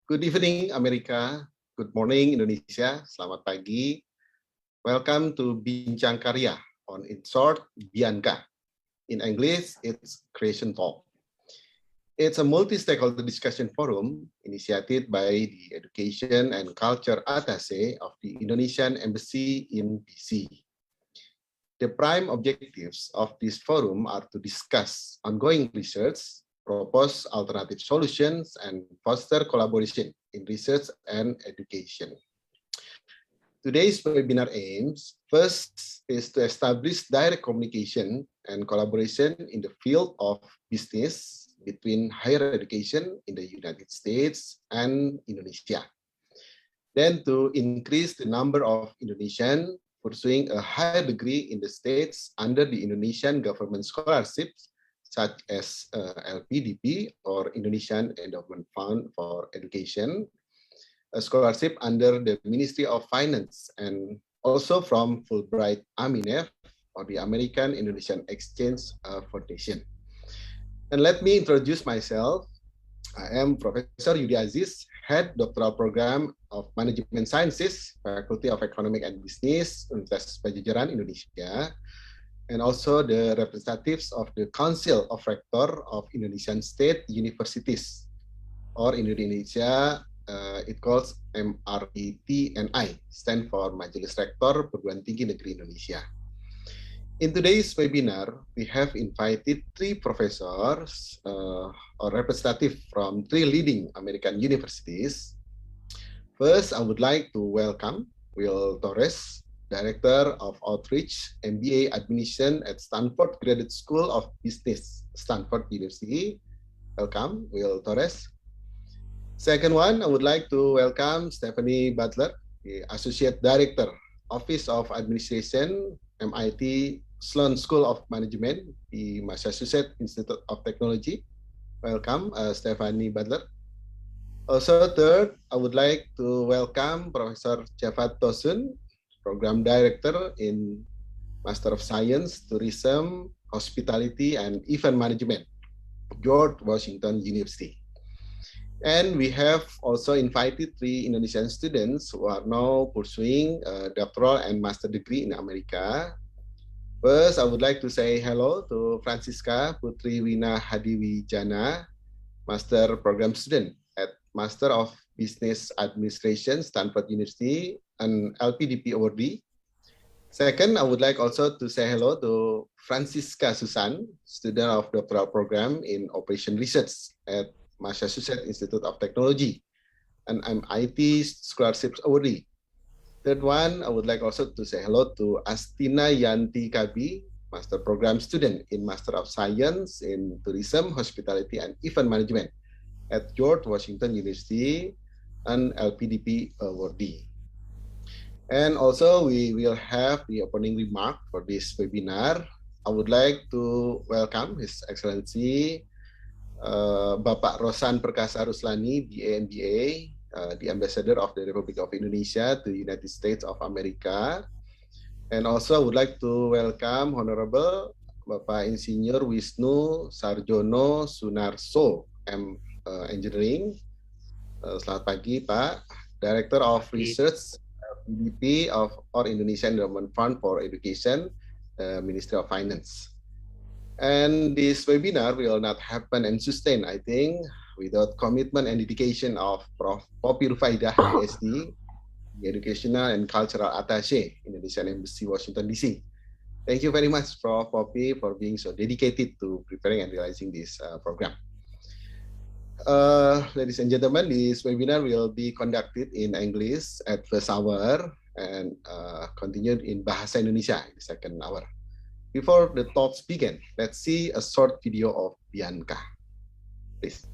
Good evening, Amerika. Good morning, Indonesia. Selamat pagi. Welcome to Bincang Karya, on its short, Bianca. In English, it's Creation Talk. It's a multi-stakeholder discussion forum initiated by the Education and Culture Attaché of the Indonesian Embassy in DC. The prime objectives of this forum are to discuss ongoing research, propose alternative solutions, and foster collaboration in research and education. Today's webinar aims, first, is to establish direct communication and collaboration in the field of business between higher education in the United States and Indonesia. Then to increase the number of Indonesians pursuing a higher degree in the States under the Indonesian government scholarships, such as LPDP or Indonesian Endowment Fund for Education, a scholarship under the Ministry of Finance, and also from Fulbright AMINEF or the American Indonesian Exchange Foundation. And let me introduce myself. I am Professor Yudi Aziz, Head Doctoral Program of Management Sciences, Faculty of Economic and Business, Universitas Padjadjaran, Indonesia, and also the representatives of the Council of Rector of Indonesian State Universities, or in Indonesia, it calls MRETNI, stand for Majelis Rektor Perguruan Tinggi Negeri Indonesia. In today's webinar, we have invited three professors or representatives from three leading American universities. First, I would like to welcome Will Torres, Director of Outreach, MBA Admission at Stanford Graduate School of Business, Stanford University. Welcome, Will Torres. Second one, I would like to welcome Stephanie Butler, the Associate Director, Office of Administration, MIT Sloan School of Management, the Massachusetts Institute of Technology. Welcome, Stephanie Butler. Also, third, I would like to welcome Professor Javad Tosun, Program Director in Master of Science, Tourism, Hospitality, and Event Management, George Washington University. And we have also invited three Indonesian students who are now pursuing a doctoral and master degree in America. First, I would like to say hello to Francisca Putri Wina Hadiwijana, Master Program Student at Master of Business Administration, Stanford University, an LPDP awardee. Second, I would like also to say hello to Francisca Susan, student of doctoral program in Operation Research at Massachusetts Institute of Technology, an MIT Scholarships awardee. Third one, I would like also to say hello to Astina Yanti Kabi, Master Program Student in Master of Science in Tourism, Hospitality, and Event Management at George Washington University, an LPDP awardee. And also we will have the opening remark for this webinar. I would like to welcome His Excellency Bapak Rosan Perkasa Ruslani, BA MBA, the Ambassador of the Republic of Indonesia to the United States of America. And also I would like to welcome Honorable Bapak Insinyur Wisnu Sarjono Sunarso, Engineering. Selamat pagi, Pak. Director of Research, PDP of our Indonesian Endowment Fund for Education, Ministry of Finance. And this webinar will not happen and sustain, I think, without commitment and dedication of Prof. Poppy Rufaidah, PhD, the Educational and Cultural Attaché, Indonesian Embassy, Washington, D.C. Thank you very much, Prof. Poppy, for being so dedicated to preparing and realizing this program. Ladies and gentlemen, this webinar will be conducted in English at first hour and continued in Bahasa Indonesia in the second hour. Before the talks begin, let's see a short video of Bianca, please.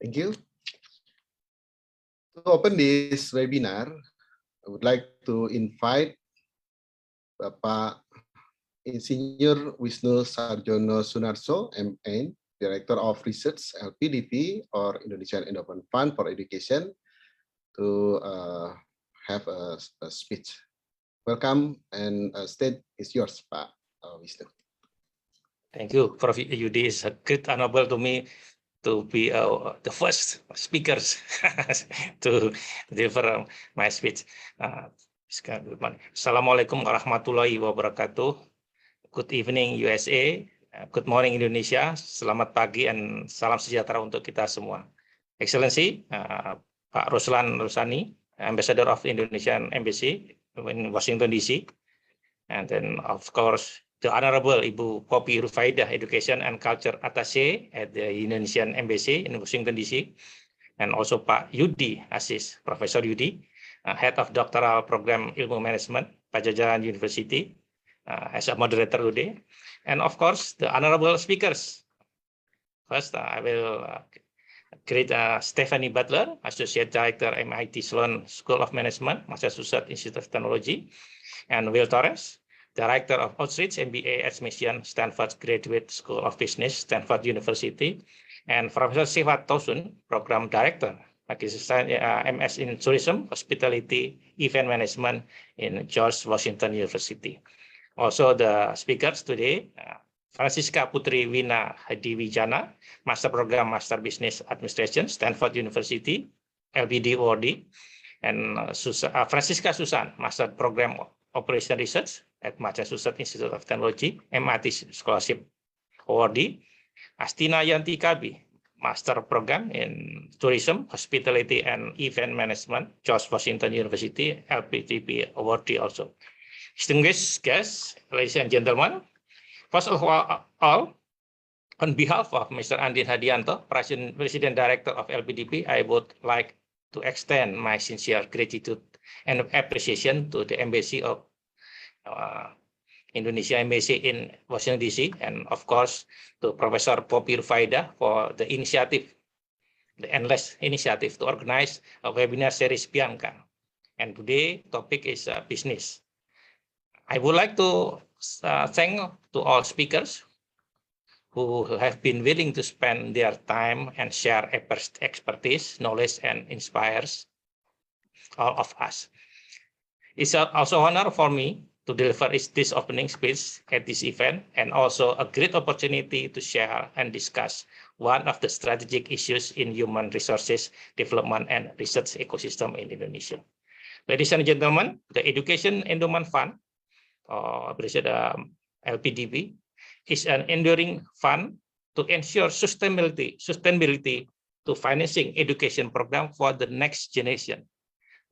Thank you. To open this webinar, I would like to invite Bapak Insinyur Wisnu Sarjono Sunarso, MN, Director of Research LPDP or Indonesian Endowment Fund for Education, to have a speech. Welcome, and stage is yours, Pak Wisnu. Thank you, Prof. Yudi. It's a great honor to me to be the first speakers to deliver my speech. Assalamualaikum warahmatullahi wabarakatuh. Good evening USA. Good morning Indonesia. Selamat pagi dan salam sejahtera untuk kita semua. Excellency, Pak Ruslan Rusani, Ambassador of Indonesian Embassy in Washington DC, and then of course the Honorable Ibu Poppy Rufaidah, Education and Culture Attaché at the Indonesian Embassy in Washington DC, and also Pak Yudi Asis, Professor Yudi, Head of Doctoral Program Ilmu Management, Pajajaran University, as a moderator today, and of course the honorable speakers. First, I will greet Stephanie Butler, Associate Director, MIT Sloan School of Management, Massachusetts Institute of Technology, and Will Torres, Director of Outreach MBA Admission, Stanford Graduate School of Business, Stanford University, and Professor Sifat Tosun, Program Director, MS in Tourism, Hospitality, Event Management in George Washington University. Also the speakers today, Francisca Putri Wina Hadiwijana, Master Program Master Business Administration, Stanford University, LBD ORD, and Francisca Susan, Master Program Operation Research at Massachusetts Institute of Technology, MIT Scholarship Awardee. Astina Yanti Kabi, Master Program in Tourism, Hospitality, and Event Management, George Washington University, LPTP Awardee also. Distinguished guests, ladies and gentlemen, first of all, on behalf of Mr. Andin Hadianto, President Director of LPDP, I would like to extend my sincere gratitude and appreciation to the Embassy of Indonesia Embassy in Washington DC, and of course to Professor Poppy Rufaidah for the initiative, the endless initiative to organize a webinar series Bianca. And today topic is business. I would like to thank to all speakers who have been willing to spend their time and share expertise, knowledge, and inspires all of us. It's also an honor for me to deliver this opening speech at this event, and also a great opportunity to share and discuss one of the strategic issues in human resources development and research ecosystem in Indonesia. Ladies and gentlemen, the Education Endowment Fund, LPDP, is an enduring fund to ensure sustainability to financing education program for the next generation.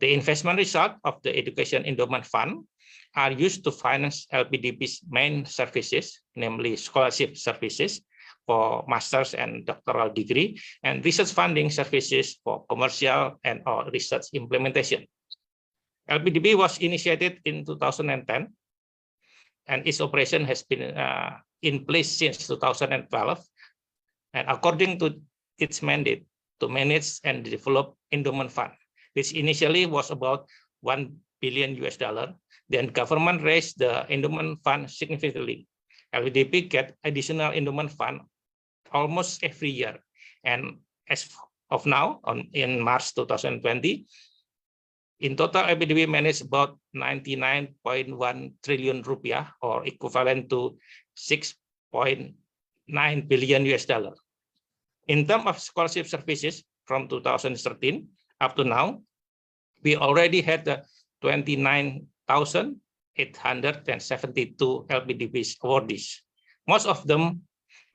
The investment result of the Education Endowment Fund are used to finance LPDP's main services, namely scholarship services for master's and doctoral degree, and research funding services for commercial and or research implementation. LPDP was initiated in 2010, and its operation has been in place since 2012. And according to its mandate to manage and develop endowment fund, which initially was about $1 billion. Then government raised the endowment fund significantly. LPDP get additional endowment fund almost every year. And as of now, in March 2020, in total, LPDP managed about 99.1 trillion rupiah, or equivalent to $6.9 billion. In terms of scholarship services from 2013 up to now, we already had the 29,872 LPDP awardees. Most of them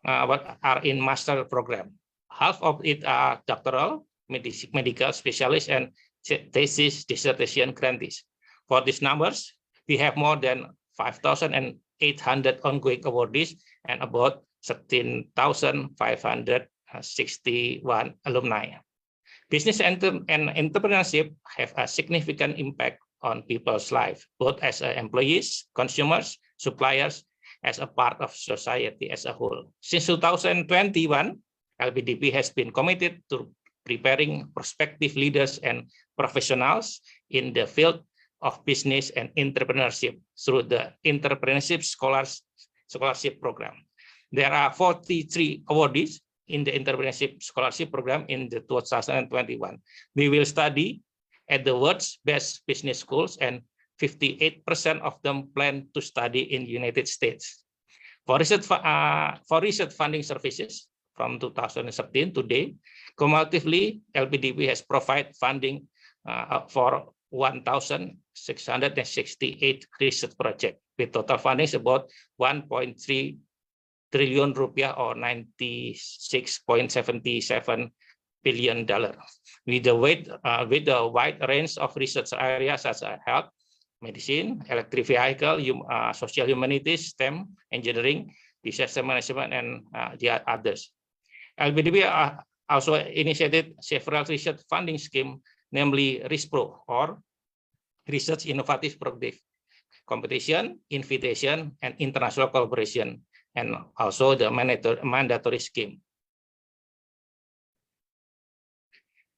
are in master program. Half of it are doctoral, medical specialists, and thesis dissertation grantees. For these numbers, we have more than 5,800 ongoing awardees and about 13,561 alumni. Business and entrepreneurship have a significant impact on people's life, both as employees, consumers, suppliers, as a part of society as a whole. Since 2021, LPDP has been committed to preparing prospective leaders and professionals in the field of business and entrepreneurship through the Entrepreneurship Scholarship Program. There are 43 awardees in the Entrepreneurship Scholarship Program in the 2021. We will study at the world's best business schools, and 58% of them plan to study in the United States. For research funding services from 2017 today, cumulatively, LPDB has provided funding for 1,668 research projects, with total funding about 1.3 trillion rupiah or $96.77 billion. With a wide range of research areas such as health, medicine, electric vehicle, social humanities, STEM, engineering, disaster management, and the others. LPDB also initiated several research funding schemes, namely RISPRO, or Research Innovative Project, Competition, Invitation, and International Collaboration, and also the mandatory scheme.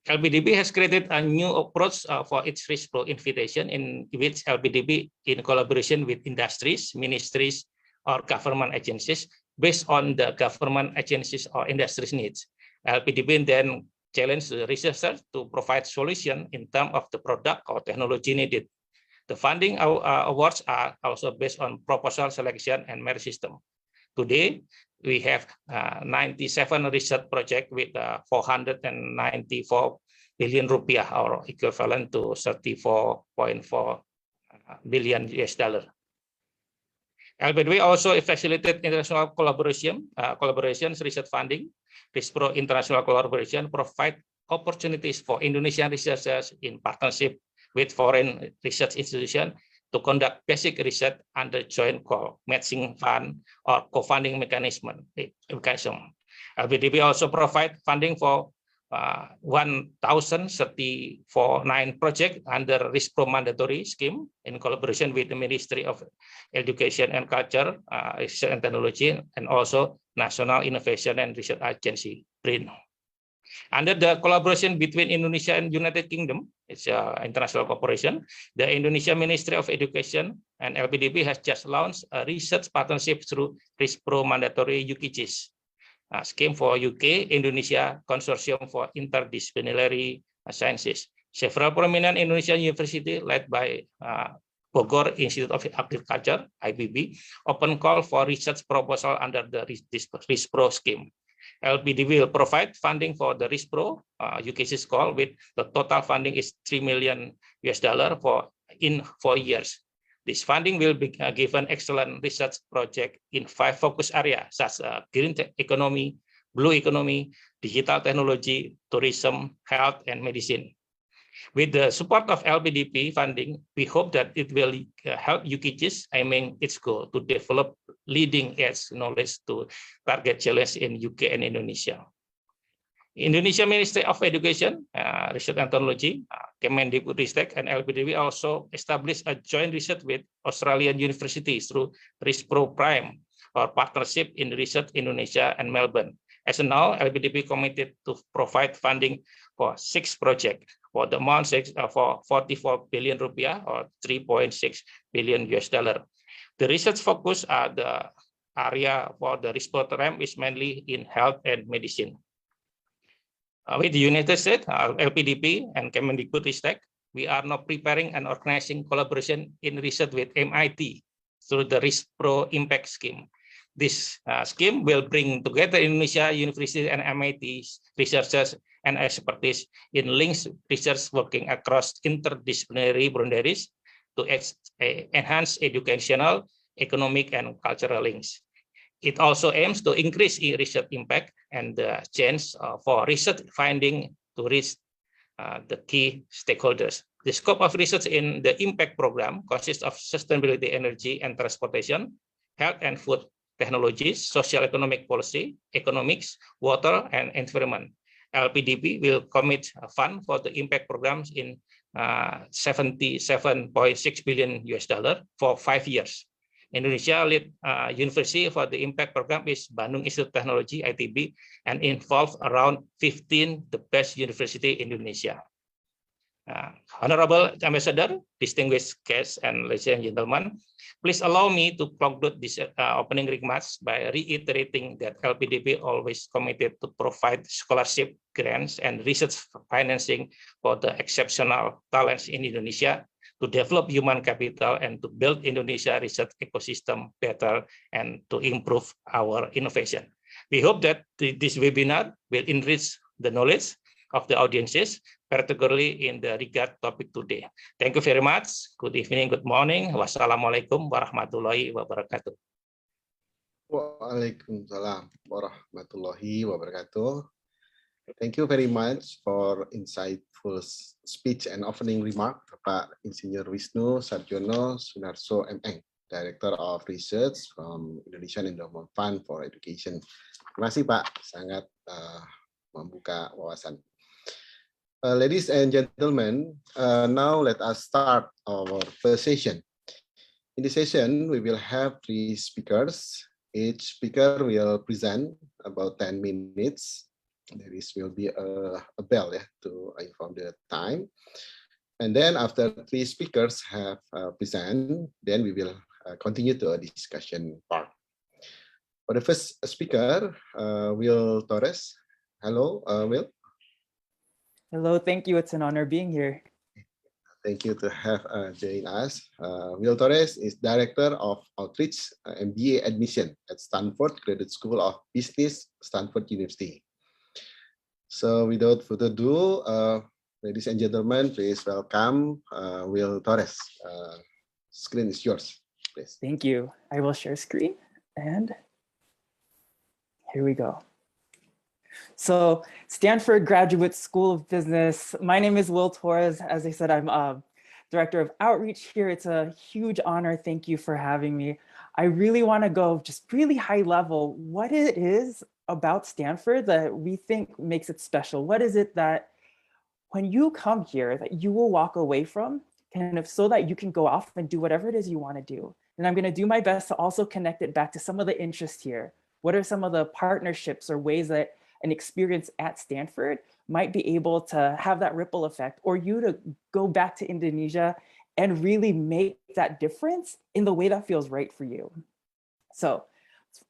LPDB has created a new approach for its RISPRO invitation, in which LPDB, in collaboration with industries, ministries, or government agencies, based on the government agencies or industries' needs. LPDB then challenge the researchers to provide solution in terms of the product or technology needed. The funding awards are also based on proposal selection and merit system. Today, we have 97 research projects with 494 billion rupiah, or equivalent to 34.4 billion US dollar. LPDB also facilitated international collaborations research funding. RISPRO international collaboration provide opportunities for Indonesian researchers in partnership with foreign research institutions to conduct basic research under joint matching fund or co-funding mechanism. LPDB also provide funding for 1,039 projects under RISPRO mandatory scheme in collaboration with the Ministry of Education and Culture, Research and Technology, and also National Innovation and Research Agency, BRIN. Under the collaboration between Indonesia and United Kingdom, it's an international cooperation, the Indonesia Ministry of Education and LPDB has just launched a research partnership through RISPRO mandatory UKGIS, scheme for UK Indonesia Consortium for Interdisciplinary Sciences. Several prominent Indonesian universities led by Bogor Institute of Agriculture, IBB, open call for research proposal under the RISPRO scheme. LPDB will provide funding for the RISPRO UKGIS call, with the total funding is $3 million in 4 years. This funding will be given excellent research project in 5 focus areas, such as green economy, blue economy, digital technology, tourism, health, and medicine. With the support of LPDB funding, we hope that it will help UKGIS aiming its goal to develop leading-edge knowledge to target challenge in UK and Indonesia. Indonesia Ministry of Education, Research and Technology, Kemendikbudristek, and LPDB also established a joint research with Australian universities through RISPRO Prime, or Partnership in Research Indonesia and Melbourne. As of now, LPDB committed to provide funding for 6 projects for the amount for 44 billion rupiah, or $3.6 billion. The research focus at the area for the RISPRO program is mainly in health and medicine. With the United States, LPDB and Kemendikbudristek, we are now preparing and organizing collaboration in research with MIT through the RISPRO Impact Scheme. This scheme will bring together Indonesia University and MIT researchers and expertise in links research working across interdisciplinary boundaries to enhance educational, economic, and cultural links. It also aims to increase research impact and the chance for research finding to reach the key stakeholders. The scope of research in the impact program consists of sustainability, energy and transportation, health and food technologies, social economic policy, economics, water, and environment. LPDB will commit a fund for the impact programs in $77.6 billion for 5 years. Indonesia lead university for the impact program is Bandung Institute of Technology (ITB) and involve around 15 the best university in Indonesia. Honorable Ambassador, distinguished guests, and ladies and gentlemen, please allow me to conclude this opening remarks by reiterating that LPDB always committed to provide scholarship, grants, and research financing for the exceptional talents in Indonesia to develop human capital and to build Indonesia research ecosystem better and to improve our innovation. We hope that this webinar will enrich the knowledge of the audiences, particularly in the regard topic today. Thank you very much. Good evening, good morning. Wassalamualaikum warahmatullahi wabarakatuh. Waalaikumsalam warahmatullahi wabarakatuh. Thank you very much for insightful speech and opening remark, Pak Insinyur Wisnu Sarjono Sunarso M.Eng, Director of Research from Indonesian Endowment Fund for Education. Terima kasih Pak, sangat membuka wawasan. Ladies and gentlemen, now let us start our first session. In this session, we will have 3 speakers. Each speaker will present about 10 minutes. There will be a bell to inform the time. And then after 3 speakers have present, then we will continue to a discussion part. For the first speaker, Will Torres. Hello, Will. Hello, thank you. It's an honor being here. Thank you to have joined us. Will Torres is Director of Outreach MBA Admission at Stanford Graduate School of Business, Stanford University. So without further ado, ladies and gentlemen, please welcome Will Torres. Screen is yours, please. Thank you. I will share screen and here we go. So Stanford Graduate School of Business. My name is Will Torres. As I said, I'm Director of Outreach here. It's a huge honor. Thank you for having me. I really want to go just really high level what it is about Stanford that we think makes it special. What is it that when you come here that you will walk away from kind of so that you can go off and do whatever it is you want to do? And I'm going to do my best to also connect it back to some of the interest here. What are some of the partnerships or ways that an experience at Stanford might be able to have that ripple effect, or you to go back to Indonesia and really make that difference in the way that feels right for you. So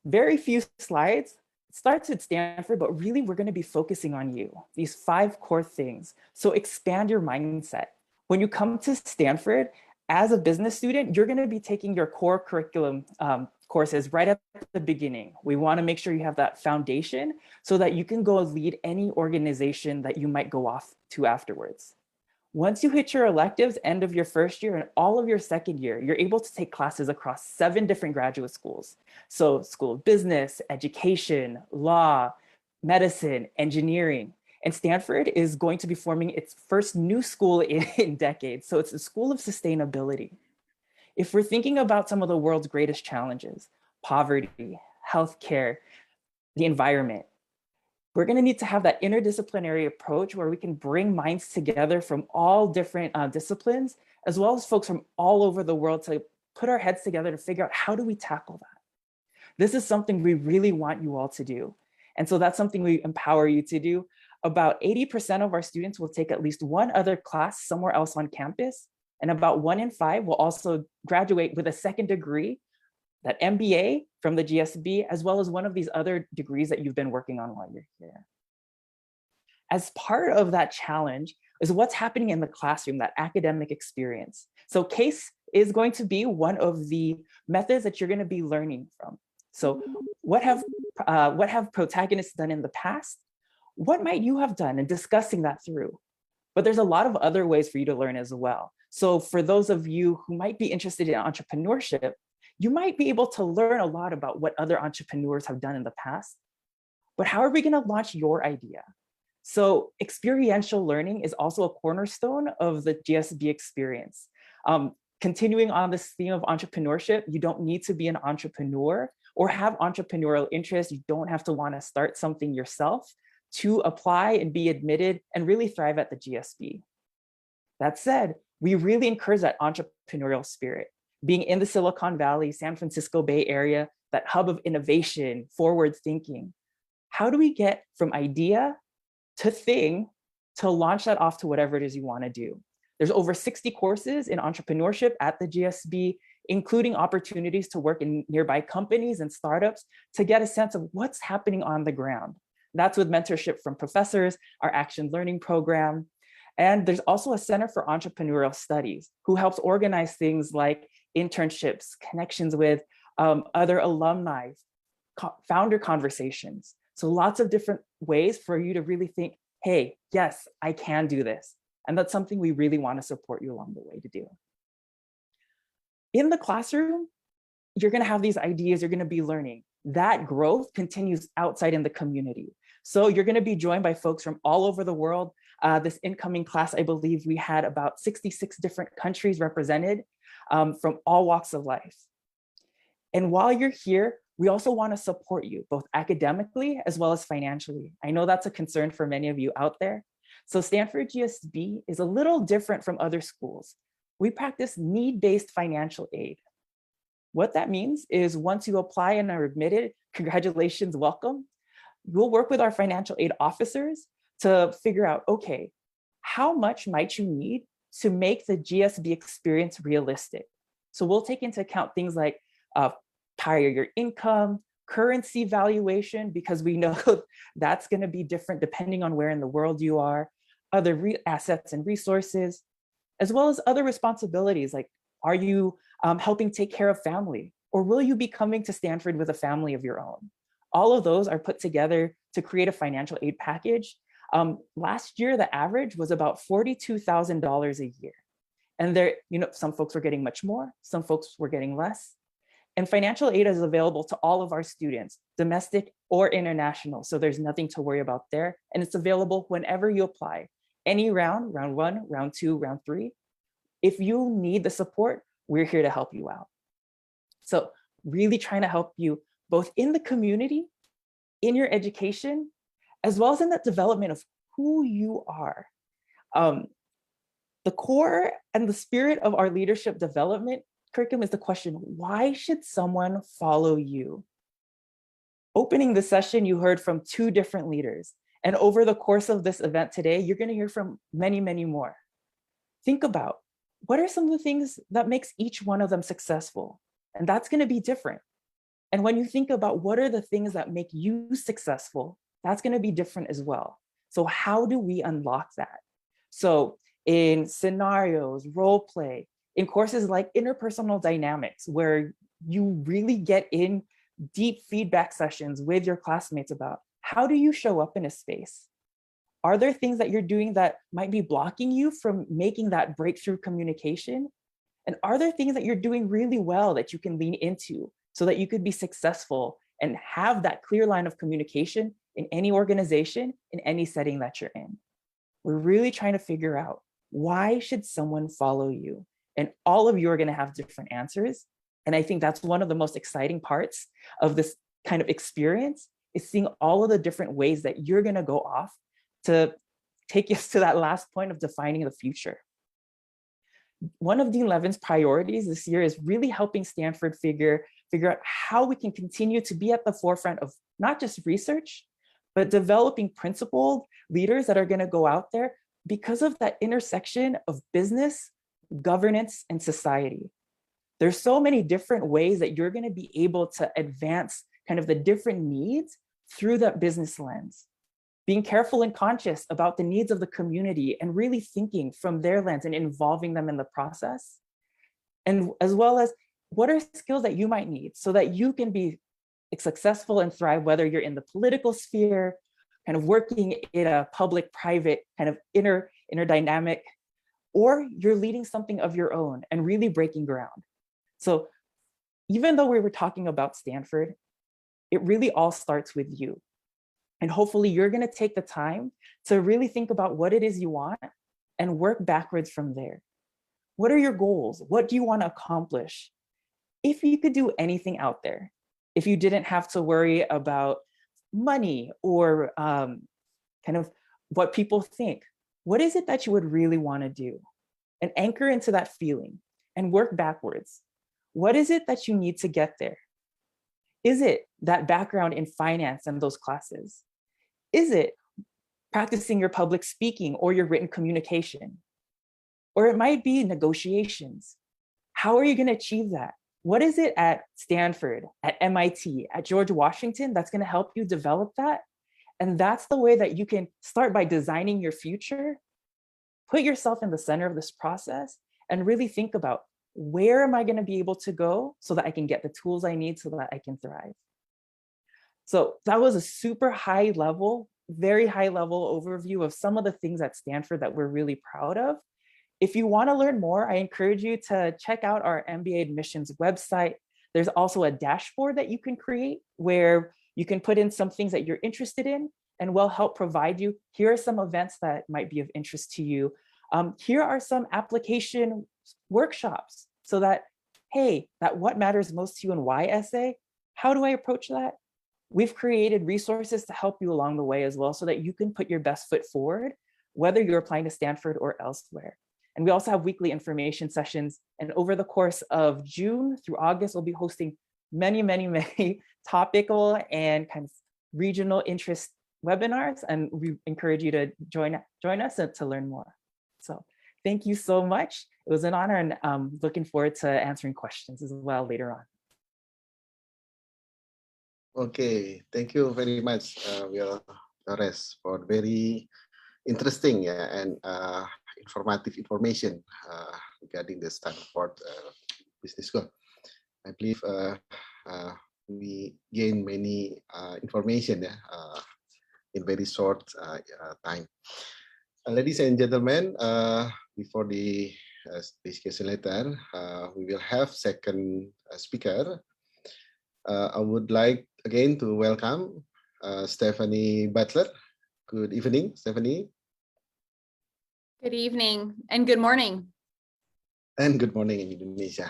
very few slides. It starts at Stanford, but really we're going to be focusing on you, these 5 core things. So expand your mindset. When you come to Stanford, as a business student, you're going to be taking your core curriculum courses right at the beginning. We want to make sure you have that foundation so that you can go lead any organization that you might go off to afterwards. Once you hit your electives, end of your first year and all of your second year, you're able to take classes across 7 different graduate schools. So School of Business, Education, Law, Medicine, Engineering. And Stanford is going to be forming its first new school in decades. So it's the School of Sustainability. If we're thinking about some of the world's greatest challenges, poverty, healthcare, the environment, we're going to need to have that interdisciplinary approach where we can bring minds together from all different disciplines, as well as folks from all over the world to put our heads together to figure out how do we tackle that. This is something we really want you all to do. And so that's something we empower you to do. About 80% of our students will take at least 1 other class somewhere else on campus. And about 1 in 5 will also graduate with a second degree, that MBA from the GSB, as well as one of these other degrees that you've been working on while you're here. As part of that challenge is what's happening in the classroom, that academic experience. So CASE is going to be one of the methods that you're going to be learning from. So what have protagonists done in the past? What might you have done, and discussing that through? But there's a lot of other ways for you to learn as well. So for those of you who might be interested in entrepreneurship, you might be able to learn a lot about what other entrepreneurs have done in the past. But how are we going to launch your idea? So experiential learning is also a cornerstone of the GSB experience. Continuing on this theme of entrepreneurship, you don't need to be an entrepreneur or have entrepreneurial interests. You don't have to want to start something yourself to apply and be admitted and really thrive at the GSB. That said, we really encourage that entrepreneurial spirit. being in the Silicon Valley, San Francisco Bay Area, that hub of innovation, forward thinking. How do we get from idea to thing to launch that off to whatever it is you want to do? There's over 60 courses in entrepreneurship at the GSB, including opportunities to work in nearby companies and startups to get a sense of what's happening on the ground. That's with mentorship from professors, our Action Learning program. And there's also a Center for Entrepreneurial Studies who helps organize things like internships, connections with other alumni, founder conversations. So lots of different ways for you to really think, hey, yes, I can do this. And that's something we really want to support you along the way to do. In the classroom, you're going to have these ideas, you're going to be learning. That growth continues outside in the community. So you're going to be joined by folks from all over the world. This incoming class, I believe we had about 66 different countries represented from all walks of life. And while you're here, we also want to support you both academically as well as financially. I know that's a concern for many of you out there. So Stanford GSB is a little different from other schools. We practice need-based financial aid. What that means is once you apply and are admitted, congratulations, welcome. We'll work with our financial aid officers to figure out, okay, how much might you need to make the GSB experience realistic? So we'll take into account things like higher your income, currency valuation, because we know that's going to be different depending on where in the world you are, other assets and resources, as well as other responsibilities like, are you helping take care of family? Or will you be coming to Stanford with a family of your own? All of those are put together to create a financial aid package. Last year, the average was about $42,000 a year. And there, some folks were getting much more, some folks were getting less. And financial aid is available to all of our students, domestic or international. So there's nothing to worry about there. And it's available whenever you apply. Any round, round 1, round 2, round 3. If you need the support, we're here to help you out. So really trying to help you both in the community, in your education, as well as in that development of who you are. The core and the spirit of our leadership development curriculum is the question, why should someone follow you? Opening the session, you heard from 2 different leaders. And over the course of this event today, you're going to hear from many, many more. Think about what are some of the things that makes each one of them successful? And that's going to be different. And when you think about what are the things that make you successful, that's going to be different as well. So how do we unlock that? So in scenarios, role play, in courses like interpersonal dynamics, where you really get in deep feedback sessions with your classmates about how do you show up in a space? Are there things that you're doing that might be blocking you from making that breakthrough communication? And are there things that you're doing really well that you can lean into so that you could be successful and have that clear line of communication in any organization, in any setting that you're in? We're really trying to figure out, why should someone follow you? And all of you are going to have different answers. And I think that's one of the most exciting parts of this kind of experience, is seeing all of the different ways that you're going to go off to take us to that last point of defining the future. One of Dean Levin's priorities this year is really helping Stanford figure out how we can continue to be at the forefront of not just research, but developing principled leaders that are going to go out there because of that intersection of business, governance, and society. There's so many different ways that you're going to be able to advance kind of the different needs through that business lens. Being careful and conscious about the needs of the community and really thinking from their lens and involving them in the process. And as well as what are skills that you might need so that you can be successful and thrive, whether you're in the political sphere, kind of working in a public-private kind of inner dynamic, or you're leading something of your own and really breaking ground. So even though we were talking about Stanford, it really all starts with you. And hopefully you're going to take the time to really think about what it is you want and work backwards from there. What are your goals? What do you want to accomplish? If you could do anything out there, if you didn't have to worry about money or kind of what people think, what is it that you would really want to do? And anchor into that feeling and work backwards. What is it that you need to get there? Is it that background in finance and those classes? Is it practicing your public speaking or your written communication? Or it might be negotiations. How are you going to achieve that? What is it at Stanford, at MIT, at George Washington that's going to help you develop that? And that's the way that you can start by designing your future. Put yourself in the center of this process and really think about, where am I going to be able to go so that I can get the tools I need so that I can thrive? So that was a super high level, very high level overview of some of the things at Stanford that we're really proud of. If you want to learn more, I encourage you to check out our MBA admissions website. There's also a dashboard that you can create where you can put in some things that you're interested in, and we'll help provide you. Here are some events that might be of interest to you. Here are some application workshops so that, hey, that what matters most to you and why essay, how do I approach that? We've created resources to help you along the way as well so that you can put your best foot forward, whether you're applying to Stanford or elsewhere. And we also have weekly information sessions. And over the course of June through August, we'll be hosting many, many, many topical and kind of regional interest webinars. And we encourage you to join us to learn more. So thank you so much. It was an honor, and looking forward to answering questions as well later on. Okay, thank you very much, Will Torres, for very interesting and informative information regarding the Stanford Business School. I believe we gain many information in very short time. Ladies and gentlemen, before the discussion later, we will have second speaker. I would like again to welcome Stephanie Butler. Good evening, Stephanie. Good evening and good morning. And good morning in Indonesia.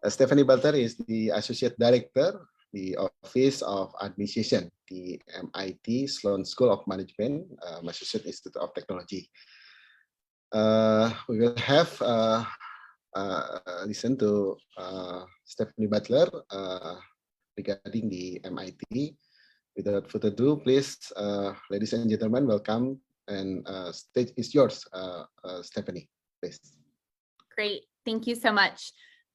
Stephanie Butler is the Associate Director, the Office of Administration, the MIT Sloan School of Management, Massachusetts Institute of Technology. We will have listen to Stephanie Butler regarding the MIT. Without further ado, please, ladies and gentlemen, welcome, and stage is yours, Stephanie, please. Great, thank you so much.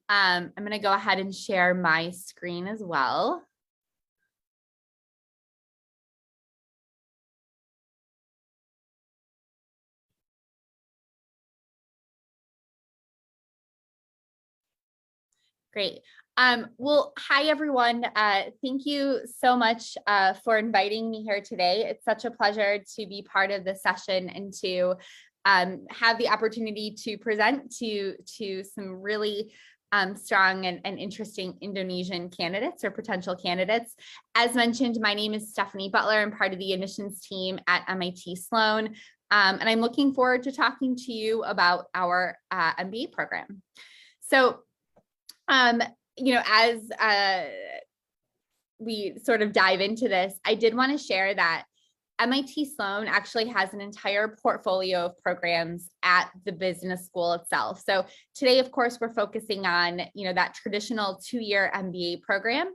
I'm going to go ahead and share my screen as well. Great. Well, hi, everyone. Thank you so much for inviting me here today. It's such a pleasure to be part of the session and to have the opportunity to present to some really strong and interesting Indonesian candidates or potential candidates. As mentioned, my name is Stephanie Butler. I'm part of the admissions team at MIT Sloan, and I'm looking forward to talking to you about our MBA program. So, you know, as we sort of dive into this, I did want to share that MIT Sloan actually has an entire portfolio of programs at the business school itself. So today, of course, we're focusing on, you know, that traditional 2-year MBA program.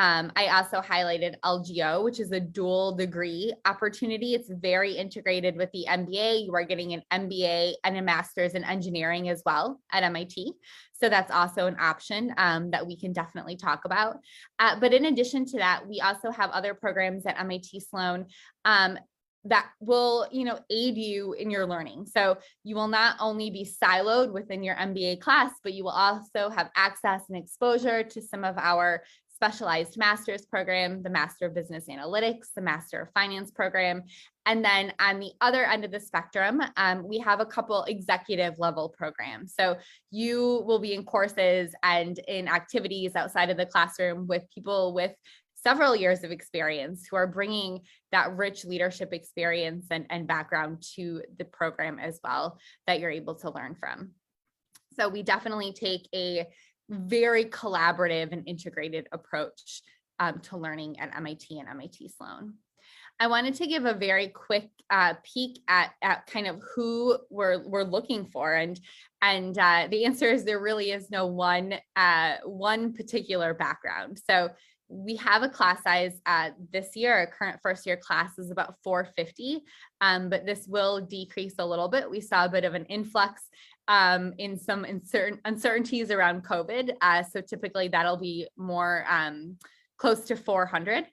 I also highlighted LGO, which is a dual degree opportunity. It's very integrated with the MBA. You are getting an MBA and a master's in engineering as well at MIT. So that's also an option that we can definitely talk about. But in addition to that, we also have other programs at MIT Sloan that will, you know, aid you in your learning. So you will not only be siloed within your MBA class, but you will also have access and exposure to some of our specialized master's program, the Master of Business Analytics, the Master of Finance program. And then on the other end of the spectrum, we have a couple executive level programs. So you will be in courses and in activities outside of the classroom with people with several years of experience who are bringing that rich leadership experience and background to the program as well that you're able to learn from. So we definitely take a very collaborative and integrated approach to learning at MIT and MIT Sloan. I wanted to give a very quick peek at kind of who we're looking for, and the answer is there really is no one particular background. So we have a class size this year. Our current first year class is about 450, but this will decrease a little bit. We saw a bit of an influx in some uncertainties around COVID. So typically that'll be more close to 400.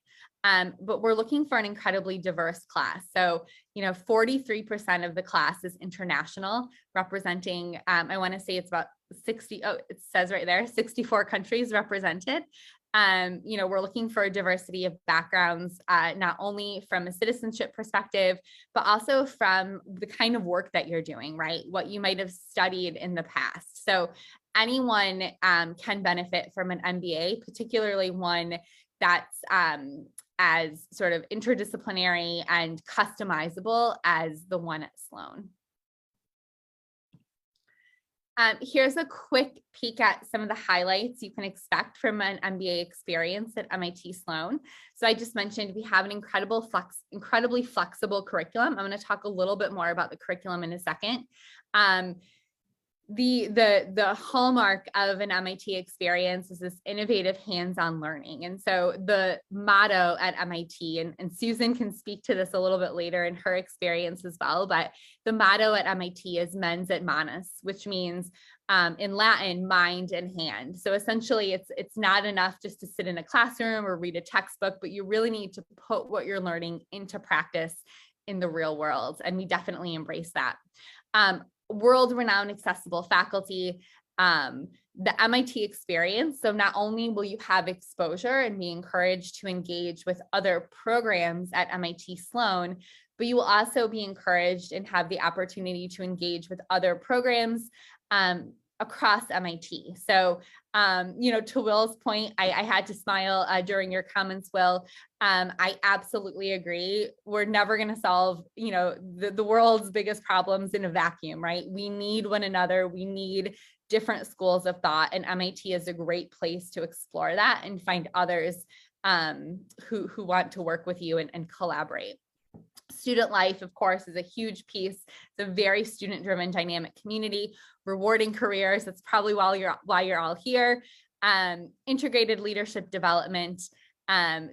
But we're looking for an incredibly diverse class. So, 43% of the class is international, representing, I want to say it's about 60, it says right there, 64 countries represented. We're looking for a diversity of backgrounds, not only from a citizenship perspective, but also from the kind of work that you're doing, right? What you might have studied in the past. So anyone can benefit from an MBA, particularly one that's as sort of interdisciplinary and customizable as the one at Sloan. Here's a quick peek at some of the highlights you can expect from an MBA experience at MIT Sloan. So I just mentioned we have an incredibly flexible curriculum. I'm going to talk a little bit more about the curriculum in a second. The hallmark of an MIT experience is this innovative hands-on learning. And so the motto at MIT, and Susan can speak to this a little bit later in her experience as well, but the motto at MIT is mens et manus, which means in Latin, mind and hand. So essentially it's not enough just to sit in a classroom or read a textbook, but you really need to put what you're learning into practice in the real world. And we definitely embrace that. World-renowned accessible faculty, the MIT experience. So not only will you have exposure and be encouraged to engage with other programs at MIT Sloan, but you will also be encouraged and have the opportunity to engage with other programs across MIT. So, to Will's point, I had to smile during your comments, Will. I absolutely agree. We're never going to solve, the world's biggest problems in a vacuum, right? We need one another. We need different schools of thought, and MIT is a great place to explore that and find others who want to work with you and collaborate. Student life, of course, is a huge piece. It's a very student-driven, dynamic community, rewarding careers. That's probably why you're all here. Integrated leadership development.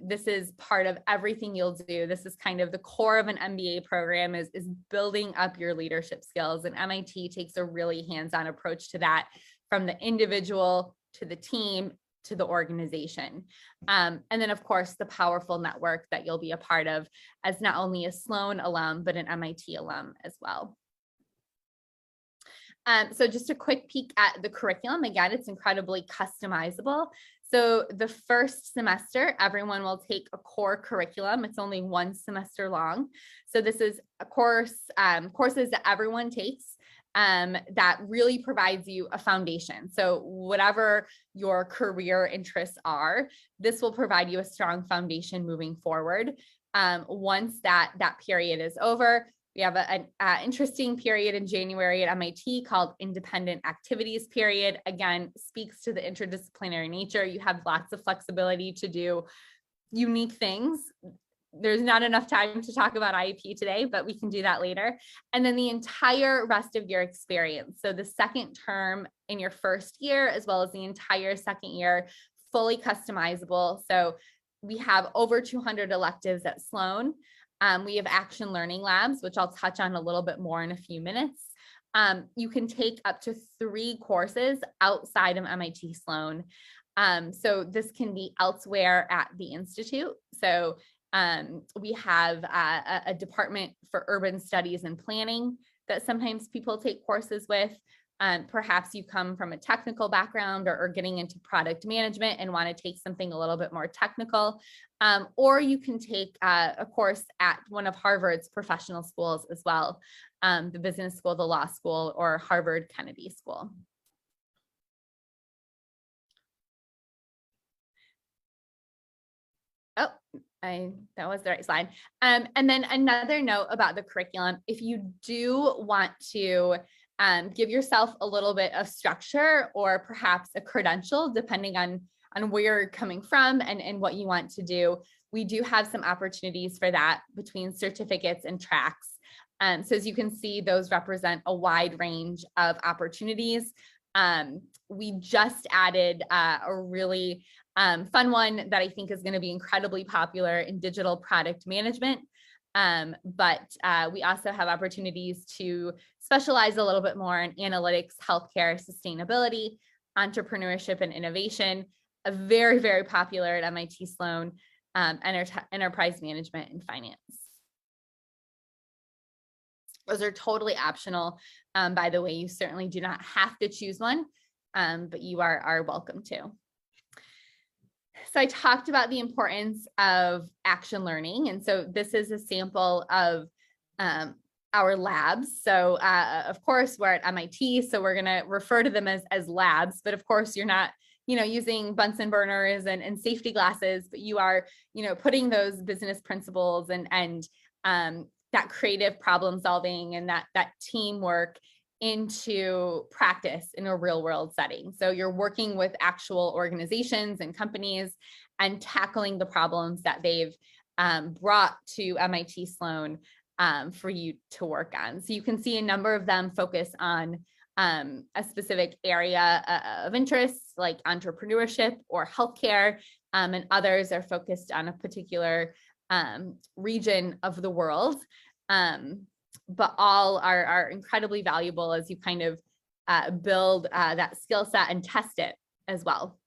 This is part of everything you'll do. This is kind of the core of an MBA program is building up your leadership skills. And MIT takes a really hands-on approach to that, from the individual to the team to the organization. And then, of course, the powerful network that you'll be a part of as not only a Sloan alum, but an MIT alum as well. So just a quick peek at the curriculum. Again, it's incredibly customizable. So the first semester, everyone will take a core curriculum. It's only one semester long. So this is a courses that everyone takes that really provides you a foundation. So whatever your career interests are, this will provide you a strong foundation moving forward. Once that period is over, we have an interesting period in January at MIT called Independent Activities Period. Again, speaks to the interdisciplinary nature. You have lots of flexibility to do unique things. There's not enough time to talk about IEP today, but we can do that later. And then the entire rest of your experience. So the second term in your first year, as well as the entire second year, fully customizable. So we have over 200 electives at Sloan. We have action learning labs, which I'll touch on a little bit more in a few minutes. You can take up to 3 courses outside of MIT Sloan. So this can be elsewhere at the Institute. So we have a department for urban studies and planning that sometimes people take courses with. Perhaps you come from a technical background or getting into product management and want to take something a little bit more technical. Or you can take a course at one of Harvard's professional schools as well, the business school, the law school, or Harvard Kennedy School. Oh, that was the right slide. And then another note about the curriculum, if you do want to give yourself a little bit of structure or perhaps a credential, depending on where you're coming from and what you want to do. We do have some opportunities for that between certificates and tracks. So as you can see, those represent a wide range of opportunities. We just added a really fun one that I think is going to be incredibly popular in digital product management. But we also have opportunities to specialize a little bit more in analytics, healthcare, sustainability, entrepreneurship, and innovation. A very, very popular at MIT Sloan, enterprise management and finance. Those are totally optional. By the way, you certainly do not have to choose one, but you are welcome to. So I talked about the importance of action learning. And so this is a sample of our labs. So of course, we're at MIT, so we're going to refer to them as labs. But of course, you're not using Bunsen burners and safety glasses, but you are putting those business principles and that creative problem solving and that teamwork into practice in a real world setting. So you're working with actual organizations and companies and tackling the problems that they've brought to MIT Sloan for you to work on. So you can see a number of them focus on a specific area of interest, like entrepreneurship or healthcare, and others are focused on a particular region of the world. But all are incredibly valuable as you kind of build that skill set and test it as well.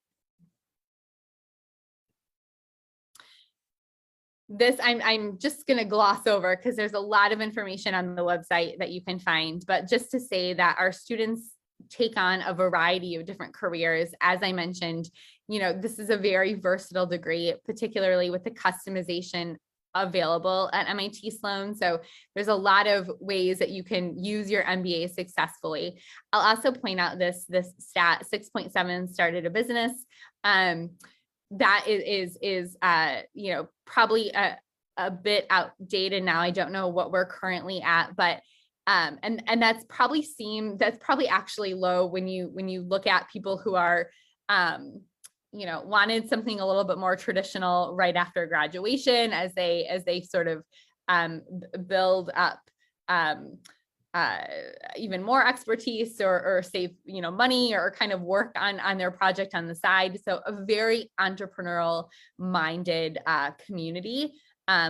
This I'm just going to gloss over because there's a lot of information on the website that you can find, but just to say that our students take on a variety of different careers. As I mentioned, this is a very versatile degree, particularly with the customization available at MIT Sloan. So there's a lot of ways that you can use your MBA successfully. I'll also point out this stat, 6.7 started a business. That is probably a bit outdated now. I don't know what we're currently at, but and that's probably actually low when you look at people who are wanted something a little bit more traditional right after graduation as they sort of build up even more expertise or save money or kind of work on their project on the side. So a very entrepreneurial minded community,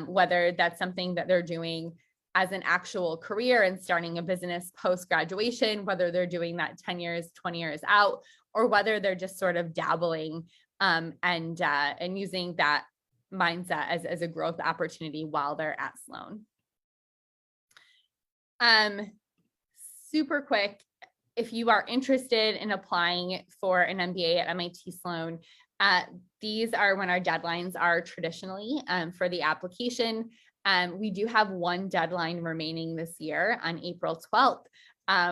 whether that's something that they're doing as an actual career and starting a business post-graduation, whether they're doing that 10 years, 20 years out, or whether they're just sort of dabbling and using that mindset as a growth opportunity while they're at Sloan. Super quick, if you are interested in applying for an MBA at MIT Sloan, these are when our deadlines are traditionally for the application. We do have one deadline remaining this year on April 12th.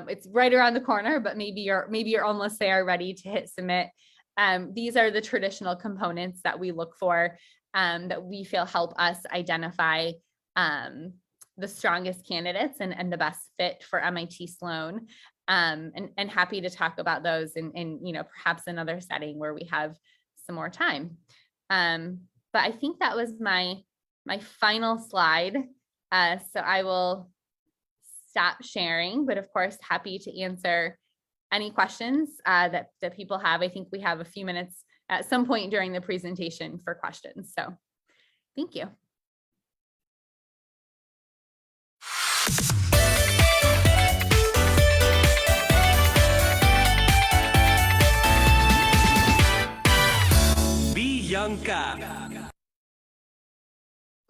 It's right around the corner, but maybe you're almost there, ready to hit submit. These are the traditional components that we look for that we feel help us identify the strongest candidates and the best fit for MIT Sloan. And happy to talk about those in perhaps another setting where we have some more time. But I think that was my final slide. So I will stop sharing, but of course, happy to answer any questions that people have. I think we have a few minutes at some point during the presentation for questions. So thank you. Bianca.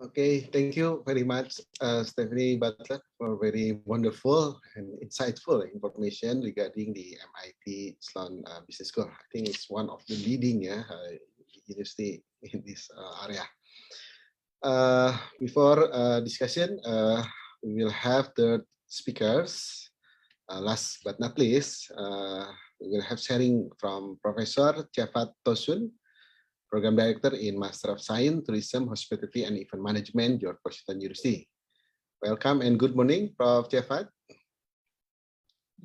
Okay, thank you very much, Stephanie Butler, for very wonderful and insightful information regarding the MIT Sloan Business School. I think it's one of the leading university in this area. Before discussion, we will have the speakers. Last but not least, we will have sharing from Professor Javad Tosun, Program Director in Master of Science, Tourism, Hospitality, and Event Management, George Washington University. Welcome and good morning, Prof. Javad.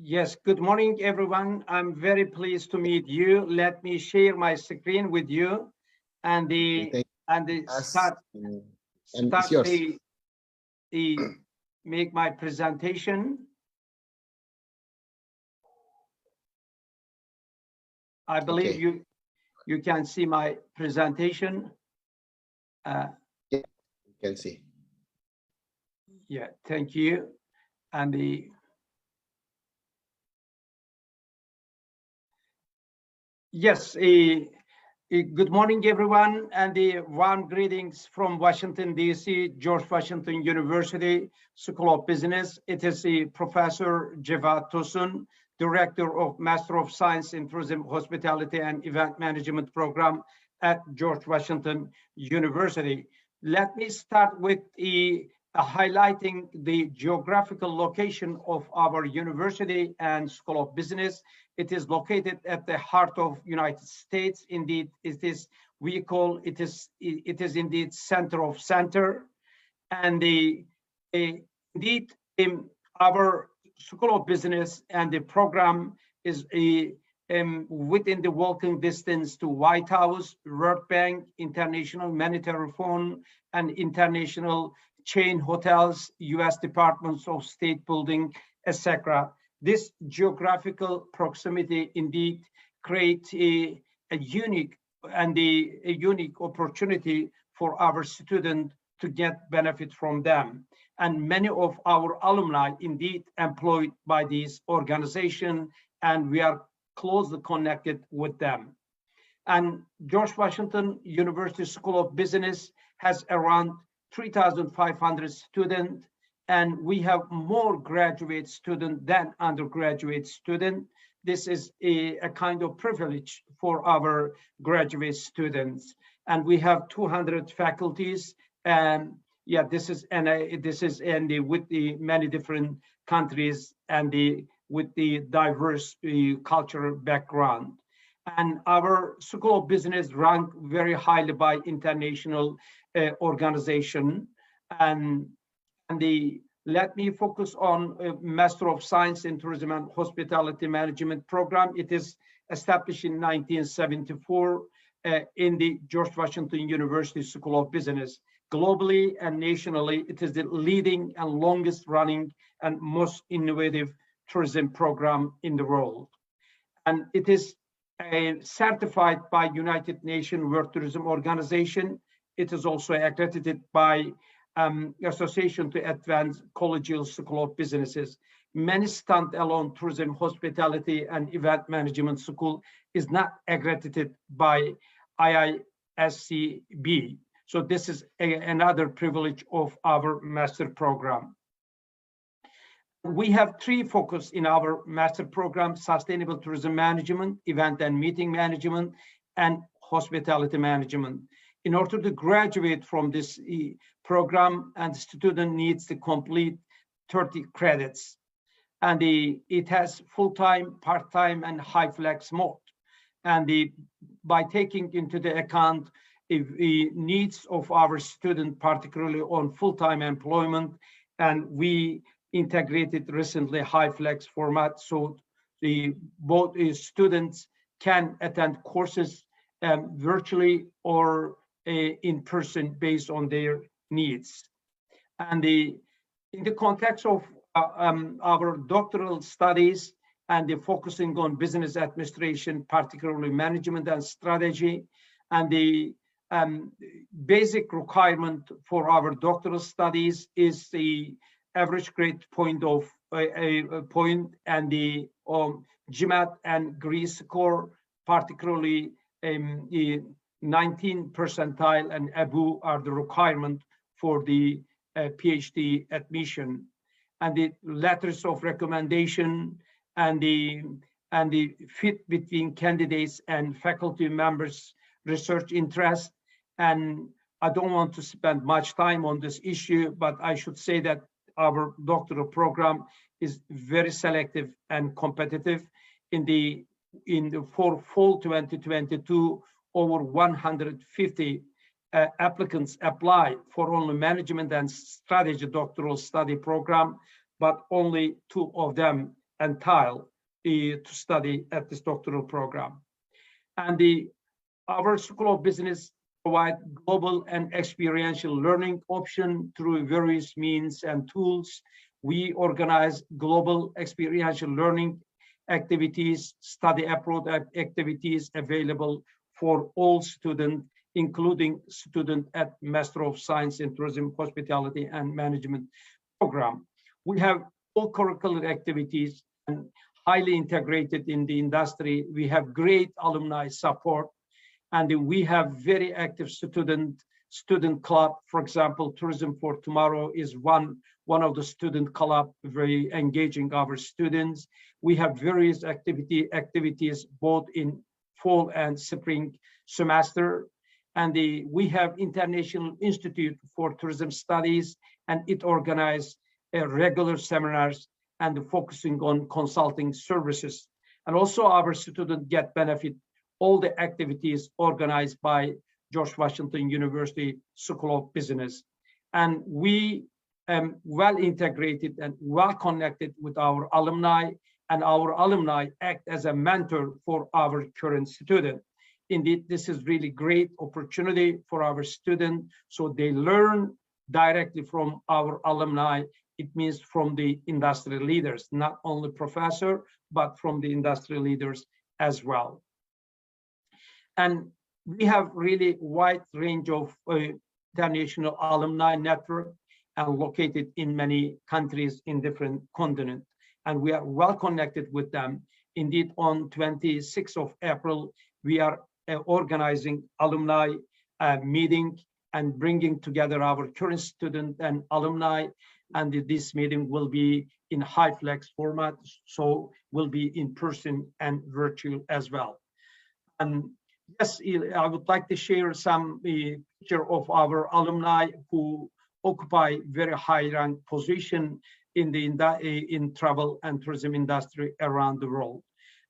Yes, good morning, everyone. I'm very pleased to meet you. Let me share my screen with you and Thank us. start And it's yours. make my presentation. I believe Okay. you can see my presentation. You can see. Yeah, thank you. And yes, good morning, everyone, and warm greetings from Washington, D.C., George Washington University School of Business. It is Professor Javad Tosun, Director of Master of Science in Tourism, Hospitality, and Event Management Program at George Washington University. Let me start with highlighting the geographical location of our university and School of Business. It is located at the heart of United States. Indeed, it is indeed center of center. And indeed, our School of Business and the program is within the walking distance to White House, World Bank, International Monetary Fund, and international chain hotels, U.S. Departments of State building, etc. This geographical proximity indeed creates a unique opportunity for our students to get benefit from them. And many of our alumni indeed employed by these organizations, and we are closely connected with them. And George Washington University School of Business has around 3,500 students, and we have more graduate students than undergraduate students. This is a kind of privilege for our graduate students. And we have 200 faculties, and yeah, this is with the many different countries and with the diverse cultural background. And our School of Business ranked very highly by international organization. And let me focus on Master of Science in Tourism and Hospitality Management program. It is established in 1974 in the George Washington University School of Business. Globally and nationally, it is the leading and longest running and most innovative tourism program in the world. And it is certified by United Nations World Tourism Organization. It is also accredited by Association to Advanced Collegial School of Businesses. Many standalone tourism, hospitality, and event management school is not accredited by IISCB. So this is another privilege of our master program. We have three focus in our master program: sustainable tourism management, event and meeting management, and hospitality management. In order to graduate from this program, and the student needs to complete 30 credits. And it has full-time, part-time, and high flex mode. And by taking into the account the needs of our student, particularly on full-time employment, and we integrated recently high flex format, so both students can attend courses virtually or in person based on their needs. And in the context of our doctoral studies and the focusing on business administration, particularly management and strategy, and the basic requirement for our doctoral studies is the average grade point of a point, and the GMAT and GRE score, particularly the 19 percentile and above are the requirement for the PhD admission. And the letters of recommendation and the fit between candidates and faculty members' research interest. And I don't want to spend much time on this issue, but I should say that our doctoral program is very selective and competitive. For fall 2022, over 150 applicants applied for only management and strategy doctoral study program, but only 2 of them and Tile to study at this doctoral program. And our School of Business provide global and experiential learning option through various means and tools. We organize global experiential learning activities, study abroad activities available for all students, including students at Master of Science in Tourism, Hospitality, and Management program. We have all curricular activities and highly integrated in the industry. We have great alumni support, and we have very active student club. For example, Tourism for Tomorrow is one of the student club, very engaging our students. We have various activities both in fall and spring semester. And we have International Institute for Tourism Studies, and it organizes regular seminars and focusing on consulting services. And also our students get benefit all the activities organized by George Washington University School of Business. And we well integrated and well connected with our alumni, and our alumni act as a mentor for our current student. Indeed, this is really great opportunity for our students, so they learn directly from our alumni. It means from the industry leaders, not only professor, but from the industry leaders as well. And we have really wide range of international alumni network and located in many countries in different continents. And we are well connected with them. Indeed, on 26th of April, we are organizing alumni meeting and bringing together our current student and alumni. And this meeting will be in HyFlex format, so will be in person and virtual as well. And yes, I would like to share some picture of our alumni who occupy very high rank position in travel and tourism industry around the world.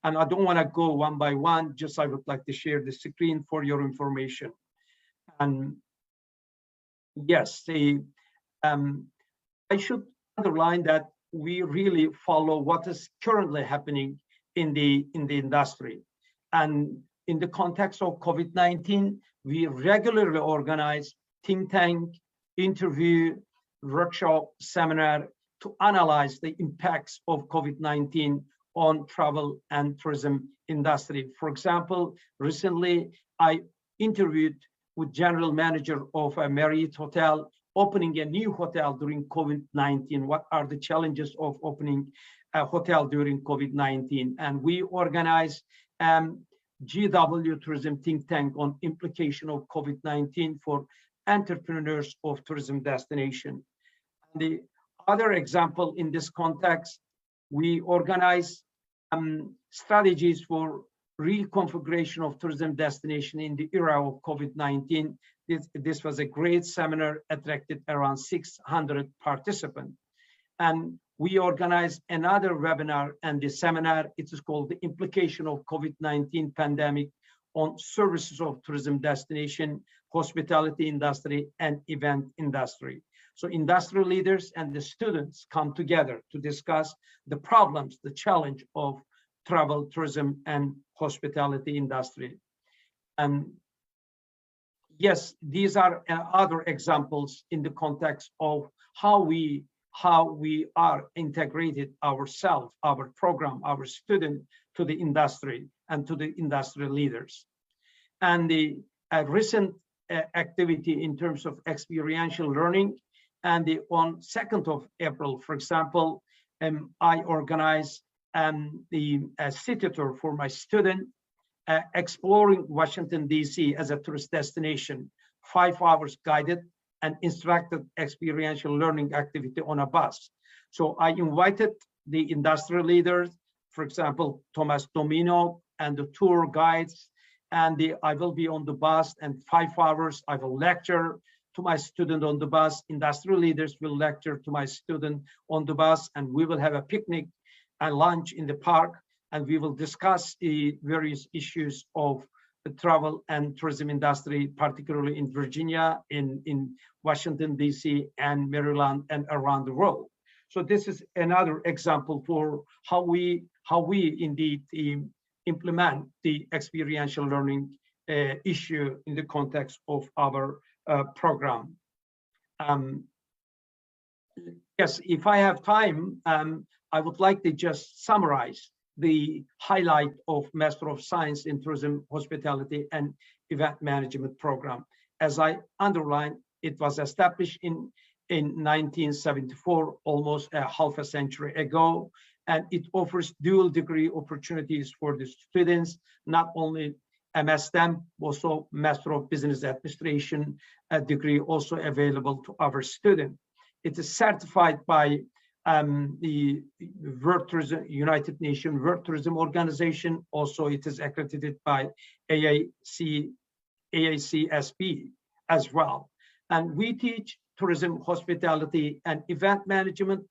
And I don't want to go one by one, just I would like to share the screen for your information. And yes, I should underline that we really follow what is currently happening in the industry. And in the context of COVID-19, we regularly organize think tank, interview, workshop, seminar to analyze the impacts of COVID-19 on travel and tourism industry. For example, recently I interviewed with general manager of a Marriott hotel opening a new hotel during COVID-19. What are the challenges of opening a hotel during COVID-19? And we organized GW Tourism think tank on implication of COVID-19 for entrepreneurs of tourism destination. The other example in this context, we organize strategies for reconfiguration of tourism destination in the era of COVID-19. This was a great seminar, attracted around 600 participants. And we organized another webinar and the seminar, it is called The Implication of COVID-19 Pandemic on Services of Tourism Destination, Hospitality Industry, and Event Industry. So industry leaders and the students come together to discuss the problems, the challenge of travel, tourism, and hospitality industry. And yes, these are other examples in the context of how we are integrated ourselves, our program, our student to the industry and to the industry leaders. And the recent activity in terms of experiential learning, and on 2nd of April, for example, I organized the city tour for my student, exploring Washington, D.C. as a tourist destination, 5 hours guided and instructed experiential learning activity on a bus. So I invited the industry leaders, for example, Thomas Domino and the tour guides, and I will be on the bus, and 5 hours I will lecture to my student on the bus. Industry leaders will lecture to my student on the bus, and we will have a picnic and lunch in the park, and we will discuss the various issues of the travel and tourism industry, particularly in Virginia, in Washington, D.C., and Maryland, and around the world. So this is another example for how we indeed implement the experiential learning issue in the context of our program. Yes, if I have time, I would like to just summarize the highlight of Master of Science in Tourism, Hospitality, and Event Management program. As I underlined, it was established in 1974, almost a half a century ago, and it offers dual degree opportunities for the students, not only MSTEM, also Master of Business Administration degree also available to our students. It is certified by the World Tourism, United Nations World Tourism Organization. Also, it is accredited by AICSB as well. And we teach tourism, hospitality, and event management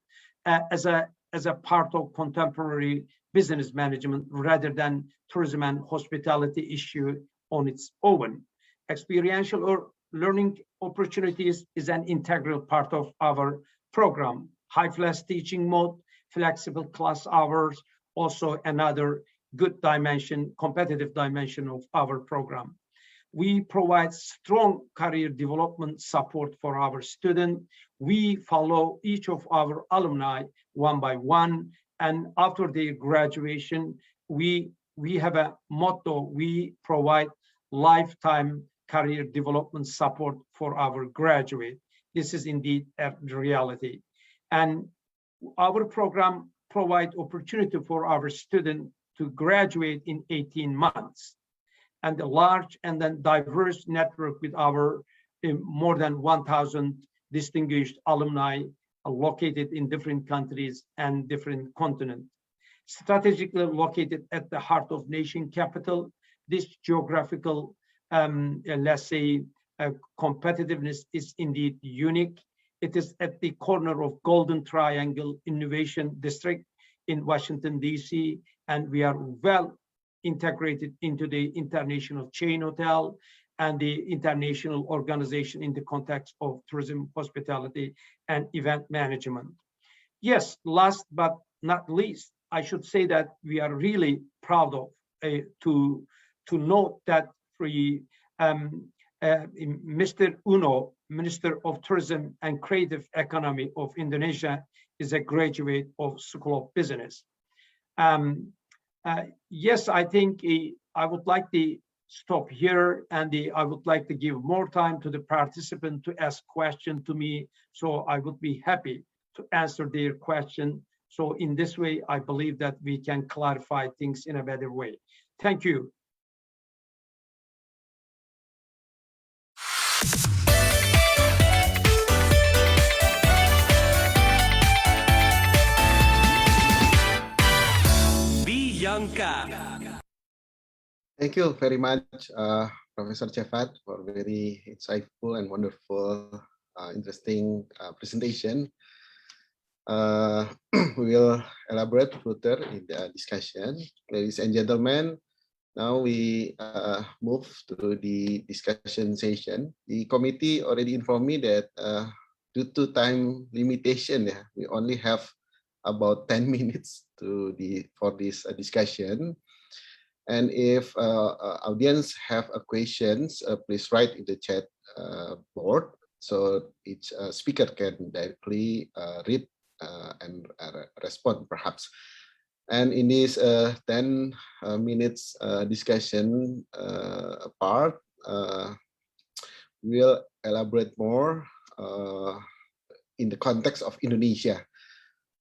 as a part of contemporary business management rather than tourism and hospitality issue on its own. Experiential or learning opportunities is an integral part of our program. High-flash teaching mode, flexible class hours, also another good dimension, competitive dimension of our program. We provide strong career development support for our students. We follow each of our alumni one by one, and after their graduation, we have a motto: we provide lifetime career development support for our graduates. This is indeed a reality. And our program provides opportunity for our students to graduate in 18 months. And the large and then diverse network with our more than 1,000 distinguished alumni located in different countries and different continents. Strategically located at the heart of nation capital, this geographical, let's say, competitiveness is indeed unique. It is at the corner of Golden Triangle Innovation District in Washington, D.C., and we are well integrated into the international chain hotel and the international organization in the context of tourism, hospitality, and event management. Yes, last but not least, I should say that we are really proud of to note that Mr. Uno, Minister of Tourism and Creative Economy of Indonesia, is a graduate of School of Business. Yes, I think I would like to stop here, and I would like to give more time to the participant to ask questions to me. So I would be happy to answer their question. So in this way, I believe that we can clarify things in a better way. Thank you. Thank you very much, Professor Cefat, for very insightful and wonderful, interesting presentation. We will elaborate further in the discussion. Ladies and gentlemen, now we move to the discussion session. The committee already informed me that due to time limitation, we only have about 10 minutes for this discussion. And if audience have questions, please write in the chat board so each speaker can directly read and respond perhaps. And in this 10 minutes discussion part, we'll elaborate more in the context of Indonesia.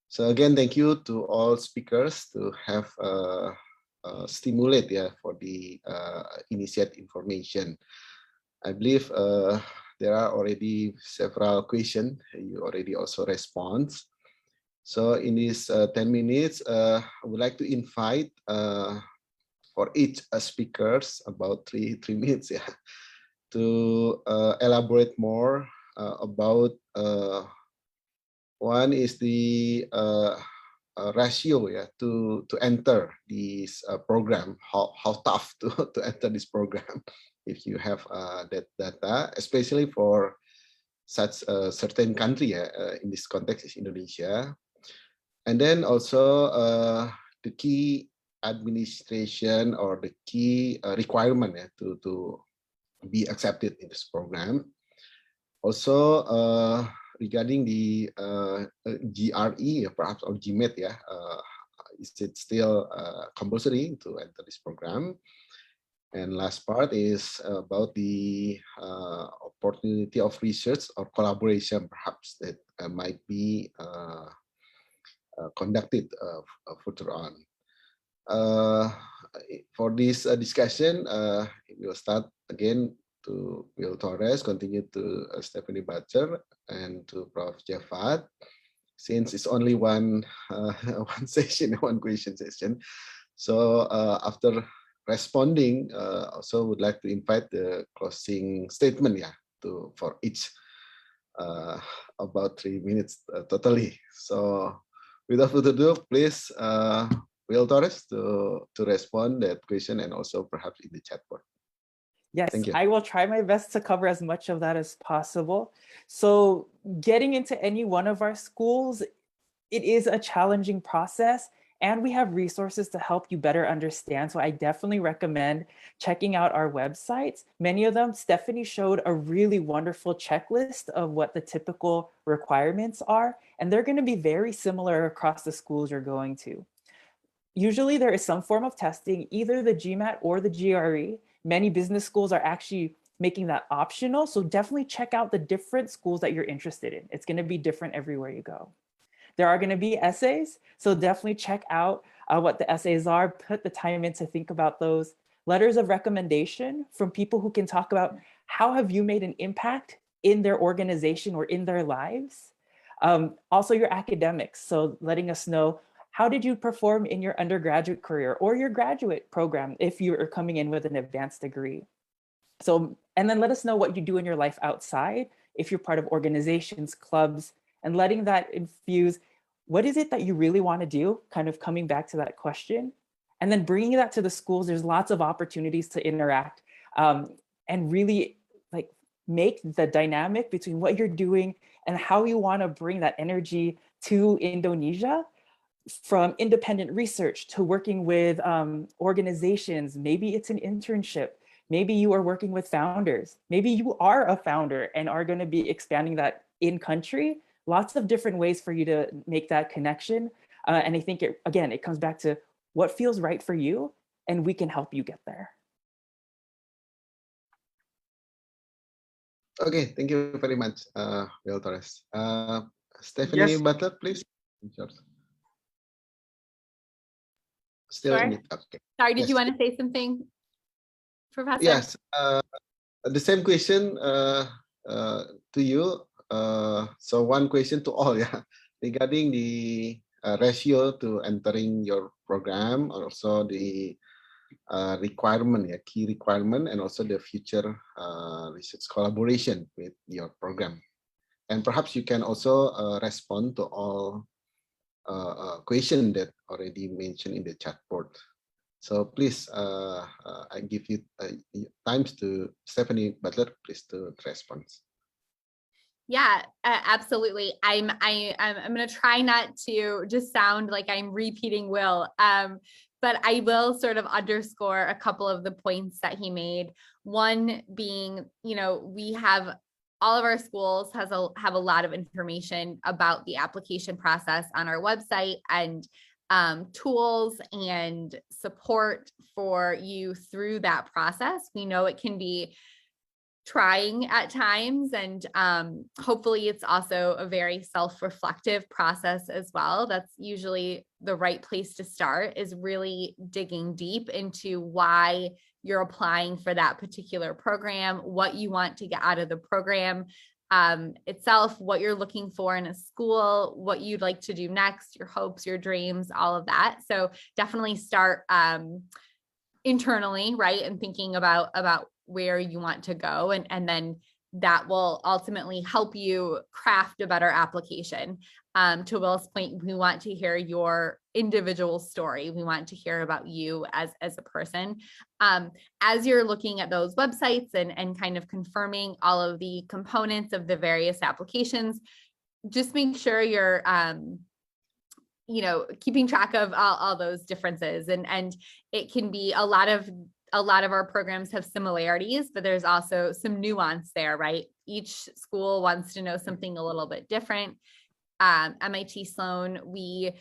So again, thank you to all speakers to have stimulate for the initiate information. I believe there are already several questions you already also respond. So in these 10 minutes, I would like to invite for each speakers about three minutes to elaborate more about one is the ratio to enter this program, how tough to enter this program if you have that data, especially for such a certain country in this context is Indonesia. And then also the key administration or the key requirement to be accepted in this program. Also regarding the GRE perhaps or GMAT, is it still compulsory to enter this program? And last part is about the opportunity of research or collaboration perhaps that might be conducted further on. For this discussion, we'll start again to Will Torres, continue to Stephanie Butler, and to Prof. Javad. Since it's only one session, one question session. So after responding, also would like to invite the closing statement, for each about 3 minutes totally. So without further ado, please, Will Torres to respond that question and also perhaps in the chat board. Yes, Thank you. I will try my best to cover as much of that as possible. So getting into any one of our schools, it is a challenging process, and we have resources to help you better understand. So I definitely recommend checking out our websites. Many of them, Stephanie showed a really wonderful checklist of what the typical requirements are, and they're going to be very similar across the schools you're going to. Usually there is some form of testing, either the GMAT or the GRE. Many business schools are actually making that optional. So definitely check out the different schools that you're interested in. It's going to be different everywhere you go. There are going to be essays. So definitely check out what the essays are, put the time in to think about those. Letters of recommendation from people who can talk about how have you made an impact in their organization or in their lives. Also your academics. So letting us know, how did you perform in your undergraduate career or your graduate program if you are coming in with an advanced degree? So, and then let us know what you do in your life outside, if you're part of organizations, clubs, and letting that infuse, what is it that you really want to do? Kind of coming back to that question. And then bringing that to the schools, there's lots of opportunities to interact and really like make the dynamic between what you're doing and how you want to bring that energy to Indonesia. From independent research to working with organizations. Maybe it's an internship. Maybe you are working with founders. Maybe you are a founder and are going to be expanding that in country. Lots of different ways for you to make that connection. And I think, it comes back to what feels right for you, and we can help you get there. Okay, thank you very much, Will Torres. Stephanie Yes. Butler, please. Still in it. Okay. Sorry, did Yes. you want to say something, Professor? Yes. The same question to you. So one question to all, regarding the ratio to entering your program, also the requirement, key requirement, and also the future research collaboration with your program. And perhaps you can also respond to all question that already mentioned in the chat board. So please, I give you times to Stephanie Butler, please to respond. Yeah, absolutely. I'm going to try not to just sound like I'm repeating Will, but I will sort of underscore a couple of the points that he made. One being, we have all of our schools have a lot of information about the application process on our website, and tools and support for you through that process. We know it can be trying at times, and hopefully it's also a very self-reflective process as well. That's usually the right place to start, is really digging deep into why you're applying for that particular program, what you want to get out of the program itself, what you're looking for in a school, what you'd like to do next, your hopes, your dreams, all of that. So definitely start internally, right? And thinking about where you want to go, and then that will ultimately help you craft a better application. To Will's point, we want to hear your individual story. We want to hear about you as a person. As you're looking at those websites and kind of confirming all of the components of the various applications, just make sure you're keeping track of all those differences, and it can be a lot of our programs have similarities, but there's also some nuance there, right? Each school wants to know something a little bit different. MIT Sloan, we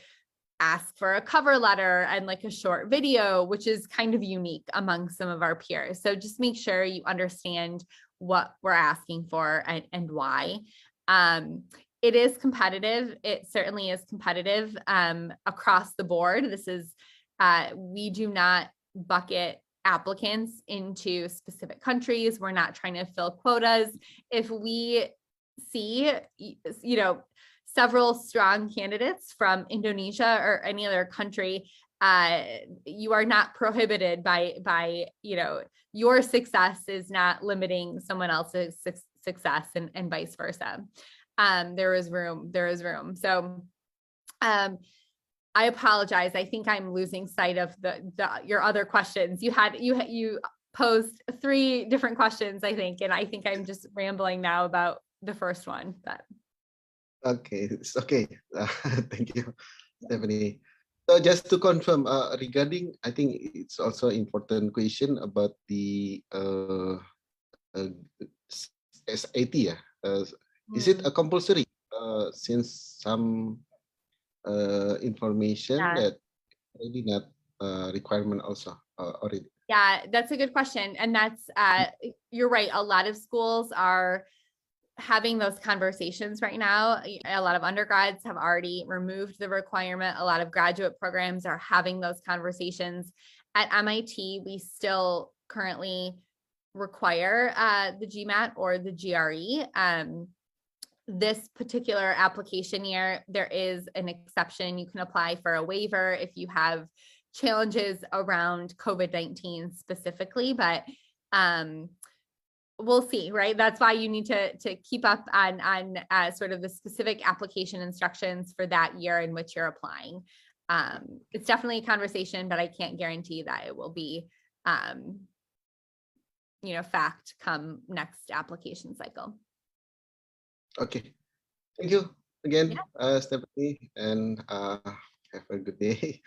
ask for a cover letter and like a short video, which is kind of unique among some of our peers. So just make sure you understand what we're asking for and why. It is competitive. It certainly is competitive across the board. This is, we do not bucket applicants into specific countries. We're not trying to fill quotas. If we see, several strong candidates from Indonesia or any other country, you are not prohibited by your success is not limiting someone else's success and vice versa. There is room. So I apologize. I think I'm losing sight of your other questions. You posed 3 different questions, I think, and I think I'm just rambling now about the first one. But Okay, it's okay. Thank you, Stephanie. So just to confirm, regarding, I think it's also important question about the SAT. Is it a compulsory? Since some information that maybe not requirement also already. yeah, that's a good question, and that's you're right. A lot of schools are having those conversations right now. A lot of undergrads have already removed the requirement. A lot of graduate programs are having those conversations. At MIT, we still currently require the GMAT or the GRE. This particular application year, there is an exception. You can apply for a waiver if you have challenges around COVID-19 specifically, but we'll see, right? That's why you need to keep up on sort of the specific application instructions for that year in which you're applying. It's definitely a conversation, but I can't guarantee that it will be, fact come next application cycle. Okay, thank you again, Stephanie, and have a good day.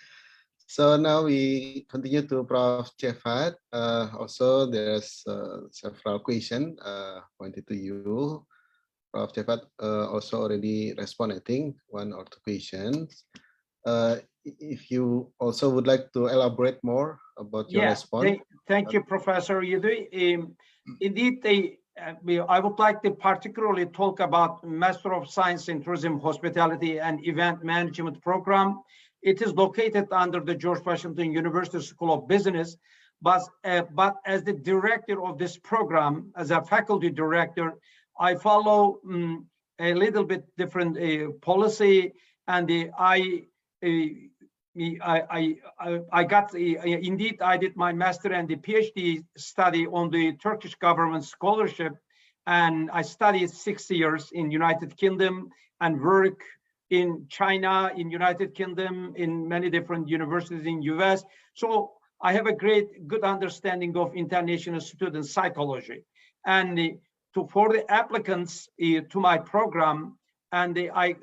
So now we continue to Prof. Jefat. Also, there's several questions pointed to you. Prof. Jefat also already responded, I think, 1 or 2 questions. If you also would like to elaborate more about your response. Thank you, Professor Yudhoy. Indeed, I would like to particularly talk about Master of Science in Tourism, Hospitality, and Event Management program. It is located under the George Washington University School of Business, but as the director of this program, as a faculty director, I follow a little bit different policy, and I got indeed I did my master and the PhD study on the Turkish government scholarship, and I studied 6 years in United Kingdom and work in China, in United Kingdom, in many different universities in US. So I have a good understanding of international student psychology. And for the applicants to my program, and I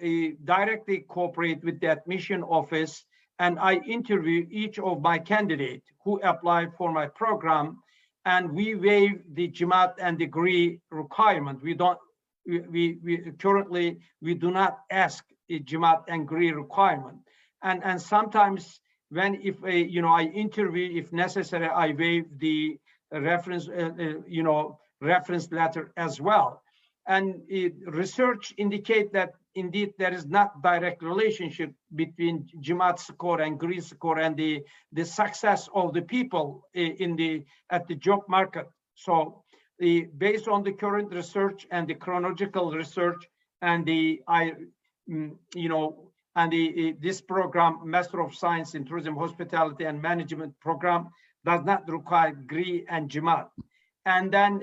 directly cooperate with the admission office, and I interview each of my candidates who apply for my program, and we waive the GMAT and degree requirement. We currently do not ask a GMAT and degree requirement, and sometimes if I interview, if necessary, I waive the reference reference letter as well. And research indicate that indeed there is not direct relationship between GMAT score and degree score and the success of the people at the job market. So based on the current research and the chronological research and this program, Master of Science in Tourism, Hospitality, and Management program, does not require degree and GMAT. And then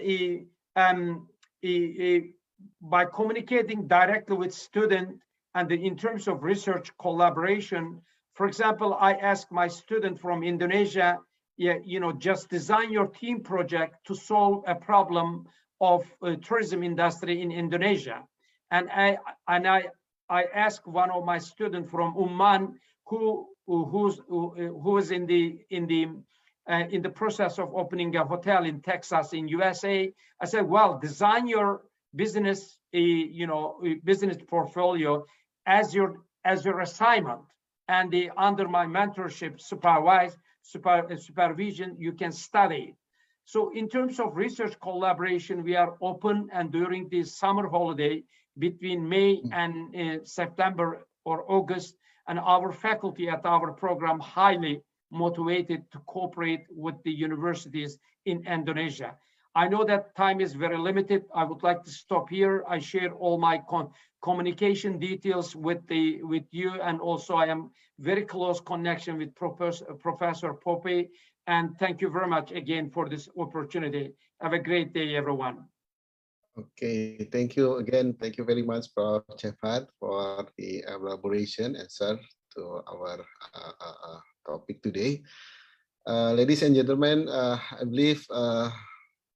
by communicating directly with students and in terms of research collaboration, for example, I asked my student from Indonesia, just design your team project to solve a problem of tourism industry in Indonesia. And I asked one of my students from Oman who is in the process of opening a hotel in Texas in USA. I said, well, design your business business portfolio as your assignment, and under my mentorship supervision you can study. So in terms of research collaboration, we are open, and during this summer holiday between May and September or August, and our faculty at our program highly motivated to cooperate with the universities in Indonesia. I know that time is very limited. I would like to stop here. I share all my communication details with you, and also I am very close connection with Professor Pope. And thank you very much again for this opportunity. Have a great day, everyone. Okay, thank you again. Thank you very much, Prof. Jefat, for the elaboration answer to our topic today. Ladies and gentlemen, I believe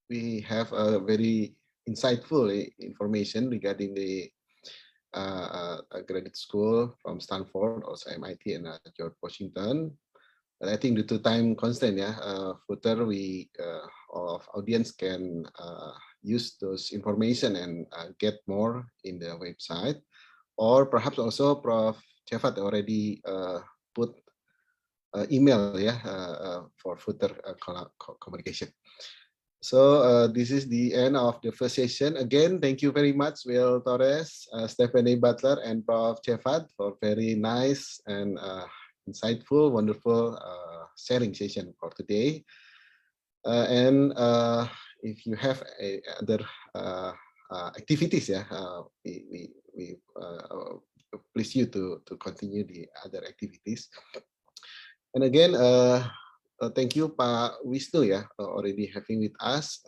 we have a very insightful information regarding the graduate school from Stanford, also MIT and George Washington. But I think due to time constraint, further all of audience can use those information and get more in the website, or perhaps also Prof. Jefat already put email for further communication. So this is the end of the first session. Again, thank you very much, Will Torres, Stephanie Butler, and Prof. Jefat for very nice and insightful, wonderful sharing session for today. And if you have other activities, we please you to continue the other activities. And again, thank you Pak Wisnu already having with us.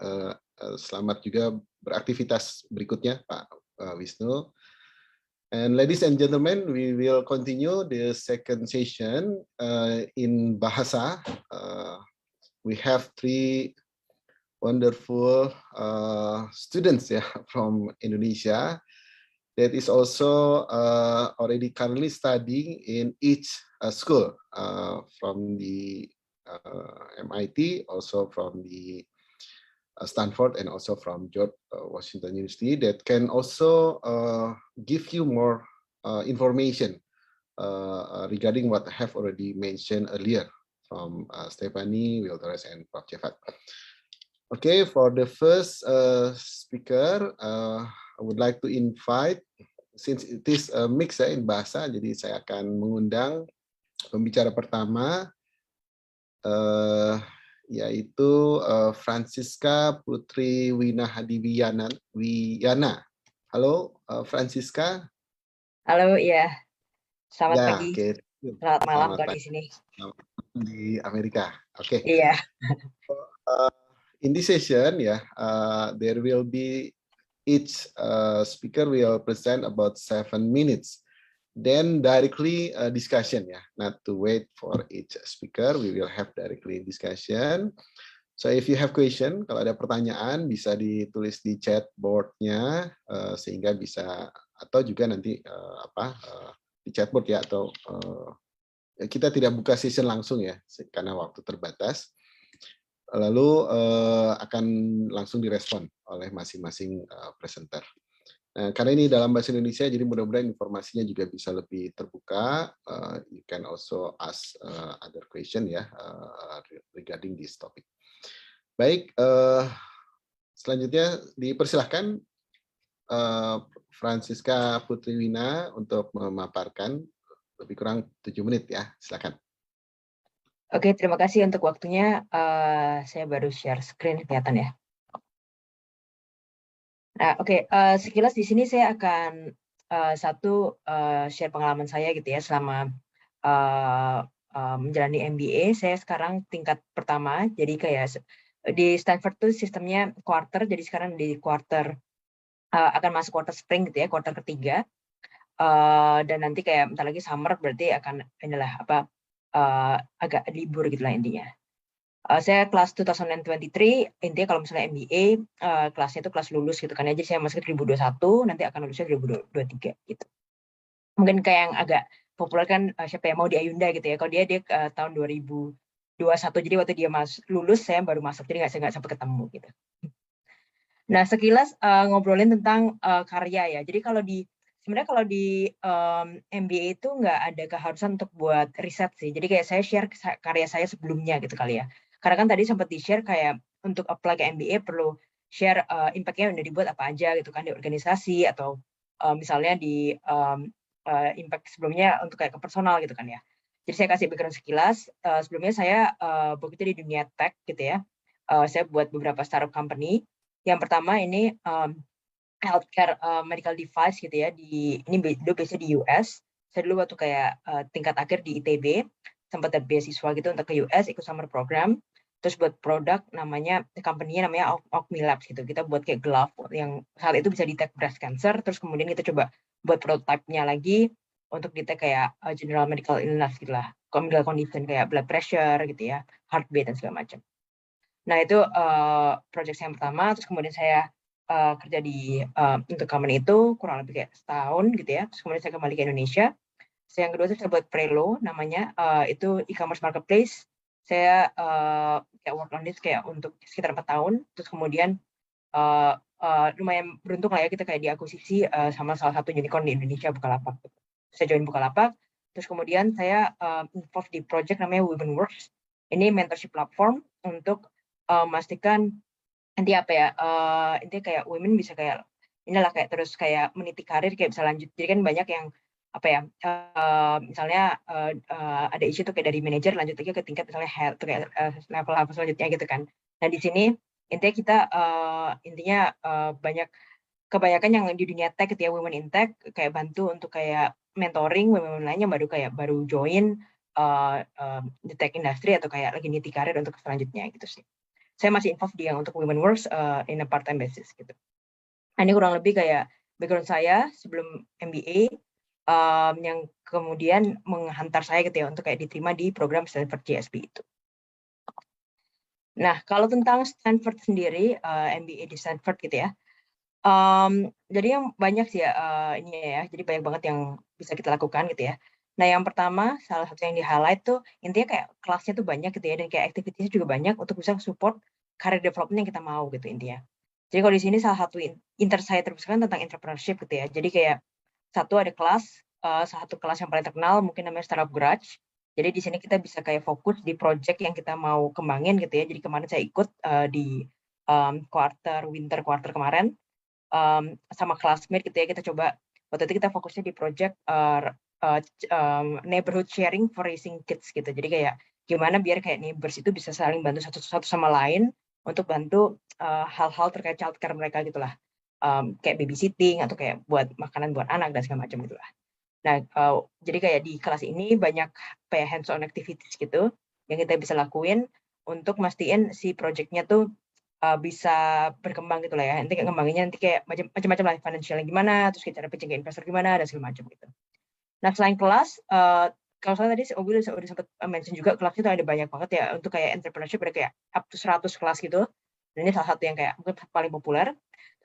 Selamat juga beraktivitas berikutnya Pak Wisnu. And ladies and gentlemen, we will continue the second session in Bahasa. We have 3 wonderful students from Indonesia that is also already currently studying in each school from the MIT, also from the Stanford, and also from George Washington University, that can also give you more information regarding what I have already mentioned earlier from Stephanie, Will Torres, and Prof. Jefat. Okay, for the first speaker, I would like to invite, since it is a mix in bahasa, jadi saya akan mengundang pembicara pertama, yaitu Francisca Putri Winahadiwiyana. Halo, Francisca. Halo, ya. Selamat pagi. Okay. Selamat malam kalau di sini. Di Amerika. Oke. Iya. In this session, there will be each speaker will present about 7 minutes. Then directly discussion, not to wait for each speaker. We will have directly discussion. So if you have question, kalau ada pertanyaan bisa ditulis di chat board-nya sehingga bisa, atau juga nanti di chat board atau kita tidak buka session langsung karena waktu terbatas. Lalu akan langsung direspon oleh masing-masing presenter. Nah, karena ini dalam bahasa Indonesia, jadi mudah-mudahan informasinya juga bisa lebih terbuka. You can also ask other question regarding this topic. Baik, selanjutnya dipersilahkan Francisca Putri Wina untuk memaparkan lebih kurang 7 menit silakan. Oke, terima kasih untuk waktunya. Saya baru share screen, kelihatan ya. Nah, oke, sekilas di sini saya akan share pengalaman saya gitu ya selama menjalani MBA. Saya sekarang tingkat pertama, jadi kayak di Stanford tuh sistemnya quarter, jadi sekarang di quarter akan masuk quarter spring gitu ya, quarter ketiga. Dan nanti kayak bentar lagi summer, berarti akan agak libur gitu lah intinya. Saya kelas 2023, intinya kalau misalnya MBA, kelasnya itu kelas lulus gitu kan, jadi saya masuk 2021, nanti akan lulusnya 2023 gitu. mungkin kayak yang agak populer kan siapa ya, Maudy Ayunda gitu ya. Kalau dia tahun 2021, jadi waktu dia lulus saya baru masuk, jadi nggak sampai ketemu gitu. Nah, sekilas ngobrolin tentang karya ya. Jadi sebenarnya kalau di MBA itu nggak ada keharusan untuk buat riset sih. Jadi kayak saya share karya saya sebelumnya gitu kali ya. Karena kan tadi sempat di-share kayak untuk apply ke MBA perlu share impact-nya udah dibuat apa aja gitu kan di organisasi atau misalnya di impact sebelumnya untuk kayak ke personal gitu kan ya. Jadi saya kasih background sekilas. Sebelumnya saya bekerja di dunia tech gitu ya. Saya buat beberapa startup company. Yang pertama ini healthcare medical device gitu ya, ini biasanya di US. Saya dulu waktu kayak tingkat akhir di ITB sempat ada beasiswa gitu untuk ke US ikut summer program, terus buat produk company-nya namanya Acme Labs gitu. Kita buat kayak glove yang saat itu bisa detect breast cancer, terus kemudian kita coba buat prototype-nya lagi untuk detect kayak general medical illness gitu lah, medical condition kayak blood pressure gitu ya, heartbeat dan segala macam. Nah, itu project saya yang pertama. Terus kemudian saya kerja untuk company itu kurang lebih kayak setahun gitu ya. Terus kemudian saya kembali ke Indonesia. Yang kedua saya buat Prelo namanya, itu e-commerce marketplace. Saya kayak work on this kayak untuk sekitar 4 tahun. Terus kemudian lumayan beruntung lah ya, kita kayak diakuisisi sama salah satu unicorn di Indonesia, Bukalapak. Saya join Bukalapak. Terus kemudian saya involved di project namanya Women Works. Ini mentorship platform untuk memastikan nanti apa ya, intinya kayak women bisa kayak inilah kayak terus kayak meniti karir kayak bisa lanjut. Jadi kan banyak yang apa ya, misalnya ada isu tuh kayak dari manajer lanjut lagi ke tingkat misalnya head tuh kayak level selanjutnya gitu kan. Nah di sini intinya kita banyak kebanyakan yang di dunia tech gitu ya, women in tech kayak bantu untuk kayak mentoring women lainnya baru join di tech industry atau kayak lagi niti karir untuk selanjutnya gitu sih. Saya masih involved di yang untuk Women Works in a part-time basis gitu. Nah, ini kurang lebih kayak background saya sebelum MBA yang kemudian menghantar saya gitu ya untuk kayak diterima di program Stanford GSP itu. Nah, kalau tentang Stanford sendiri, MBA di Stanford gitu ya, jadi yang banyak sih ya ini ya, jadi banyak banget yang bisa kita lakukan gitu ya. Nah, yang pertama, salah satu yang di-highlight tuh, intinya kayak kelasnya tuh banyak gitu ya, dan kayak activity-nya juga banyak untuk bisa support career development yang kita mau gitu intinya. Jadi kalau di sini salah satu interest saya terbesar tentang entrepreneurship gitu ya. Jadi kayak ada kelas, salah satu kelas yang paling terkenal mungkin namanya Startup Garage. Jadi di sini kita bisa kayak fokus di project yang kita mau kembangin gitu ya. Jadi kemarin saya ikut di winter quarter kemarin sama classmate gitu ya, kita coba waktu itu kita fokusnya di project neighborhood sharing for raising kids gitu. Jadi kayak gimana biar kayak neighbors itu bisa saling bantu satu sama lain untuk bantu hal-hal terkait childcare mereka gitulah, kayak babysitting atau kayak buat makanan buat anak dan segala macam gitulah. Nah, jadi kayak di kelas ini banyak kayak hands-on activities gitu yang kita bisa lakuin untuk mastiin si projectnya tuh bisa berkembang gitu lah ya. Nanti kayak ngembanginnya nanti kayak macam-macam lah, financialnya gimana, terus cara pitching ke investor gimana dan segala macam gitu. Nah, selain kelas, kalau saya tadi udah sempat mention juga kelasnya itu ada banyak banget ya untuk kayak entrepreneurship, ada kayak up to 100 kelas gitu. Dan ini salah satu yang kayak mungkin paling populer.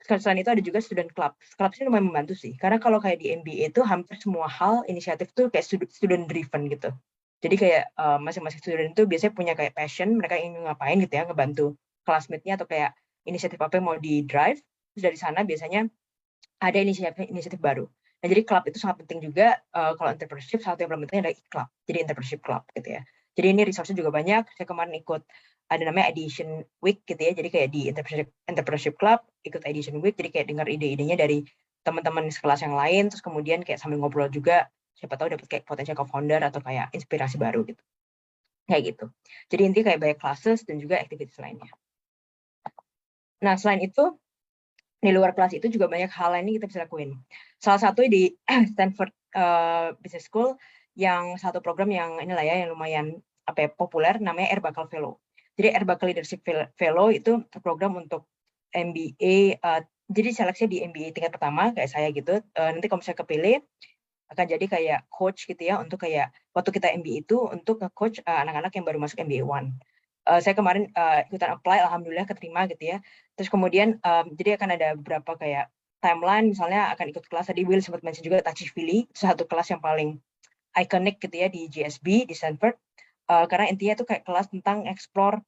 Terus selain itu ada juga student club. Club ini lumayan membantu sih, karena kalau kayak di MBA itu hampir semua hal inisiatif tuh kayak student driven gitu. Jadi kayak masing-masing student itu biasanya punya kayak passion, mereka ingin ngapain gitu ya, ngebantu classmate-nya atau kayak inisiatif apa yang mau di drive. Terus dari sana biasanya ada inisiatif baru. Nah, jadi club itu sangat penting juga. Kalau entrepreneurship, salah satu yang paling penting adalah club. Jadi entrepreneurship club gitu ya. Jadi ini resource-nya juga banyak. Saya kemarin ikut ada namanya Edition Week gitu ya. Jadi kayak di entrepreneurship club ikut Edition Week. Jadi kayak dengar ide-idenya dari teman-teman sekelas yang lain. Terus kemudian kayak sambil ngobrol juga. Siapa tahu dapat kayak potensial co-founder atau kayak inspirasi baru gitu. Kayak gitu. Jadi intinya kayak banyak classes dan juga activities lainnya. Nah, selain itu, di luar kelas itu juga banyak hal lain yang kita bisa lakuin. Salah satu di Stanford Business School yang satu program yang inilah ya yang lumayan populer namanya Air Buckle Fellow. Jadi Air Buckle Leadership Fellow itu program untuk MBA. Jadi seleksi di MBA tingkat pertama kayak saya gitu. Nanti kalau misalnya kepilih akan jadi kayak coach gitu ya untuk kayak waktu kita MBA itu untuk nge-coach anak-anak yang baru masuk MBA 1. Saya kemarin ikutan apply, alhamdulillah keterima gitu ya. Terus kemudian jadi akan ada beberapa kayak timeline misalnya akan ikut kelas tadi Will sempat mention juga Touchy-Feely, itu satu kelas yang paling ikonik gitu ya di GSB di Stanford, karena intinya itu kayak kelas tentang explore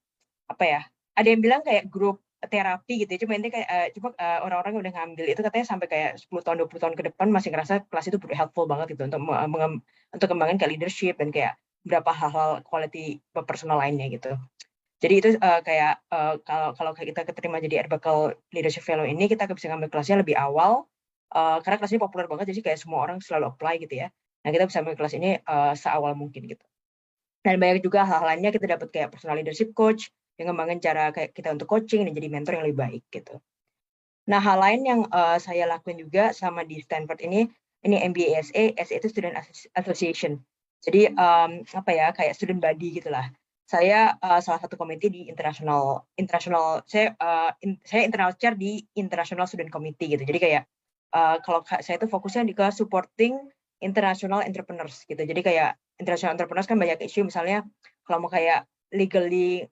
apa ya, ada yang bilang kayak grup terapi gitu ya, cuma intinya kayak orang-orang yang udah ngambil itu katanya sampai kayak 10 tahun 20 tahun ke depan masih ngerasa kelas itu helpful banget gitu untuk untuk kembangin kayak leadership dan kayak beberapa hal-hal quality personal lainnya gitu. Jadi itu kayak kalau kita keterima jadi Arbuckle Leadership Fellow ini, kita bisa ngambil kelasnya lebih awal, karena kelasnya populer banget, jadi kayak semua orang selalu apply gitu ya. Nah, kita bisa ambil kelas ini seawal mungkin gitu. Dan banyak juga hal-hal lainnya, kita dapat kayak personal leadership coach, yang ngembangin cara kayak kita untuk coaching dan jadi mentor yang lebih baik gitu. Nah, hal lain yang saya lakuin juga sama di Stanford ini MBA SA itu Student Association. Jadi apa ya, kayak student body gitulah. Saya salah satu komite di international saya internal chair di International Student Committee gitu. Jadi kayak kalau saya itu fokusnya di ke supporting international entrepreneurs gitu. Jadi kayak international entrepreneurs kan banyak isu, misalnya kalau mau kayak legally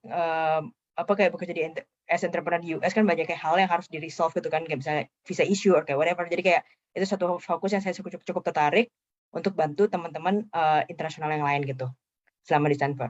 kayak bekerja di as entrepreneur di US kan banyak kayak hal yang harus di resolve gitu kan, kayak misalnya visa issue or kayak whatever. Jadi kayak itu satu fokus yang saya cukup tertarik untuk bantu teman-teman internasional yang lain gitu selama di Stanford.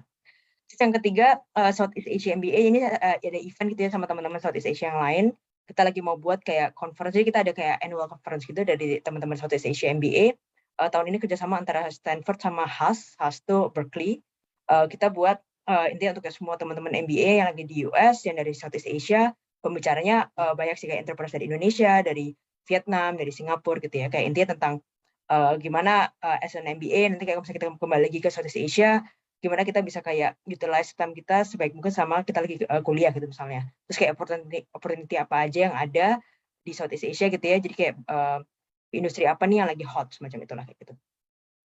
Terus yang ketiga, Southeast Asia MBA ini ada event gitu ya sama teman-teman Southeast Asia yang lain. Kita lagi mau buat kayak conference, jadi kita ada kayak annual conference gitu dari teman-teman Southeast Asia MBA. Tahun ini kerjasama antara Stanford sama Haas tuh Berkeley. Kita buat intinya untuk semua teman-teman MBA yang lagi di US, yang dari Southeast Asia, pembicaranya banyak sih kayak entrepreneurs dari Indonesia, dari Vietnam, dari Singapura gitu ya. Kayak intinya tentang gimana as an MBA nanti kayak misalnya kita kembali lagi ke Southeast Asia, gimana kita bisa kayak utilize time kita sebaik mungkin sama kita lagi kuliah gitu misalnya. Terus kayak opportunity apa aja yang ada di Southeast Asia gitu ya. Jadi kayak industri apa nih yang lagi hot semacam itulah kayak gitu.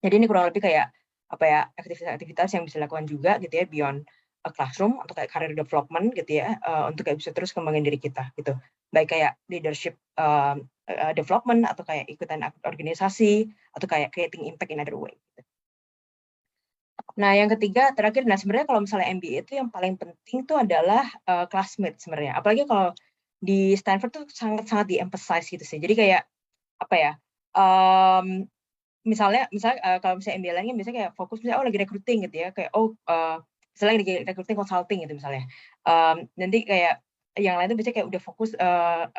Jadi ini kurang lebih kayak apa ya, aktivitas-aktivitas yang bisa dilakukan juga gitu ya beyond a classroom atau kayak career development gitu ya, untuk kayak bisa terus kembangin diri kita gitu. Baik kayak leadership development atau kayak ikutan organisasi atau kayak creating impact in other way gitu. Nah, yang ketiga terakhir, nah sebenarnya kalau misalnya MBA itu yang paling penting tuh adalah classmate sebenarnya. Apalagi kalau di Stanford tuh sangat-sangat di-emphasize gitu sih. Jadi kayak apa ya? Misalnya kalau misalnya MBA lainnya biasanya kayak fokus misalnya lagi recruiting gitu ya, kayak misalnya lagi recruiting consulting gitu misalnya. Nanti kayak yang lain tuh biasanya kayak udah fokus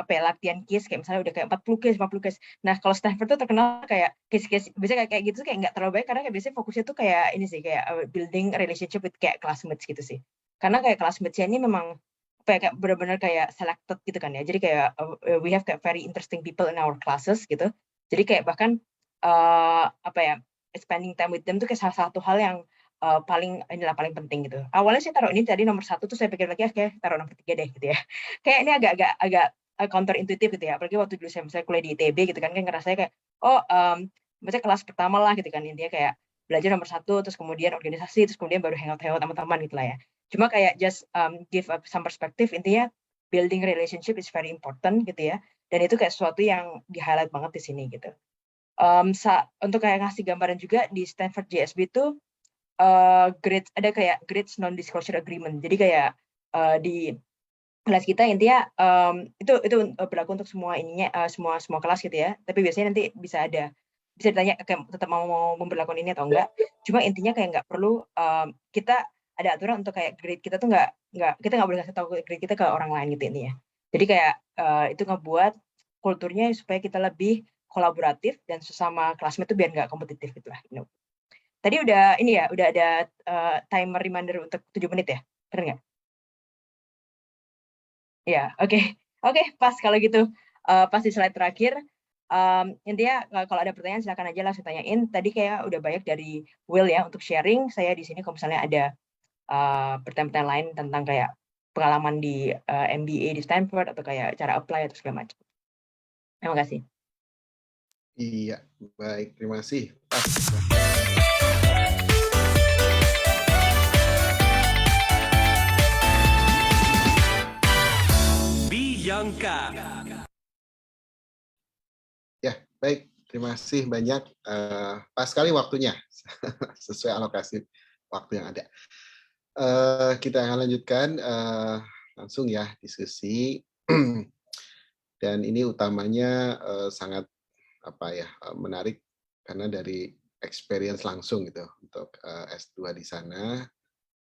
latihan case kayak misalnya udah kayak 40 case. Nah, kalau Stanford tuh terkenal kayak case biasanya kayak gitu kayak nggak terlalu baik, karena kayak biasanya fokusnya tuh kayak ini sih, kayak building relationship with kayak classmates gitu sih. Karena kayak classmates-nya ini memang kayak benar-benar kayak selected gitu kan ya. Jadi kayak we have kayak very interesting people in our classes gitu. Jadi kayak bahkan spending time with them tuh kayak salah satu hal yang paling penting gitu. Awalnya saya taruh ini tadi nomor 1, tuh saya pikir lagi kayak taruh nomor 3 deh gitu ya. Kayak ini agak counter intuitif gitu ya. Apalagi waktu dulu saya misalnya kuliah di ITB gitu kan ngerasanya kayak misalnya kelas pertama lah gitu kan, intinya kayak belajar nomor 1, terus kemudian organisasi, terus kemudian baru hangout sama teman gitu lah ya. Cuma kayak just give some perspective, intinya building relationship is very important gitu ya. Dan itu kayak sesuatu yang di-highlight banget di sini gitu. Untuk kayak ngasih gambaran juga di Stanford GSB itu grades, ada kayak grades non-disclosure agreement. Jadi kayak di kelas kita intinya itu berlaku untuk semua ininya, semua kelas gitu ya. Tapi biasanya nanti bisa ditanya kayak tetap mau memberlakukan ini atau enggak. Cuma intinya kayak nggak perlu kita ada aturan untuk kayak grade kita tuh kita nggak boleh kasih tahu grade kita ke orang lain gitu intinya. Jadi kayak itu ngebuat kulturnya supaya kita lebih kolaboratif dan sesama classmate itu biar nggak kompetitif gitu lah. Tadi udah ada timer reminder untuk 7 menit ya, keren nggak? Ya, oke, pas kalau gitu. Pas di slide terakhir, intinya kalau ada pertanyaan silakan aja langsung tanyain. Tadi kayak udah banyak dari Will ya untuk sharing. Saya di sini kalau misalnya ada pertanyaan lain tentang kayak pengalaman di MBA di Stanford atau kayak cara apply atau segala macam. Terima kasih. Iya, baik. Terima kasih. Pas. Bianca. Ya, baik. Terima kasih banyak. Pas sekali waktunya, sesuai alokasi waktu yang ada. Kita akan lanjutkan langsung ya diskusi Dan ini utamanya sangat menarik karena dari experience langsung gitu untuk S2 di sana,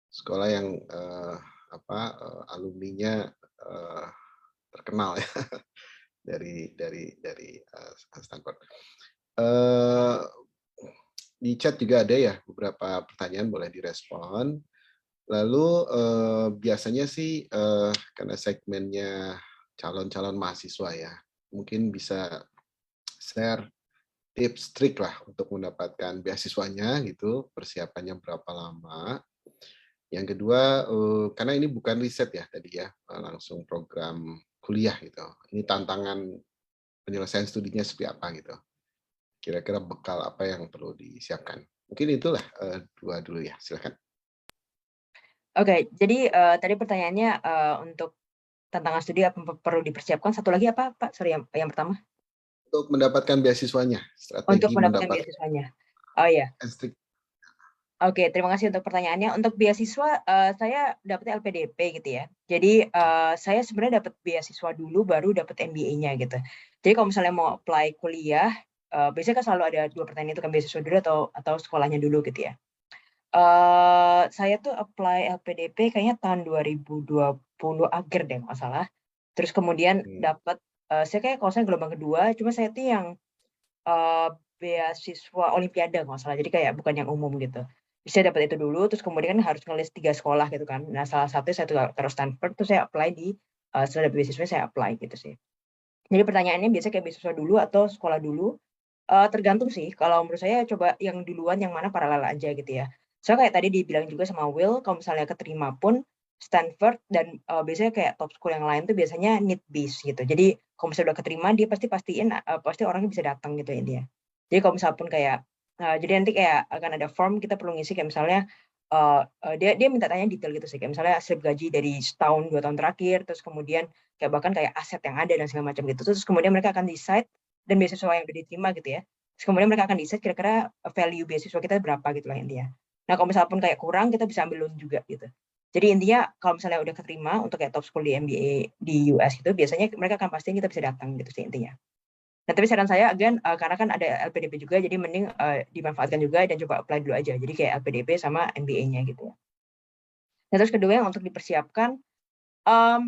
sekolah yang alumninya terkenal ya dari Stanford. Di chat juga ada ya beberapa pertanyaan, boleh direspon. Lalu biasanya sih karena segmennya calon-calon mahasiswa ya, mungkin bisa share tips trik lah untuk mendapatkan beasiswanya gitu, persiapannya berapa lama. Yang kedua, karena ini bukan riset ya tadi ya, langsung program kuliah gitu. Ini tantangan penyelesaian studinya seperti apa gitu. Kira-kira bekal apa yang perlu disiapkan. Mungkin itulah dua dulu ya, silakan. Oke, jadi tadi pertanyaannya untuk tantangan studi apa perlu dipersiapkan. Satu lagi apa, Pak? Sorry, yang pertama. Untuk mendapatkan beasiswanya, strategi Untuk mendapatkan beasiswanya. Oh iya. Oke, terima kasih untuk pertanyaannya. Untuk beasiswa, saya dapetnya LPDP gitu ya. Jadi saya sebenarnya dapat beasiswa dulu, baru dapat MBA-nya gitu. Jadi kalau misalnya mau apply kuliah, biasanya kan selalu ada dua pertanyaan itu kan, beasiswa dulu atau sekolahnya dulu gitu ya. Saya tuh apply LPDP kayaknya tahun 2020 akhir deh nggak salah. Terus kemudian dapat, saya kayak kalau saya gelombang kedua, cuma saya tuh yang beasiswa Olimpiade nggak salah. Jadi kayak bukan yang umum gitu. Saya dapat itu dulu, terus kemudian harus ngelis 3 sekolah gitu kan. Nah, salah satu saya taruh Stanford, terus saya apply di setelah dapat beasiswa saya apply gitu sih. Jadi pertanyaannya biasanya kayak beasiswa dulu atau sekolah dulu? Tergantung sih. Kalau menurut saya coba yang duluan yang mana paralel aja gitu ya. Soalnya kayak tadi dibilang juga sama Will, kalau misalnya keterima pun Stanford dan biasanya kayak top school yang lain tuh biasanya need base gitu. Jadi kalau misalnya udah keterima dia pastiin pasti orangnya bisa datang gitu ya dia. Jadi kalau misalnya pun kayak jadi nanti kayak akan ada form kita perlu ngisi kayak misalnya dia minta tanya detail gitu sih, kayak misalnya slip gaji dari setahun 2 tahun terakhir, terus kemudian kayak bahkan kayak aset yang ada dan segala macam gitu. Terus kemudian mereka akan decide dan beasiswa yang udah diterima gitu ya. Terus kemudian mereka akan decide kira-kira value beasiswa kita berapa gitu lah intinya. Nah kalau misalnya pun kayak kurang kita bisa ambil loan juga gitu. Jadi intinya kalau misalnya udah keterima untuk kayak top school di MBA di US itu biasanya mereka akan pastiin kita bisa datang gitu sih intinya. Nah, tapi saran saya again karena kan ada LPDP juga, jadi mending dimanfaatkan juga dan coba apply dulu aja. Jadi kayak LPDP sama MBA-nya gitu ya. Nah, terus kedua yang untuk dipersiapkan,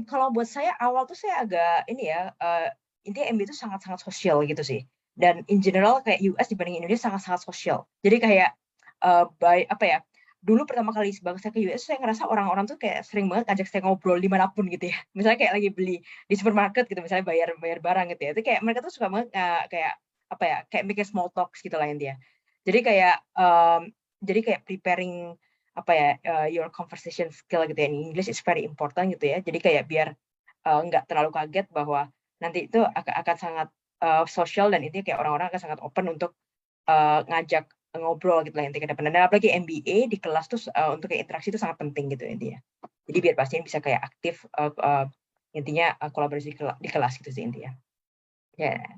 kalau buat saya awal tuh saya agak ini ya, intinya MBA itu sangat-sangat sosial gitu sih. Dan in general kayak US dibanding Indonesia sangat-sangat sosial. Jadi kayak dulu pertama kali bangsa ke US saya ngerasa orang-orang tuh kayak sering banget ngajak saya ngobrol dimanapun gitu ya. Misalnya kayak lagi beli di supermarket gitu, misalnya bayar barang gitu ya. Itu kayak mereka tuh suka banget kayak bikin small talks gitu lah intinya. Jadi kayak preparing your conversation skill gitu ya. In English is very important gitu ya. Jadi kayak biar nggak terlalu kaget bahwa nanti itu akan sangat sosial dan intinya kayak orang-orang akan sangat open untuk ngajak ngobrol gitu lah intinya ke depan. Dan apalagi MBA di kelas tuh untuk kayak interaksi itu sangat penting gitu intinya. Jadi biar pasien bisa kayak aktif intinya kolaborasi di kelas gitu sih intinya. Ya. Yeah.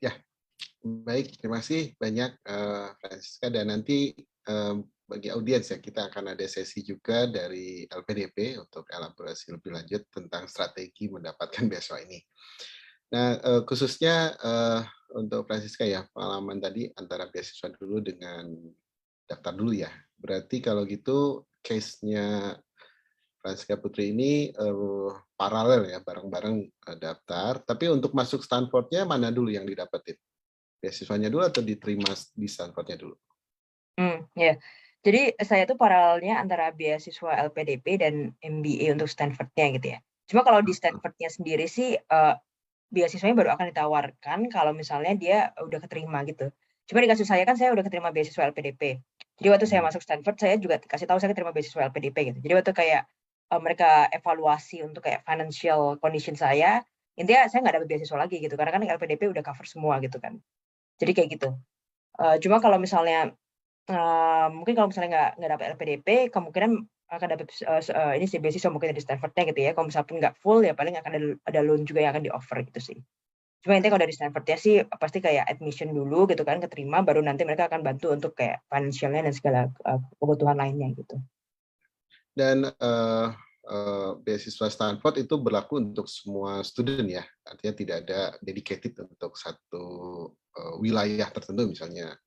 Ya, baik. Terima kasih banyak Francisca, dan nanti bagi audiens ya kita akan ada sesi juga dari LPDP untuk elaborasi lebih lanjut tentang strategi mendapatkan beasiswa ini. Nah, khususnya untuk Francisca ya, pengalaman tadi antara beasiswa dulu dengan daftar dulu ya. Berarti kalau gitu case-nya Francisca Putri ini paralel ya, bareng-bareng daftar. Tapi untuk masuk Stanford-nya mana dulu yang didapetin? Beasiswanya dulu atau diterima di Stanford-nya dulu? Ya. Jadi saya tuh paralelnya antara beasiswa LPDP dan MBA untuk Stanford-nya gitu ya. Cuma kalau di Stanford-nya sendiri sih beasiswanya baru akan ditawarkan kalau misalnya dia udah keterima gitu. Cuma di kasus saya kan saya udah keterima beasiswa LPDP. Jadi waktu saya masuk Stanford saya juga kasih tahu saya keterima beasiswa LPDP gitu. Jadi waktu kayak mereka evaluasi untuk kayak financial condition saya, intinya saya nggak dapat beasiswa lagi gitu karena kan LPDP udah cover semua gitu kan. Jadi kayak gitu. Cuma kalau misalnya mungkin kalau misalnya nggak dapat LPDP, kemungkinan akan dapat ini sih beasiswa mungkin dari Stanford-nya gitu ya. Kalau misalnya pun nggak full ya paling akan ada loan juga yang akan di offer gitu sih. Cuma intinya kalau dari Stanford-nya sih pasti kayak admission dulu gitu kan, keterima baru nanti mereka akan bantu untuk kayak financial-nya dan segala kebutuhan lainnya gitu. Dan beasiswa Stanford itu berlaku untuk semua student ya, artinya tidak ada dedicated untuk satu wilayah tertentu, misalnya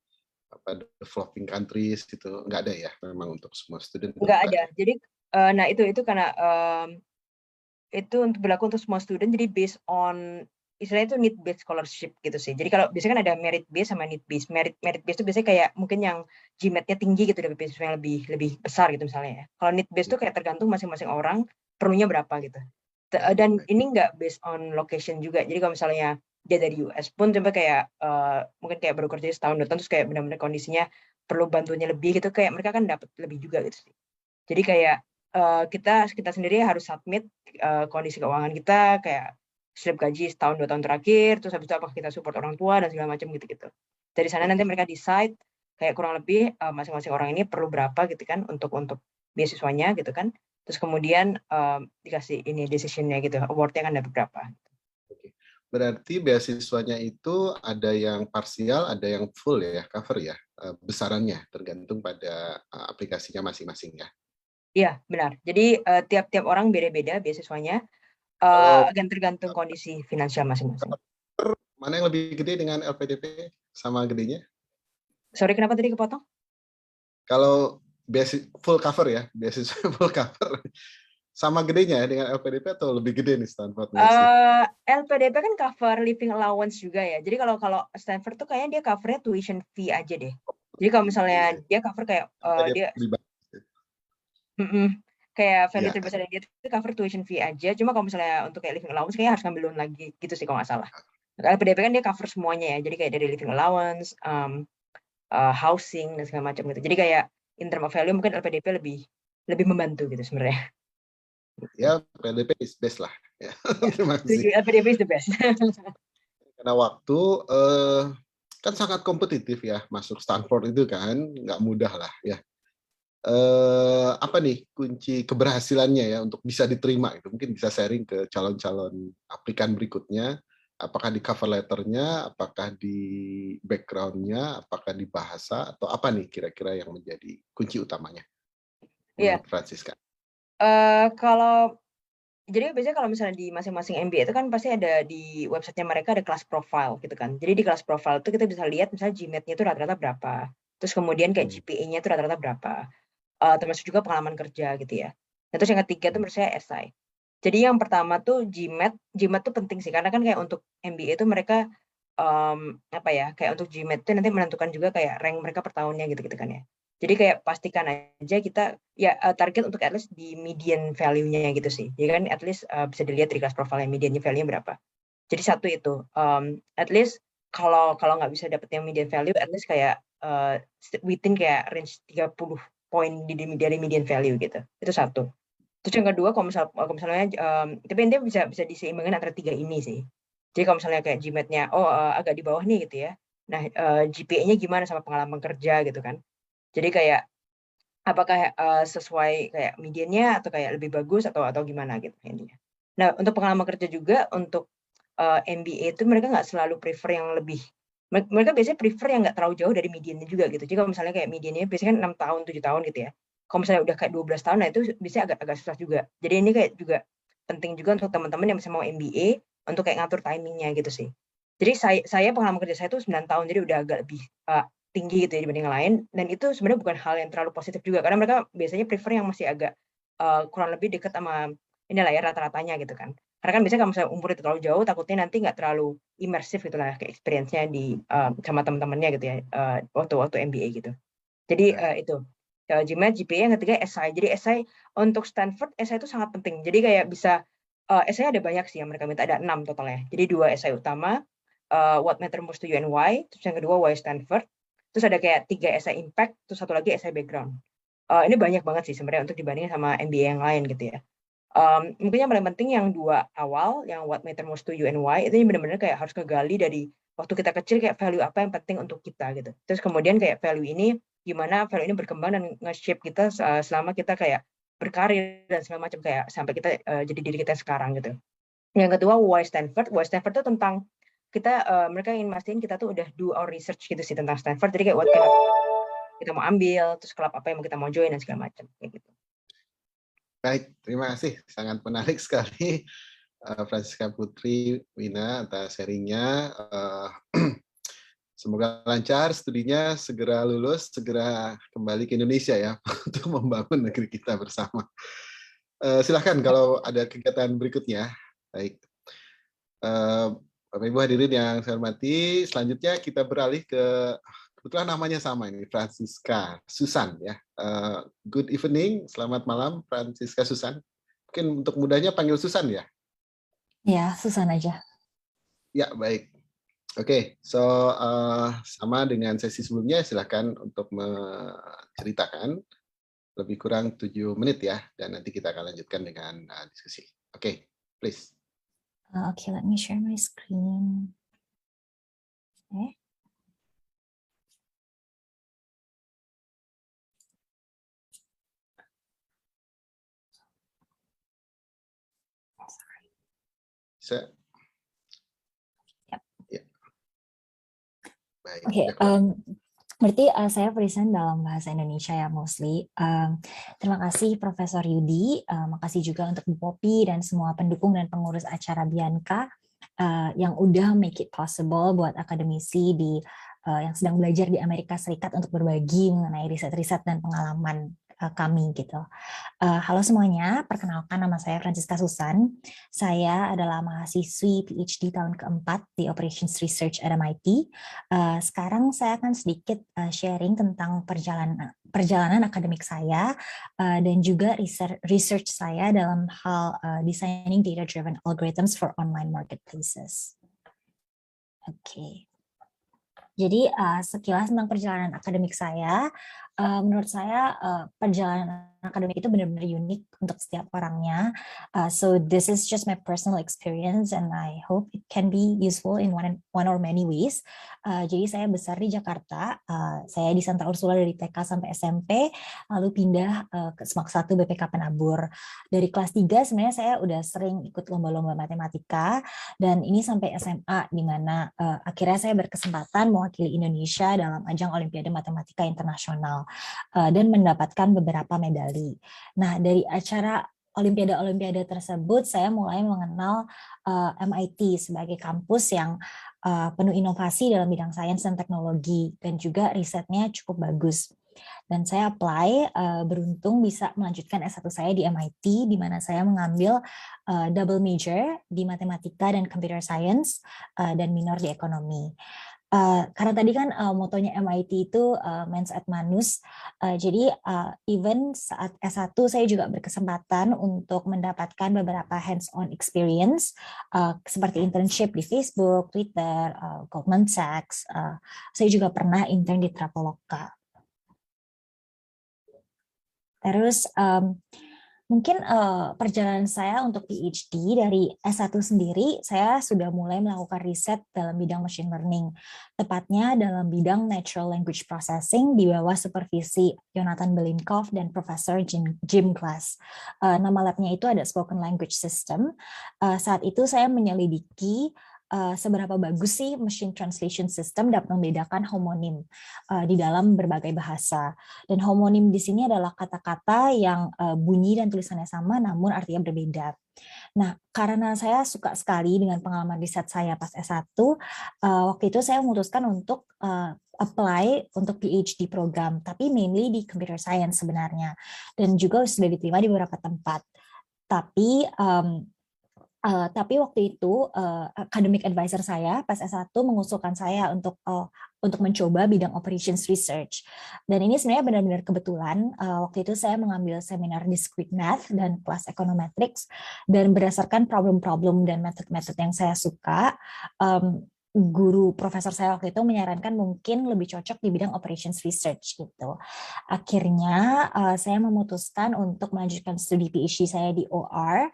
apa developing countries itu nggak ada ya, memang untuk semua student. Nggak ada. Jadi, nah itu karena itu untuk berlaku untuk semua student, jadi based on istilahnya itu need based scholarship gitu sih. Jadi kalau biasanya kan ada merit based sama need based. Merit based itu biasanya kayak mungkin yang GMAT-nya tinggi gitu, dari beasiswa yang lebih besar gitu misalnya ya. Kalau need based itu kayak tergantung masing-masing orang perlunya berapa gitu. Dan ini nggak based on location juga. Jadi kalau misalnya dia dari US pun coba kayak mungkin kayak baru kerja setahun 2 tahun terus kayak benar-benar kondisinya perlu bantuannya lebih gitu, kayak mereka kan dapat lebih juga gitu sih. Jadi kayak kita sendiri harus submit kondisi keuangan kita, kayak slip gaji setahun 2 tahun terakhir, terus habis itu apakah kita support orang tua dan segala macam gitu-gitu. Dari sana nanti mereka decide kayak kurang lebih masing-masing orang ini perlu berapa gitu kan untuk beasiswanya gitu kan. Terus kemudian dikasih ini decision-nya gitu, award-nya kan dapat berapa. Berarti beasiswanya itu ada yang parsial, ada yang full ya, cover ya, besarannya tergantung pada aplikasinya masing-masing ya. Iya, benar. Jadi tiap-tiap orang beda-beda beasiswanya, akan tergantung kondisi finansial masing-masing. Mana yang lebih gede dengan LPDP sama gedenya? Sorry, kenapa tadi kepotong? Kalau full cover ya, beasiswa full cover, sama gedenya ya dengan LPDP atau lebih gede nih Stanford? LPDP kan cover living allowance juga ya. Jadi kalau Stanford tuh kayaknya dia covernya tuition fee aja deh. Jadi kalau misalnya dia cover kayak dia kayak value terbesar dia itu cover tuition fee aja. Cuma kalau misalnya untuk kayak living allowance kayaknya harus ngambil loan lagi gitu sih kalau nggak salah. LPDP kan dia cover semuanya ya. Jadi kayak dari living allowance, housing dan segala macam gitu. Jadi kayak in term of value mungkin LPDP lebih membantu gitu sebenarnya. Ya, LPDP is best lah. Ya. Terima kasih. LPDP is the best. Karena waktu kan sangat kompetitif ya, masuk Stanford itu kan nggak mudah lah ya. Apa nih kunci keberhasilannya ya untuk bisa diterima itu, mungkin bisa sharing ke calon-calon aplikan berikutnya, apakah di cover letternya, apakah di backgroundnya, apakah di bahasa, atau apa nih kira-kira yang menjadi kunci utamanya menurut Francisca? Jadi biasanya kalau misalnya di masing-masing MBA itu kan pasti ada di websitenya mereka ada kelas profile gitu kan. Jadi di kelas profile itu kita bisa lihat misalnya GMAT-nya itu rata-rata berapa, terus kemudian kayak GPA-nya itu rata-rata berapa. Termasuk juga pengalaman kerja gitu ya. Nah, terus yang ketiga tuh menurut saya SI. Jadi yang pertama tuh GMAT tuh penting sih karena kan kayak untuk MBA itu mereka kayak untuk GMAT itu nanti menentukan juga kayak rank mereka per tahunnya gitu kan ya. Jadi kayak pastikan aja kita ya target untuk at least di median value-nya gitu sih. Jadi kan at least bisa dilihat di kelas profile median value-nya berapa. Jadi satu itu at least kalau nggak bisa dapet yang median value, at least kayak within kayak range 30 poin dari median value gitu. Itu satu. Terus yang kedua kalau misalnya tapi intinya bisa diseimbangkan antara tiga ini sih. Jadi kalau misalnya kayak GMAT-nya agak di bawah nih gitu ya. Nah, GPA-nya gimana sama pengalaman kerja gitu kan. Jadi kayak apakah sesuai kayak mediannya atau kayak lebih bagus atau gimana gitu intinya. Nah, untuk pengalaman kerja juga untuk MBA itu mereka nggak selalu prefer yang lebih, mereka biasanya prefer yang nggak terlalu jauh dari mediannya juga gitu. Jadi kalau misalnya kayak mediannya biasanya kan 6 tahun, 7 tahun gitu ya. Kalau misalnya udah kayak 12 tahun, nah itu biasanya agak susah juga. Jadi ini kayak juga penting juga untuk teman-teman yang bisa mau MBA untuk kayak ngatur timingnya gitu sih. Jadi saya pengalaman kerja saya itu 9 tahun, jadi udah agak lebih tinggi gitu ya dibanding yang lain. Dan itu sebenarnya bukan hal yang terlalu positif juga, karena mereka biasanya prefer yang masih agak kurang lebih dekat sama inilah ya rata-ratanya gitu kan. Karena kan biasanya kalau misalnya umurnya terlalu jauh, takutnya nanti nggak terlalu imersif gitu lah, kayak experience-nya di sama teman-temannya gitu ya, waktu MBA gitu. Jadi itu, GMAT, GPA, yang ketiga SI. Jadi SI untuk Stanford, SI itu sangat penting. Jadi kayak bisa, SI ada banyak sih yang mereka minta, ada 6 totalnya. Jadi 2 SI utama, What Matters Most to You and Why, terus yang kedua Why Stanford, terus ada kayak 3 SI Impact, terus satu lagi SI Background. Ini banyak banget sih sebenarnya untuk dibandingin sama MBA yang lain gitu ya. Mungkin yang paling penting yang 2 awal, yang What Matters Most to You and Why, itu benar-benar kayak harus kegali dari waktu kita kecil, kayak value apa yang penting untuk kita gitu. Terus kemudian kayak value ini, gimana value ini berkembang dan nge-shape kita selama kita kayak berkarir dan segala macam, kayak sampai kita jadi diri kita sekarang gitu. Yang kedua Why Stanford. Why Stanford itu tentang kita, mereka ingin mastiin kita tuh udah do our research gitu sih tentang Stanford. Jadi kayak what kind of kita mau ambil, terus klub apa yang kita mau join dan segala macam kayak gitu. Baik, terima kasih. Sangat menarik sekali, Francisca Putri Wina atas sharingnya. Semoga lancar studinya, segera lulus, segera kembali ke Indonesia ya untuk membangun negeri kita bersama. Silahkan kalau ada kegiatan berikutnya. Baik, Bapak Ibu hadirin yang saya hormati, selanjutnya kita beralih ke kebetulan namanya sama ini, Francisca Susan ya. Good evening, selamat malam Francisca Susan. Mungkin untuk mudahnya panggil Susan ya. Ya, Susan aja. Ya, baik. Oke, sama dengan sesi sebelumnya, silakan untuk menceritakan lebih kurang 7 menit ya, dan nanti kita akan lanjutkan dengan diskusi. Oke, please. Okay, let me share my screen. Okay. Bisa? Yep. Ya. Baik. Oke, udah keluar. berarti saya present dalam bahasa Indonesia ya mostly. Terima kasih Profesor Yudi, makasih juga untuk Bu Poppy dan semua pendukung dan pengurus acara Bianca yang udah make it possible buat akademisi yang sedang belajar di Amerika Serikat untuk berbagi mengenai riset-riset dan pengalaman kami gitu. Halo semuanya, perkenalkan nama saya Francisca Susan. Saya adalah mahasiswi PhD tahun keempat di Operations Research at MIT. Sekarang saya akan sedikit sharing tentang perjalanan akademik saya dan juga research saya dalam hal designing data-driven algorithms for online marketplaces. Oke. Jadi sekilas tentang perjalanan akademik saya, menurut saya perjalanan akademik itu benar-benar unik untuk setiap orangnya. So this is just my personal experience and I hope it can be useful in one or many ways. Jadi saya besar di Jakarta, saya di Santa Ursula dari TK sampai SMP, lalu pindah ke Semak 1 BPK Penabur. Dari kelas 3 sebenarnya saya udah sering ikut lomba-lomba matematika dan ini sampai SMA di mana akhirnya saya berkesempatan mewakili Indonesia dalam ajang Olimpiade Matematika Internasional dan mendapatkan beberapa medali. Nah, dari acara Olimpiade tersebut saya mulai mengenal MIT sebagai kampus yang penuh inovasi dalam bidang sains dan teknologi dan juga risetnya cukup bagus. Dan saya apply, beruntung bisa melanjutkan S1 saya di MIT, di mana saya mengambil double major di matematika dan computer science dan minor di ekonomi. Karena tadi kan motonya MIT itu mens et manus, jadi even saat S1 saya juga berkesempatan untuk mendapatkan beberapa hands-on experience seperti internship di Facebook, Twitter, Goldman Sachs. Saya juga pernah intern di Traveloka. Terus mungkin perjalanan saya untuk PhD dari S1 sendiri, saya sudah mulai melakukan riset dalam bidang machine learning, tepatnya dalam bidang natural language processing di bawah supervisi Jonathan Belinkoff dan Profesor Jim Glass. Nama labnya itu ada Spoken Language System. Saat itu saya menyelidiki seberapa bagus sih machine translation system dapat membedakan homonim di dalam berbagai bahasa. Dan homonim di sini adalah kata-kata yang bunyi dan tulisannya sama namun artinya berbeda. Nah, karena saya suka sekali dengan pengalaman riset saya pas S1, waktu itu saya memutuskan untuk apply untuk PhD program, tapi mainly di computer science sebenarnya. Dan juga sudah diterima di beberapa tempat. Tapi waktu itu academic advisor saya pas S1 mengusulkan saya untuk mencoba bidang operations research. Dan ini sebenarnya benar-benar kebetulan. Waktu itu saya mengambil seminar discrete math dan kelas econometrics, dan berdasarkan problem-problem dan metode-metode yang saya suka, guru profesor saya waktu itu menyarankan mungkin lebih cocok di bidang operations research gitu. Akhirnya saya memutuskan untuk melanjutkan studi PhD saya di OR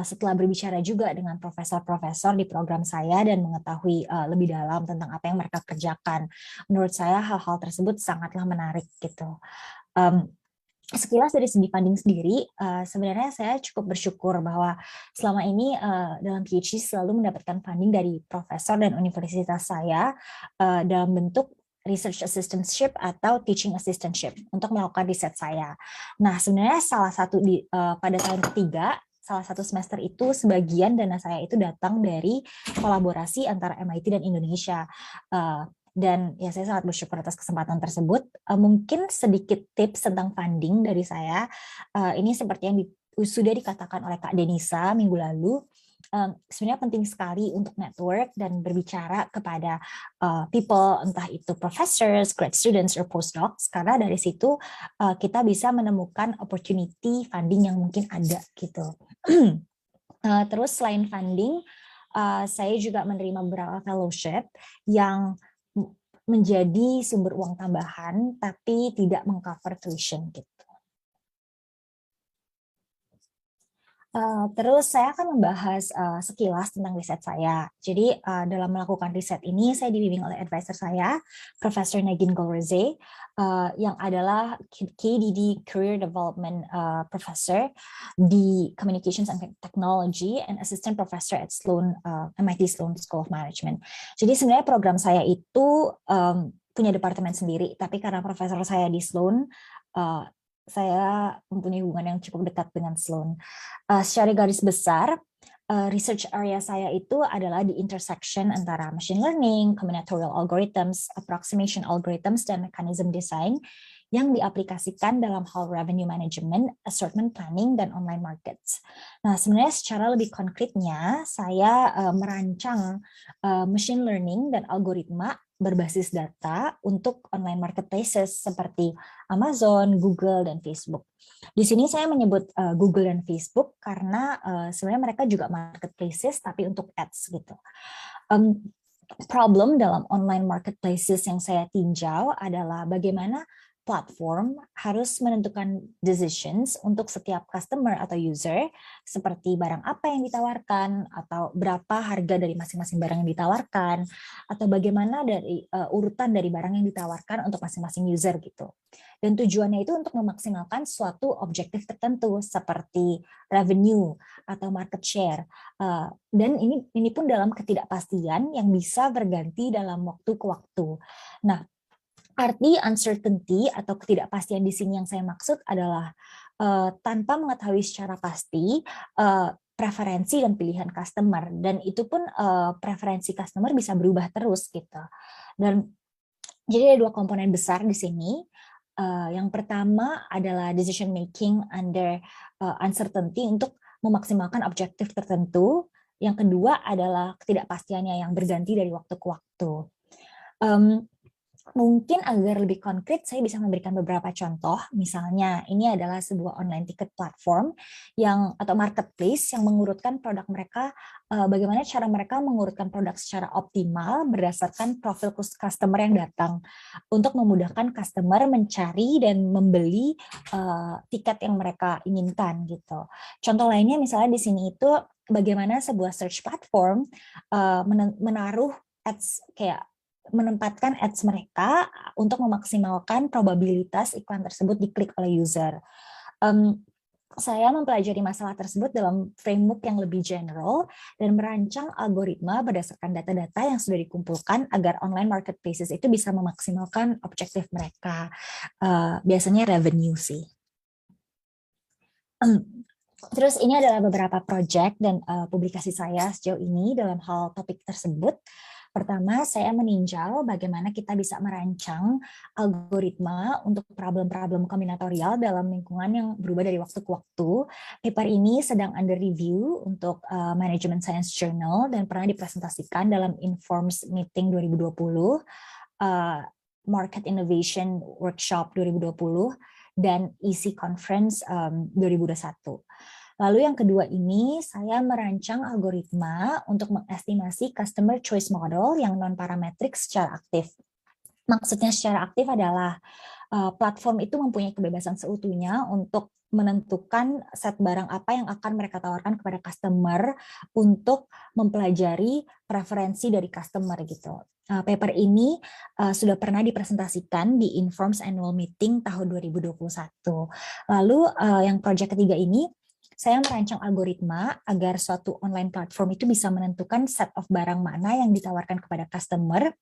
setelah berbicara juga dengan profesor-profesor di program saya dan mengetahui lebih dalam tentang apa yang mereka kerjakan. Menurut saya hal-hal tersebut sangatlah menarik gitu. Sekilas dari segi funding sendiri, sebenarnya saya cukup bersyukur bahwa selama ini dalam PhD selalu mendapatkan funding dari profesor dan universitas saya dalam bentuk research assistantship atau teaching assistantship untuk melakukan riset saya. Nah, sebenarnya salah satu pada tahun ketiga, salah satu semester itu sebagian dana saya itu datang dari kolaborasi antara MIT dan Indonesia. Dan ya saya sangat bersyukur atas kesempatan tersebut. Mungkin sedikit tips tentang funding dari saya. Ini seperti yang sudah dikatakan oleh Kak Denisa minggu lalu. Sebenarnya penting sekali untuk network dan berbicara kepada people, entah itu professors, grad students, or postdocs, karena dari situ kita bisa menemukan opportunity funding yang mungkin ada gitu. Terus selain funding, saya juga menerima beberapa fellowship yang menjadi sumber uang tambahan, tapi tidak mengcover tuition gitu. Terus saya akan membahas sekilas tentang riset saya. Jadi dalam melakukan riset ini saya dibimbing oleh advisor saya, Profesor Negin Golrize, yang adalah KDD Career Development Professor di Communications and Technology and Assistant Professor at MIT Sloan School of Management. Jadi sebenarnya program saya itu punya departemen sendiri, tapi karena profesor saya di Sloan, saya mempunyai hubungan yang cukup dekat dengan Sloan. Secara garis besar, research area saya itu adalah di intersection antara machine learning, combinatorial algorithms, approximation algorithms, dan mechanism design yang diaplikasikan dalam hal revenue management, assortment planning, dan online markets. Nah, sebenarnya secara lebih konkretnya, saya merancang machine learning dan algoritma berbasis data untuk online marketplaces seperti Amazon, Google, dan Facebook. Di sini saya menyebut Google dan Facebook karena sebenarnya mereka juga marketplaces tapi untuk ads gitu. Problem dalam online marketplaces yang saya tinjau adalah bagaimana platform harus menentukan decisions untuk setiap customer atau user, seperti barang apa yang ditawarkan, atau berapa harga dari masing-masing barang yang ditawarkan, atau bagaimana dari urutan dari barang yang ditawarkan untuk masing-masing user gitu. Dan tujuannya itu untuk memaksimalkan suatu objektif tertentu seperti revenue atau market share. Dan ini pun dalam ketidakpastian yang bisa berganti dalam waktu ke waktu. Nah, arti uncertainty atau ketidakpastian di sini yang saya maksud adalah tanpa mengetahui secara pasti preferensi dan pilihan customer, dan itu pun preferensi customer bisa berubah terus gitu. Dan jadi ada dua komponen besar di sini. Yang pertama adalah decision making under uncertainty untuk memaksimalkan objektif tertentu. Yang kedua adalah ketidakpastiannya yang berganti dari waktu ke waktu. Mungkin agar lebih konkret, saya bisa memberikan beberapa contoh. Misalnya, ini adalah sebuah online ticket platform atau marketplace yang mengurutkan produk mereka, bagaimana cara mereka mengurutkan produk secara optimal berdasarkan profil customer yang datang untuk memudahkan customer mencari dan membeli tiket yang mereka inginkan gitu. Contoh lainnya misalnya di sini itu bagaimana sebuah search platform menaruh ads menempatkan ads mereka untuk memaksimalkan probabilitas iklan tersebut diklik oleh user. Saya mempelajari masalah tersebut dalam framework yang lebih general dan merancang algoritma berdasarkan data-data yang sudah dikumpulkan agar online marketplaces itu bisa memaksimalkan objektif mereka. Biasanya revenue sih. Terus ini adalah beberapa project dan publikasi saya sejauh ini dalam hal topik tersebut. Pertama, saya meninjau bagaimana kita bisa merancang algoritma untuk problem-problem kombinatorial dalam lingkungan yang berubah dari waktu ke waktu. Paper ini sedang under review untuk Management Science Journal dan pernah dipresentasikan dalam Informs Meeting 2020, Market Innovation Workshop 2020, dan EC Conference 2021. Lalu yang kedua ini, saya merancang algoritma untuk mengestimasi customer choice model yang non-parametrik secara aktif. Maksudnya secara aktif adalah platform itu mempunyai kebebasan seutuhnya untuk menentukan set barang apa yang akan mereka tawarkan kepada customer untuk mempelajari preferensi dari customer gitu. Paper ini sudah pernah dipresentasikan di Informs Annual Meeting tahun 2021. Lalu yang proyek ketiga ini, saya merancang algoritma agar suatu online platform itu bisa menentukan set of barang mana yang ditawarkan kepada customer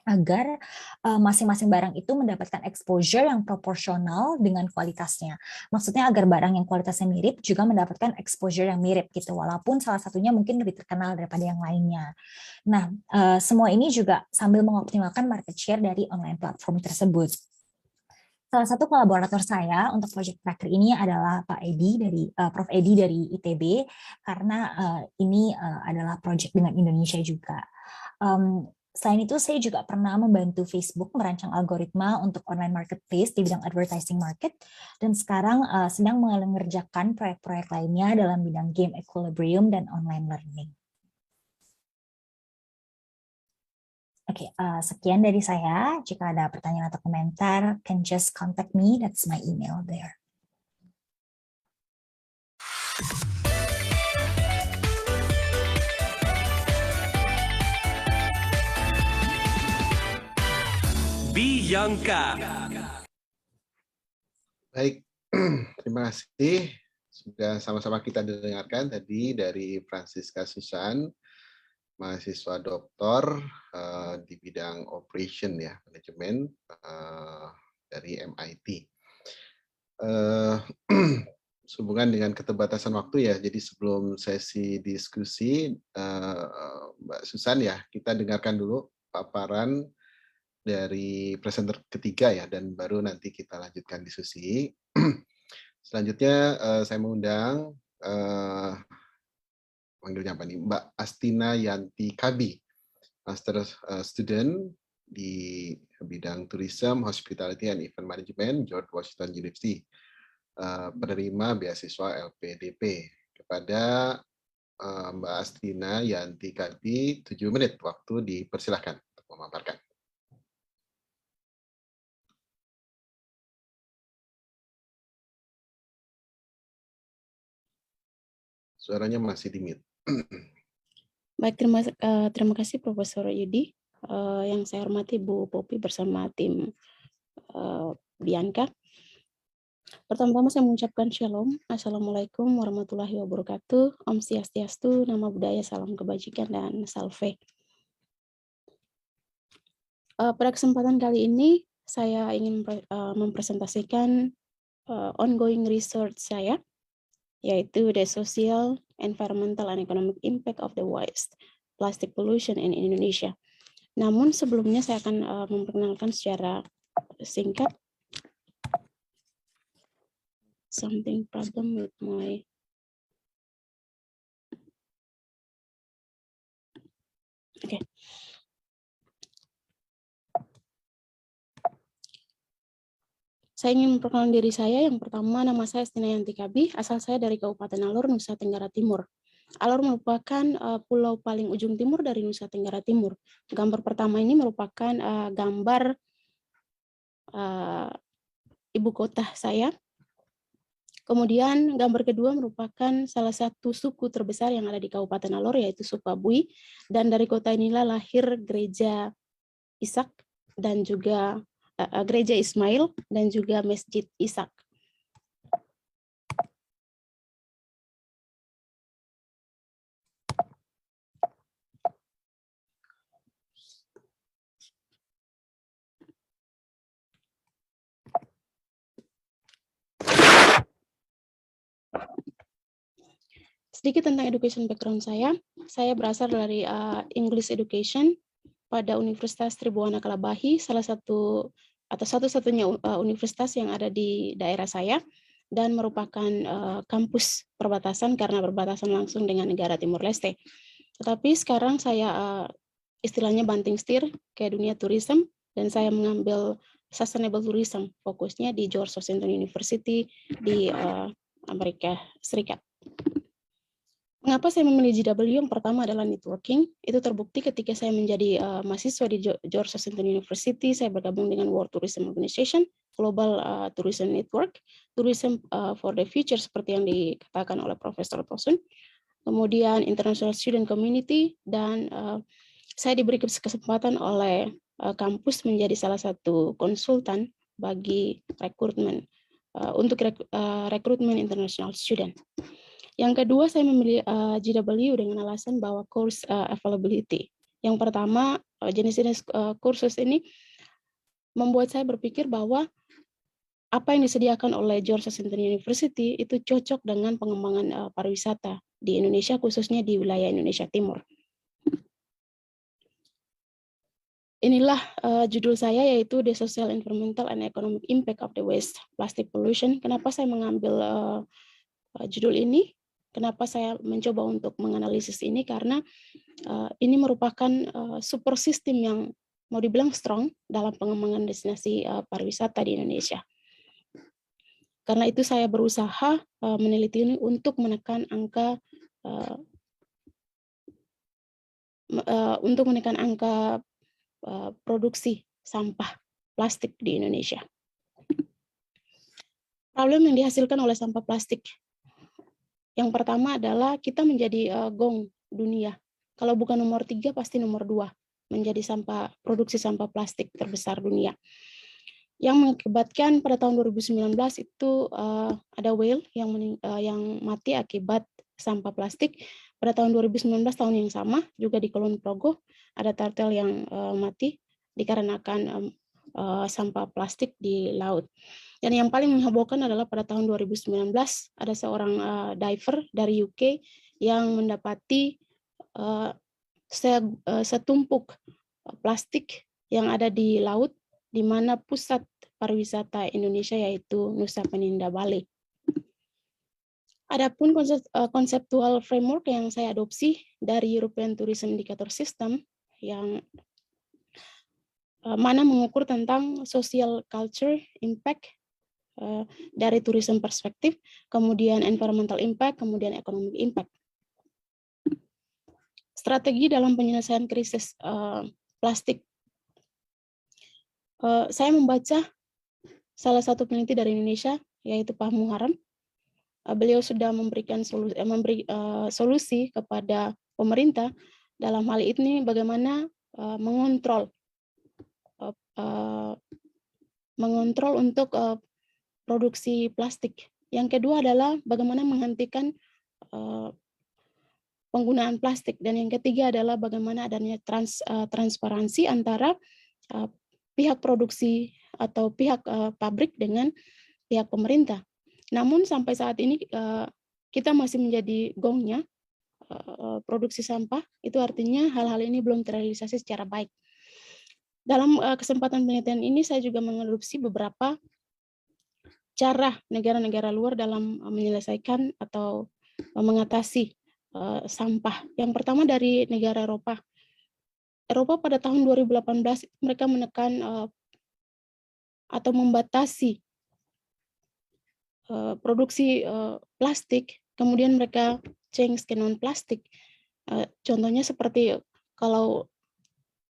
agar masing-masing barang itu mendapatkan exposure yang proporsional dengan kualitasnya. Maksudnya agar barang yang kualitasnya mirip juga mendapatkan exposure yang mirip gitu, walaupun salah satunya mungkin lebih terkenal daripada yang lainnya. Nah, semua ini juga sambil mengoptimalkan market share dari online platform tersebut. Salah satu kolaborator saya untuk Project Tracker ini adalah Pak Edi dari Prof. Edi dari ITB, karena ini adalah project dengan Indonesia juga. Selain itu, saya juga pernah membantu Facebook merancang algoritma untuk online marketplace di bidang advertising market, dan sekarang sedang mengerjakan proyek-proyek lainnya dalam bidang game equilibrium dan online learning. Oke, sekian dari saya. Jika ada pertanyaan atau komentar, can just contact me. That's my email there. Bianca. Baik, terima kasih sudah sama-sama kita dengarkan tadi dari Francisca Susan, mahasiswa doktor di bidang operation ya, manajemen dari MIT. Sehubungan dengan keterbatasan waktu ya, jadi sebelum sesi diskusi, Mbak Susan ya, kita dengarkan dulu paparan dari presenter ketiga ya, dan baru nanti kita lanjutkan diskusi. Selanjutnya saya mengundang panggilnya apa nih, Mbak Astina Yanti Kabi, Master Student di bidang Tourism, Hospitality and Event Management, George Washington University, penerima beasiswa LPDP. Kepada Mbak Astina Yanti Kabi, 7 menit waktu dipersilahkan untuk memaparkan. Suaranya masih di mute. Baik, terima kasih Profesor Yudi. Yang saya hormati Bu Popi bersama tim Bianca. Pertama-tama saya mengucapkan Shalom. Assalamualaikum warahmatullahi wabarakatuh. Om Swastiastu, Nama Budaya, Salam Kebajikan, dan Salve. Pada kesempatan kali ini, saya ingin mempresentasikan ongoing research saya, yaitu the social, environmental, and economic impact of the waste plastic pollution in Indonesia. Namun sebelumnya saya akan memperkenalkan secara singkat. Something problem with my okay. Saya ingin memperkenalkan diri saya. Yang pertama, nama saya Astina Yanti Kabi, asal saya dari Kabupaten Alor, Nusa Tenggara Timur. Alor merupakan pulau paling ujung timur dari Nusa Tenggara Timur. Gambar pertama ini merupakan gambar ibu kota saya. Kemudian gambar kedua merupakan salah satu suku terbesar yang ada di Kabupaten Alor, yaitu suku Abui. Dan dari kota inilah lahir gereja Ishak dan juga gereja Ismail dan juga Masjid Ishak. Sedikit tentang education background saya berasal dari English Education pada Universitas Tribuana Kalabahi, salah satu atau satu-satunya universitas yang ada di daerah saya, dan merupakan kampus perbatasan karena berbatasan langsung dengan negara Timur Leste. Tetapi sekarang saya istilahnya banting setir ke dunia tourism, dan saya mengambil sustainable tourism, fokusnya di George Washington University di Amerika Serikat. Mengapa saya memilih GW? Yang pertama adalah networking. Itu terbukti ketika saya menjadi mahasiswa di George Washington University, saya bergabung dengan World Tourism Organization, Global Tourism Network, Tourism for the Future seperti yang dikatakan oleh Profesor Tosun, kemudian International Student Community, dan saya diberi kesempatan oleh kampus menjadi salah satu konsultan bagi rekrutmen untuk rekrutmen international student. Yang kedua, saya memilih GW dengan alasan bahwa course availability. Yang pertama, jenis-jenis kursus ini membuat saya berpikir bahwa apa yang disediakan oleh George Washington University itu cocok dengan pengembangan pariwisata di Indonesia, khususnya di wilayah Indonesia Timur. Inilah judul saya, yaitu The Social, Environmental, and Economic Impact of the Waste Plastic Pollution. Kenapa saya mengambil judul ini? Kenapa saya mencoba untuk menganalisis ini? Karena ini merupakan super system yang mau dibilang strong dalam pengembangan destinasi pariwisata di Indonesia. Karena itu saya berusaha meneliti ini untuk menekan angka produksi sampah plastik di Indonesia. Problem yang dihasilkan oleh sampah plastik. Yang pertama adalah kita menjadi gong dunia. Kalau bukan nomor 3, pasti nomor 2 menjadi produksi sampah plastik terbesar dunia. Yang mengakibatkan pada tahun 2019 itu ada whale yang mati akibat sampah plastik. Pada tahun 2019, tahun yang sama, juga di Kulon Progo, ada turtle yang mati dikarenakan sampah plastik di laut. Dan yang paling menghebohkan adalah pada tahun 2019, ada seorang diver dari UK yang mendapati setumpuk plastik yang ada di laut, di mana pusat pariwisata Indonesia yaitu Nusa Penida Bali. Adapun konseptual framework yang saya adopsi dari European Tourism Indicator System yang mana mengukur tentang social culture impact dari tourism perspektif, kemudian environmental impact, kemudian economic impact. Strategi dalam penyelesaian krisis plastik. Saya membaca salah satu peneliti dari Indonesia, yaitu Pak Muharrem. Beliau sudah memberikan solusi kepada pemerintah dalam hal ini bagaimana mengontrol untuk produksi plastik. Yang kedua adalah bagaimana menghentikan penggunaan plastik, dan yang ketiga adalah bagaimana adanya transparansi antara pihak produksi atau pihak pabrik dengan pihak pemerintah. Namun sampai saat ini kita masih menjadi gongnya produksi sampah, itu artinya hal-hal ini belum terrealisasi secara baik. Dalam kesempatan penelitian ini saya juga mengadopsi beberapa cara negara-negara luar dalam menyelesaikan atau mengatasi sampah. Yang pertama dari negara Eropa. Eropa pada tahun 2018 mereka menekan atau membatasi produksi plastik, kemudian mereka change ke non plastik. Contohnya seperti kalau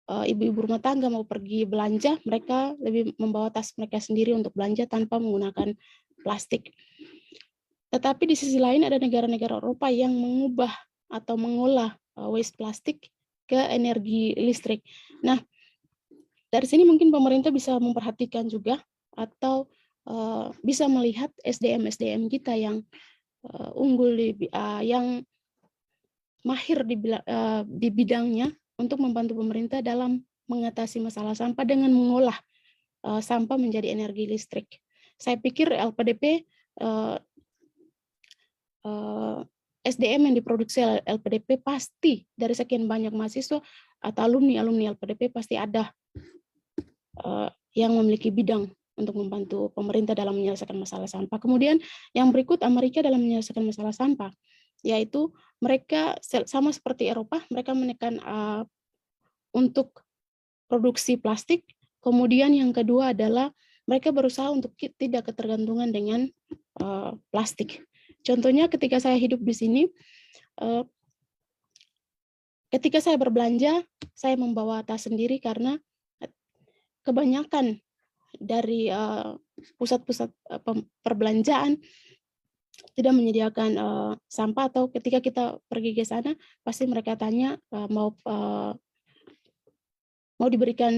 ibu-ibu rumah tangga mau pergi belanja, mereka lebih membawa tas mereka sendiri untuk belanja tanpa menggunakan plastik. Tetapi di sisi lain ada negara-negara Eropa yang mengubah atau mengolah waste plastik ke energi listrik. Nah, dari sini mungkin pemerintah bisa memperhatikan juga atau bisa melihat SDM kita yang unggul yang mahir di bidangnya untuk membantu pemerintah dalam mengatasi masalah sampah dengan mengolah sampah menjadi energi listrik. Saya pikir LPDP SDM yang diproduksi LPDP pasti dari sekian banyak mahasiswa atau alumni LPDP pasti ada yang memiliki bidang untuk membantu pemerintah dalam menyelesaikan masalah sampah. Kemudian yang berikut Amerika dalam menyelesaikan masalah sampah, yaitu mereka sama seperti Eropa, mereka menekan untuk produksi plastik. Kemudian yang kedua adalah mereka berusaha untuk tidak ketergantungan dengan plastik. Contohnya ketika saya hidup di sini, ketika saya berbelanja, saya membawa tas sendiri karena kebanyakan dari pusat-pusat perbelanjaan tidak menyediakan sampah, atau ketika kita pergi ke sana pasti mereka tanya mau diberikan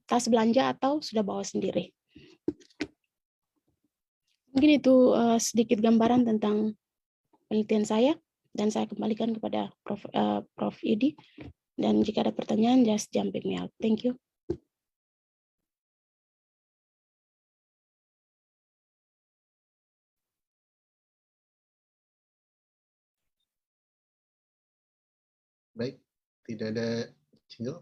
tas belanja atau sudah bawa sendiri. Mungkin itu sedikit gambaran tentang penelitian saya. dan saya kembalikan kepada Prof. Yudi. Dan jika ada pertanyaan, just jumping me out. Thank you. Baik, tidak ada jingle.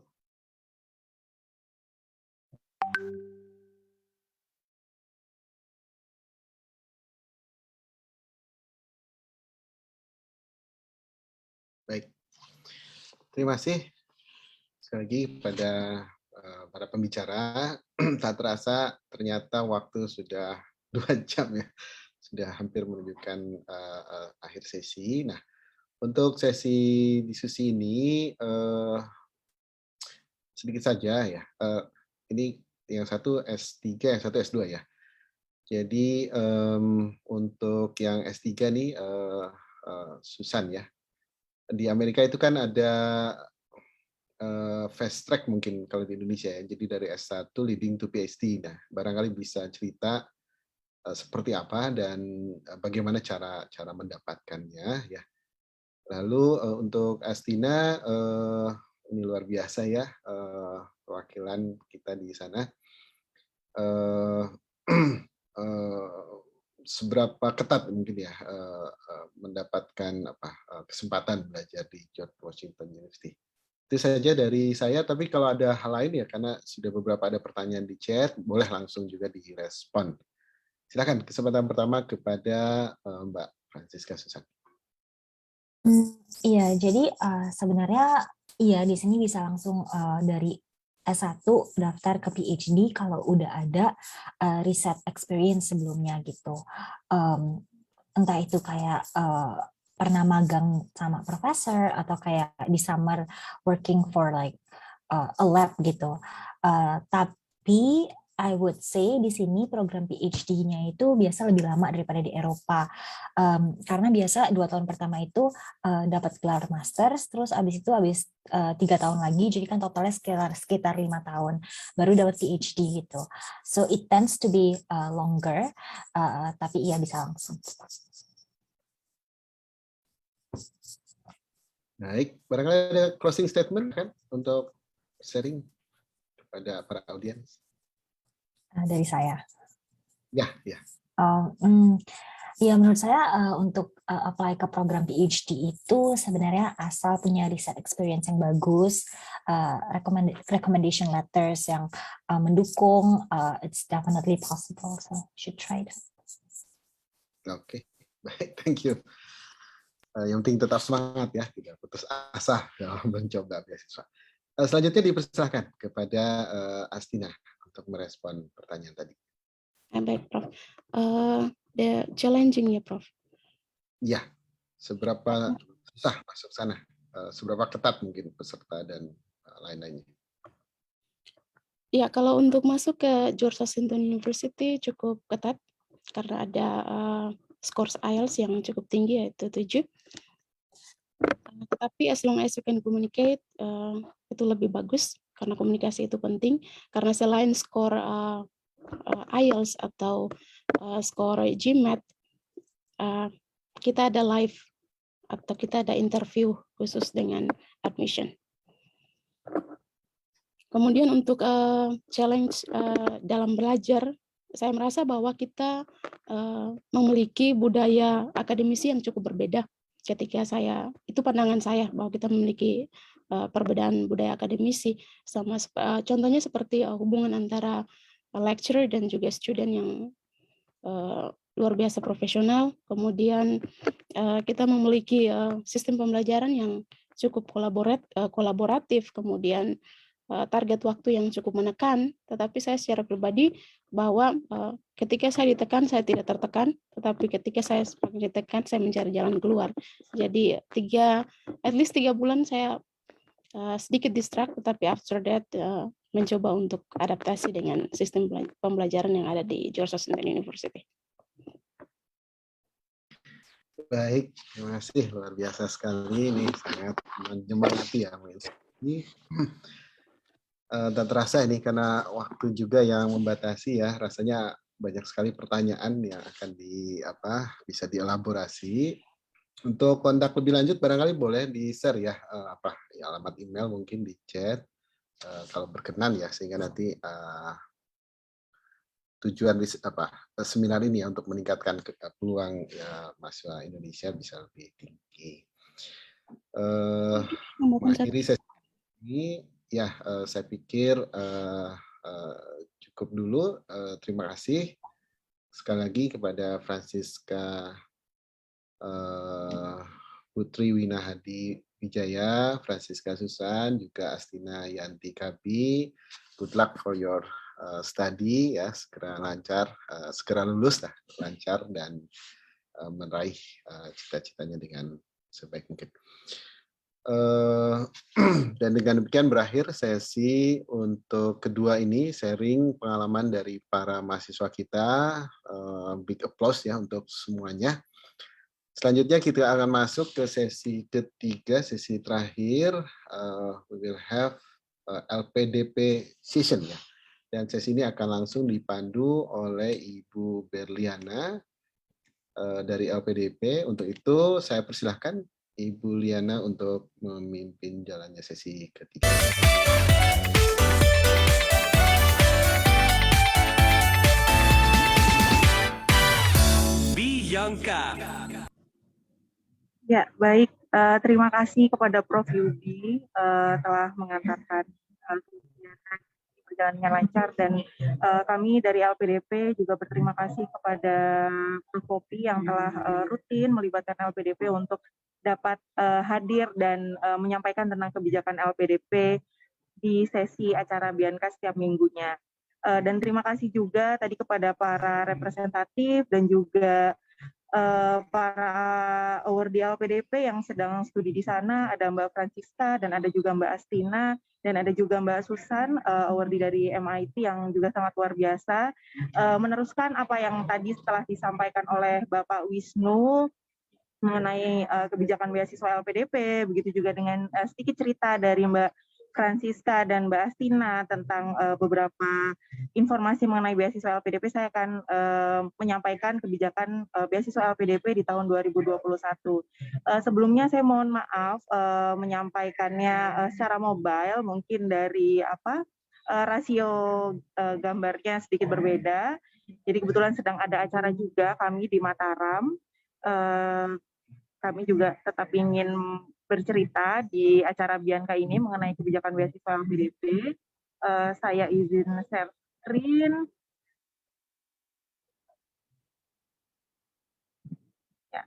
Baik, terima kasih sekali lagi pada para pembicara. Tak terasa ternyata waktu sudah 2 jam ya, sudah hampir menunjukkan akhir sesi. Nah, untuk sesi diskusi ini sedikit saja ya. Ini yang satu S3, yang satu S2 ya. Jadi untuk yang S3 nih Susan ya. Di Amerika itu kan ada fast track mungkin kalau di Indonesia ya. Jadi dari S1 leading to PhD. Nah, barangkali bisa cerita seperti apa dan bagaimana cara mendapatkannya ya. Lalu untuk Astina ini luar biasa ya perwakilan kita di sana. Seberapa ketat mungkin ya mendapatkan kesempatan belajar di George Washington University. Itu saja dari saya, tapi kalau ada hal lain ya, karena sudah beberapa ada pertanyaan di chat, boleh langsung juga direspon. Silakan, kesempatan pertama kepada Mbak Francisca Susan. Iya, jadi sebenarnya iya di sini bisa langsung dari S1 daftar ke PhD kalau udah ada riset experience sebelumnya gitu. Entah itu kayak pernah magang sama profesor atau kayak di summer working for like a lab gitu. Tapi I would say di sini program PhD-nya itu biasa lebih lama daripada di Eropa. Karena biasa 2 tahun pertama itu dapat gelar master, terus abis itu 3 tahun lagi, jadi kan totalnya sekitar 5 tahun baru dapat PhD gitu. So it tends to be longer, tapi iya bisa langsung. Baik, barangkali ada closing statement kan untuk sharing kepada para audiens. Dari saya. Ya. Ya menurut saya untuk apply ke program PhD itu sebenarnya asal punya riset experience yang bagus, recommendation letters yang mendukung, it's definitely possible, so should try it. Oke, baik, thank you. Yang penting tetap semangat ya, tidak putus asa dalam mencoba beasiswa. Selanjutnya dipersilakan kepada Astina untuk merespon pertanyaan tadi. Baik, Prof. The challenging ya, Prof. Ya, seberapa susah masuk sana, seberapa ketat mungkin peserta dan lain-lainnya. Ya, kalau untuk masuk ke George Washington University cukup ketat karena ada skor IELTS yang cukup tinggi yaitu 7. Tetapi as long as you can communicate itu lebih bagus karena komunikasi itu penting. Karena selain skor IELTS atau skor GMAT, kita ada live atau kita ada interview khusus dengan admission. Kemudian untuk challenge dalam belajar, saya merasa bahwa kita memiliki budaya akademisi yang cukup berbeda. Ketika itu pandangan saya bahwa kita memiliki perbedaan budaya akademisi, sama contohnya seperti hubungan antara lecturer dan juga student yang luar biasa profesional. Kemudian kita memiliki sistem pembelajaran yang cukup kolaboratif, kemudian target waktu yang cukup menekan, tetapi saya secara pribadi bahwa ketika saya ditekan, saya tidak tertekan, tetapi ketika saya semakin ditekan, saya mencari jalan keluar. Jadi at least 3 bulan saya sedikit distract, tetapi after that mencoba untuk adaptasi dengan sistem pembelajaran yang ada di George Washington University. Baik, terima kasih, luar biasa sekali, ini sangat menyemangati ya. Ini tak terasa ini karena waktu juga yang membatasi ya, rasanya banyak sekali pertanyaan yang akan bisa dielaborasi. Untuk kontak lebih lanjut barangkali boleh di-share ya, alamat email mungkin di chat, kalau berkenan ya, sehingga nanti tujuan seminar ini ya untuk meningkatkan peluang ya, mahasiswa Indonesia bisa lebih tinggi. Mengakhiri sesi ini ya, saya pikir cukup dulu. Terima kasih sekali lagi kepada Francisca Putri Winahadi Wijaya, Francisca Susan, juga Astina Yanti Kabi. Good luck for your study ya, segera lancar, segera lulus lah, lancar dan meraih cita-citanya dengan sebaik mungkin. Dan dengan demikian berakhir sesi untuk kedua ini, sharing pengalaman dari para mahasiswa kita. Big applause ya untuk semuanya. Selanjutnya kita akan masuk ke sesi ketiga, sesi terakhir. We will have LPDP session ya. Dan sesi ini akan langsung dipandu oleh Ibu Berliana dari LPDP. Untuk itu saya persilahkan Ibu Liana untuk memimpin jalannya sesi ketiga. Bianca. Ya, baik. Terima kasih kepada Prof. Yudi telah mengantarkan berjalannya lancar, dan kami dari LPDP juga berterima kasih kepada Prof. Popi yang telah rutin melibatkan LPDP untuk dapat hadir dan menyampaikan tentang kebijakan LPDP di sesi acara Bianca setiap minggunya. Dan terima kasih juga tadi kepada para representatif dan juga para award di LPDP yang sedang studi di sana. Ada Mbak Francisca dan ada juga Mbak Astina dan ada juga Mbak Susan, award dari MIT yang juga sangat luar biasa. Meneruskan apa yang tadi setelah disampaikan oleh Bapak Wisnu mengenai kebijakan beasiswa LPDP, begitu juga dengan sedikit cerita dari Mbak Francisca dan Mbak Astina tentang beberapa informasi mengenai beasiswa LPDP. Saya akan menyampaikan kebijakan beasiswa LPDP di tahun 2021. Sebelumnya saya mohon maaf menyampaikannya secara mobile, mungkin dari rasio gambarnya sedikit berbeda. Jadi kebetulan sedang ada acara juga kami di Mataram. Kami juga tetap ingin bercerita di acara Bianca ini mengenai kebijakan beasiswa LPDP. Saya izin share screen. Ya.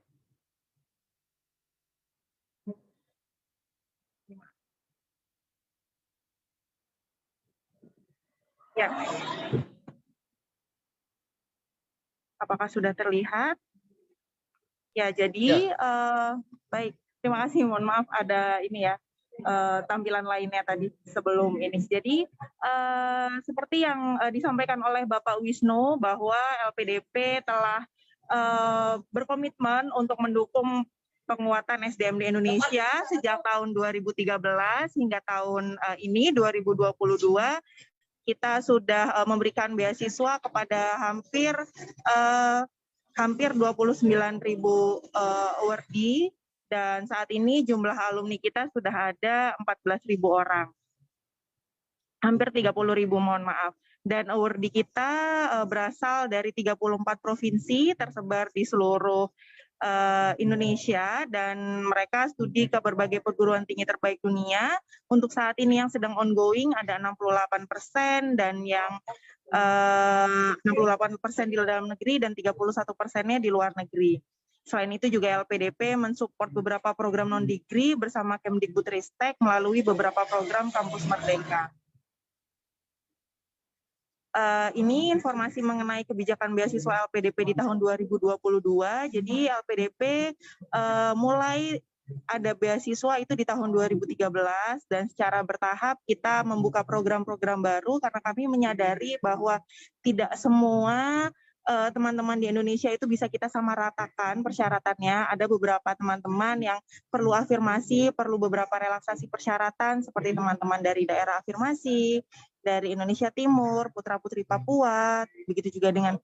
Ya. Apakah sudah terlihat? Ya, jadi baik. Terima kasih, mohon maaf ada ini ya, tampilan lainnya tadi sebelum ini. Jadi seperti yang disampaikan oleh Bapak Wisnu bahwa LPDP telah berkomitmen untuk mendukung penguatan SDM di Indonesia sejak tahun 2013 hingga tahun ini 2022. Kita sudah memberikan beasiswa kepada hampir 29.000 awardee. Dan saat ini jumlah alumni kita sudah ada 14.000 orang. Hampir 30.000, mohon maaf. Dan awardee kita berasal dari 34 provinsi tersebar di seluruh Indonesia, dan mereka studi ke berbagai perguruan tinggi terbaik dunia. Untuk saat ini yang sedang ongoing ada 68%, dan yang 68% di dalam negeri dan 31%-nya di luar negeri. Selain itu juga LPDP mensupport beberapa program non-degree bersama Kemdikbudristek melalui beberapa program Kampus Merdeka. Ini informasi mengenai kebijakan beasiswa LPDP di tahun 2022. Jadi LPDP mulai ada beasiswa itu di tahun 2013, dan secara bertahap kita membuka program-program baru karena kami menyadari bahwa tidak semua teman-teman di Indonesia itu bisa kita samaratakan persyaratannya. Ada beberapa teman-teman yang perlu afirmasi, perlu beberapa relaksasi persyaratan seperti teman-teman dari daerah afirmasi, dari Indonesia Timur, putra-putri Papua, begitu juga dengan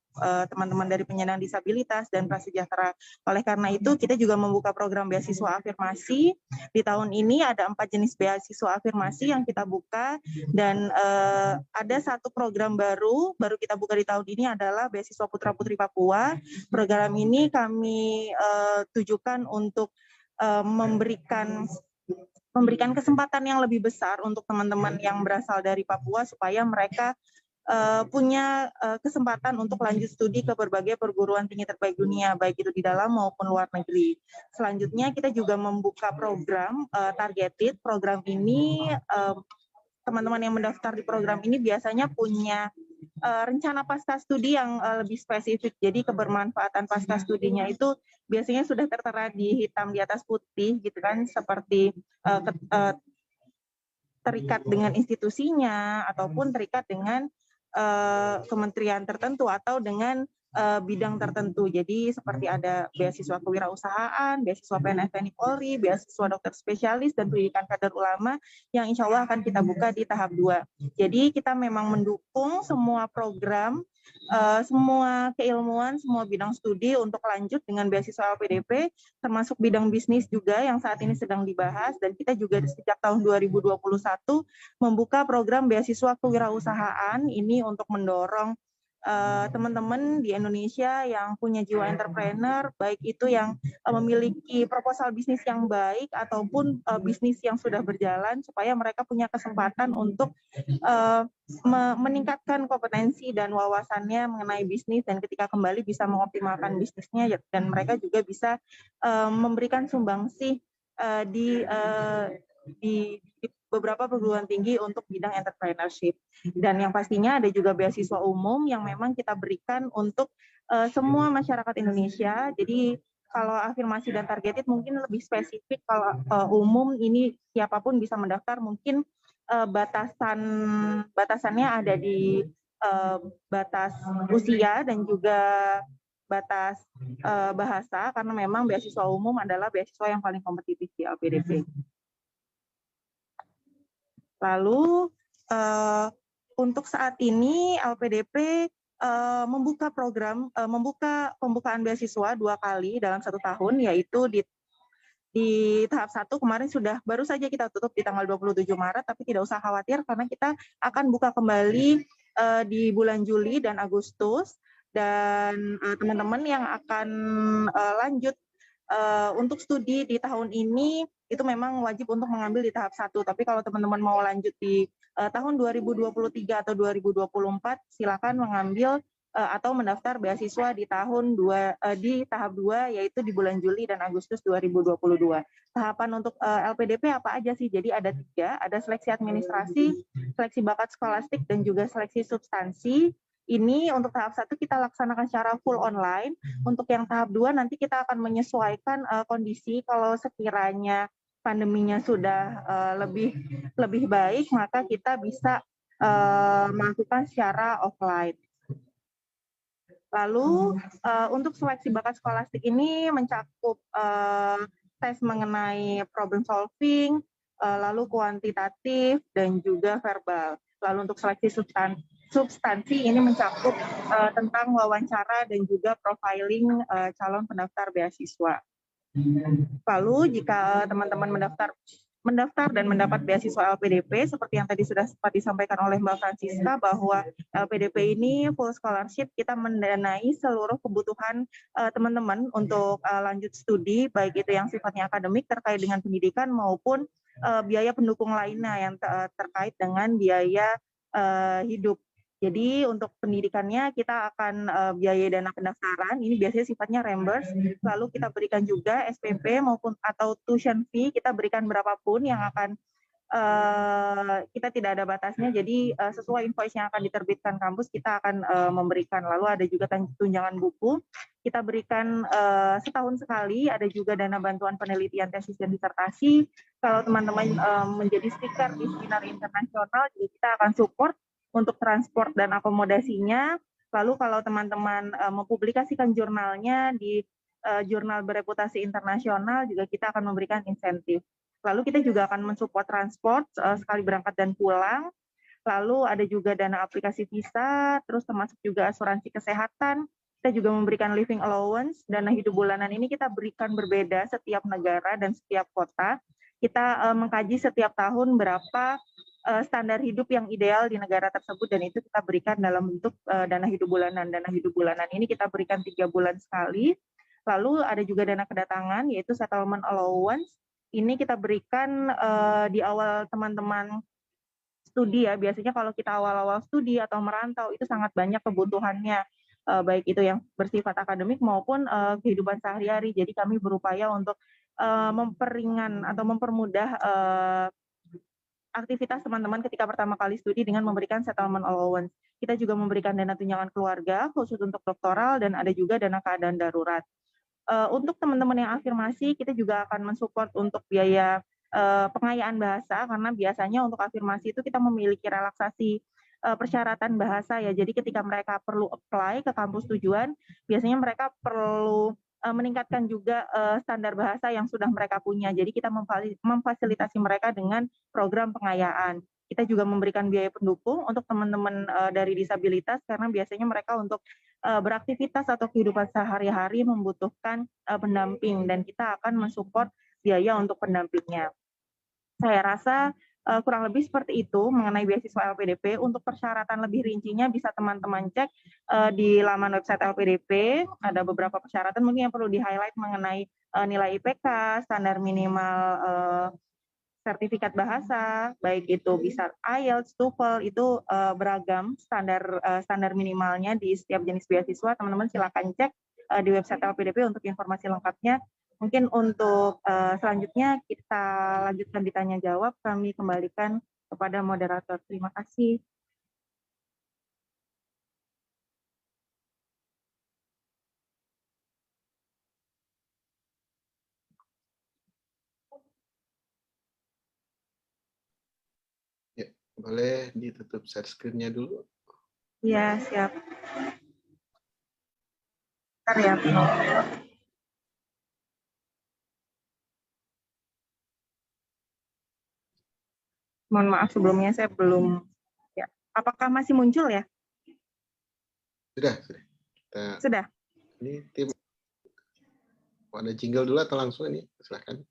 teman-teman dari penyandang disabilitas dan prasejahtera. Oleh karena itu, kita juga membuka program beasiswa afirmasi. Di tahun ini ada 4 jenis beasiswa afirmasi yang kita buka, dan ada satu program baru kita buka di tahun ini adalah beasiswa putra-putri Papua. Program ini kami tujukan untuk memberikan kesempatan yang lebih besar untuk teman-teman yang berasal dari Papua supaya mereka punya kesempatan untuk lanjut studi ke berbagai perguruan tinggi terbaik dunia, baik itu di dalam maupun luar negeri. Selanjutnya kita juga membuka program targeted. Program ini teman-teman yang mendaftar di program ini biasanya punya rencana pasca studi yang lebih spesifik. Jadi kebermanfaatan pasca studinya itu biasanya sudah tertera di hitam di atas putih gitu kan, seperti terikat dengan institusinya ataupun terikat dengan kementerian tertentu atau dengan bidang tertentu. Jadi seperti ada beasiswa kewirausahaan, beasiswa PNS TNI Polri, beasiswa dokter spesialis, dan pendidikan kader ulama yang insya Allah akan kita buka di tahap 2. Jadi kita memang mendukung semua program, semua keilmuan, semua bidang studi untuk lanjut dengan beasiswa LPDP, termasuk bidang bisnis juga yang saat ini sedang dibahas, dan kita juga sejak tahun 2021 membuka program beasiswa kewirausahaan ini untuk mendorong teman-teman di Indonesia yang punya jiwa entrepreneur, baik itu yang memiliki proposal bisnis yang baik ataupun bisnis yang sudah berjalan, supaya mereka punya kesempatan untuk meningkatkan kompetensi dan wawasannya mengenai bisnis, dan ketika kembali bisa mengoptimalkan bisnisnya, dan mereka juga bisa memberikan sumbangsih di beberapa perguruan tinggi untuk bidang entrepreneurship. Dan yang pastinya ada juga beasiswa umum yang memang kita berikan untuk semua masyarakat Indonesia. Jadi kalau afirmasi dan targeted mungkin lebih spesifik, kalau umum ini siapapun bisa mendaftar, mungkin batasannya ada di batas usia dan juga batas bahasa, karena memang beasiswa umum adalah beasiswa yang paling kompetitif di LPDP. Lalu untuk saat ini LPDP membuka pembukaan beasiswa 2 kali dalam 1 tahun, yaitu di tahap 1 kemarin baru saja kita tutup di tanggal 27 Maret, tapi tidak usah khawatir karena kita akan buka kembali di bulan Juli dan Agustus, dan teman-teman yang akan lanjut untuk studi di tahun ini itu memang wajib untuk mengambil di tahap 1. Tapi kalau teman-teman mau lanjut di tahun 2023 atau 2024, silakan mengambil atau mendaftar beasiswa di tahap 2, yaitu di bulan Juli dan Agustus 2022. Tahapan untuk LPDP apa aja sih? Jadi ada 3, ada seleksi administrasi, seleksi bakat skolastik, dan juga seleksi substansi. Ini untuk tahap 1 kita laksanakan secara full online. Untuk yang tahap 2 nanti kita akan menyesuaikan kondisi. Kalau sekiranya pandeminya sudah lebih baik, maka kita bisa melakukan secara offline. Lalu untuk seleksi bakat skolastik ini mencakup tes mengenai problem solving, lalu kuantitatif, dan juga verbal. Lalu untuk seleksi substansi ini mencakup tentang wawancara dan juga profiling calon pendaftar beasiswa. Lalu jika teman-teman mendaftar dan mendapat beasiswa LPDP, seperti yang tadi sudah sempat disampaikan oleh Mbak Francisca, bahwa LPDP ini full scholarship, kita mendanai seluruh kebutuhan teman-teman untuk lanjut studi, baik itu yang sifatnya akademik terkait dengan pendidikan maupun biaya pendukung lainnya yang terkait dengan biaya hidup. Jadi untuk pendidikannya kita akan biaya dana pendaftaran, ini biasanya sifatnya reimburse, lalu kita berikan juga SPP maupun atau tuition fee, kita berikan berapapun yang akan kita tidak ada batasnya, jadi sesuai invoice yang akan diterbitkan kampus kita akan memberikan. Lalu ada juga tunjangan buku, kita berikan setahun sekali, ada juga dana bantuan penelitian tesis dan disertasi. Kalau teman-teman menjadi speaker di seminar internasional, juga kita akan support untuk transport dan akomodasinya. Lalu kalau teman-teman mempublikasikan jurnalnya di jurnal bereputasi internasional, juga kita akan memberikan insentif. Lalu kita juga akan mensupport transport sekali berangkat dan pulang. Lalu ada juga dana aplikasi visa, terus termasuk juga asuransi kesehatan. Kita juga memberikan living allowance, dana hidup bulanan ini kita berikan berbeda setiap negara dan setiap kota. Kita mengkaji setiap tahun berapa standar hidup yang ideal di negara tersebut, dan itu kita berikan dalam bentuk dana hidup bulanan. Dana hidup bulanan ini kita berikan 3 bulan sekali. Lalu ada juga dana kedatangan, yaitu settlement allowance. Ini kita berikan di awal teman-teman studi ya. Biasanya kalau kita awal-awal studi atau merantau itu sangat banyak kebutuhannya, baik itu yang bersifat akademik maupun kehidupan sehari-hari. Jadi kami berupaya untuk memperingan atau mempermudah aktivitas teman-teman ketika pertama kali studi dengan memberikan settlement allowance. Kita juga memberikan dana tunjangan keluarga khusus untuk doktoral, dan ada juga dana keadaan darurat. Untuk teman-teman yang afirmasi, kita juga akan mensupport untuk biaya pengayaan bahasa, karena biasanya untuk afirmasi itu kita memiliki relaksasi persyaratan bahasa ya. Jadi ketika mereka perlu apply ke kampus tujuan, biasanya mereka perlu meningkatkan juga standar bahasa yang sudah mereka punya. Jadi kita memfasilitasi mereka dengan program pengayaan. Kita juga memberikan biaya pendukung untuk teman-teman dari disabilitas, karena biasanya mereka untuk beraktivitas atau kehidupan sehari-hari membutuhkan pendamping, dan kita akan mensupport biaya untuk pendampingnya. Saya rasa kurang lebih seperti itu mengenai beasiswa LPDP. Untuk persyaratan lebih rincinya bisa teman-teman cek di laman website LPDP. Ada beberapa persyaratan mungkin yang perlu di-highlight mengenai nilai IPK, standar minimal sertifikat bahasa, baik itu bisa IELTS, TOEFL, itu beragam standar minimalnya di setiap jenis beasiswa. Teman-teman silakan cek di website LPDP untuk informasi lengkapnya. Mungkin untuk selanjutnya kita lanjutkan ditanya jawab, kami kembalikan kepada moderator. Terima kasih. Ya, boleh ditutup share screen-nya dulu. Iya, siap. Bentar ya. Mohon maaf sebelumnya saya belum. Ya. Apakah masih muncul ya? Sudah. Sudah. Ini tim. Ada jingle dulu atau langsung ini? Silakan.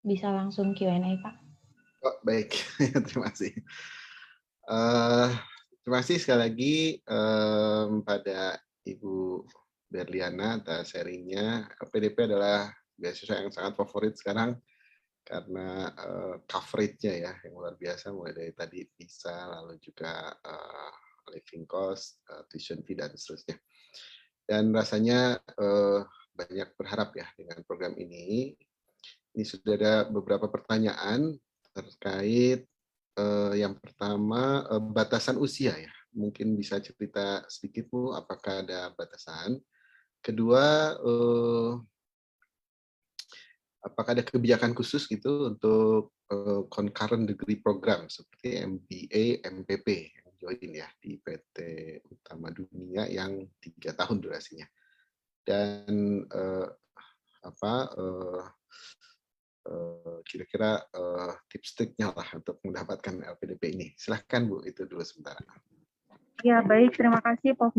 Bisa langsung Q&A, Pak. Oh, baik. Terima kasih. Terima kasih sekali lagi pada Ibu Berliana atas sharingnya. LPDP adalah beasiswa yang sangat favorit sekarang karena coverage-nya ya yang luar biasa, mulai dari tadi visa, lalu juga living cost, tuition fee, dan seterusnya. Dan rasanya banyak berharap ya dengan program ini. Ini sudah ada beberapa pertanyaan terkait yang pertama batasan usia ya. Mungkin bisa cerita sedikit Bu, apakah ada batasan? Kedua, apakah ada kebijakan khusus gitu untuk concurrent degree program seperti MBA, MPP yang join ya di PT Utama Dunia yang 3 tahun durasinya. Dan kira-kira tips-triknya lah untuk mendapatkan LPDP ini. Silahkan Bu, itu dulu sebentar. Ya, baik. Terima kasih Prof.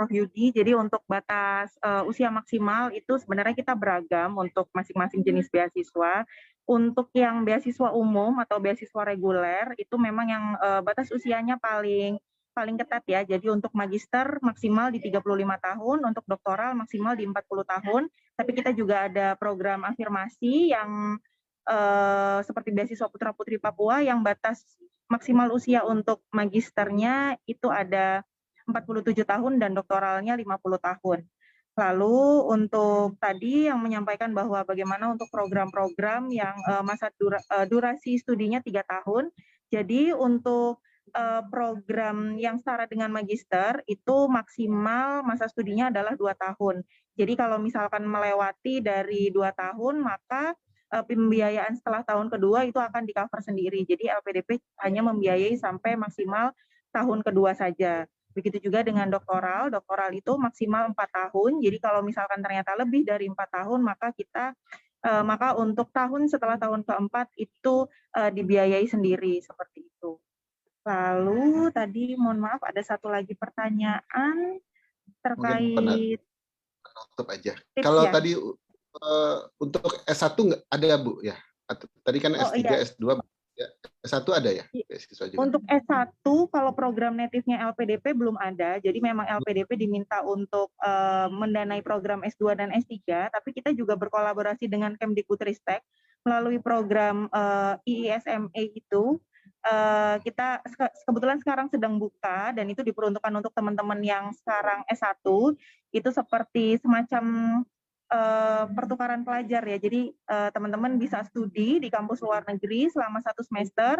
Yudi. Jadi untuk batas usia maksimal itu sebenarnya kita beragam untuk masing-masing jenis beasiswa. Untuk yang beasiswa umum atau beasiswa reguler itu memang yang batas usianya paling ketat ya. Jadi untuk magister maksimal di 35 tahun, untuk doktoral maksimal di 40 tahun. Tapi kita juga ada program afirmasi yang seperti beasiswa putra-putri Papua yang batas maksimal usia untuk magisternya itu ada 47 tahun dan doktoralnya 50 tahun. Lalu untuk tadi yang menyampaikan bahwa bagaimana untuk program-program yang masa durasi studinya 3 tahun. Jadi untuk program yang setara dengan magister itu maksimal masa studinya adalah 2 tahun. Jadi kalau misalkan melewati dari 2 tahun maka pembiayaan setelah tahun kedua itu akan di-cover sendiri. Jadi LPDP hanya membiayai sampai maksimal tahun kedua saja. Begitu juga dengan doktoral itu maksimal 4 tahun. Jadi kalau misalkan ternyata lebih dari 4 tahun, maka kita maka untuk tahun setelah tahun keempat itu dibiayai sendiri seperti itu. Lalu tadi mohon maaf ada satu lagi pertanyaan terkait Tutup aja. tips Kalau ya. tadi untuk S1 nggak ada Bu ya? Tadi kan Oh, S3, iya. S2, ya. S1 ada ya? Beasiswa juga. Untuk S1 kalau program native-nya LPDP belum ada, jadi memang LPDP diminta untuk mendanai program S2 dan S3, tapi kita juga berkolaborasi dengan Kemdikbudristek melalui program IISME itu. Kita kebetulan sekarang sedang buka dan itu diperuntukkan untuk teman-teman yang sekarang S1, itu seperti semacam pertukaran pelajar ya. Jadi teman-teman bisa studi di kampus luar negeri selama 1 semester.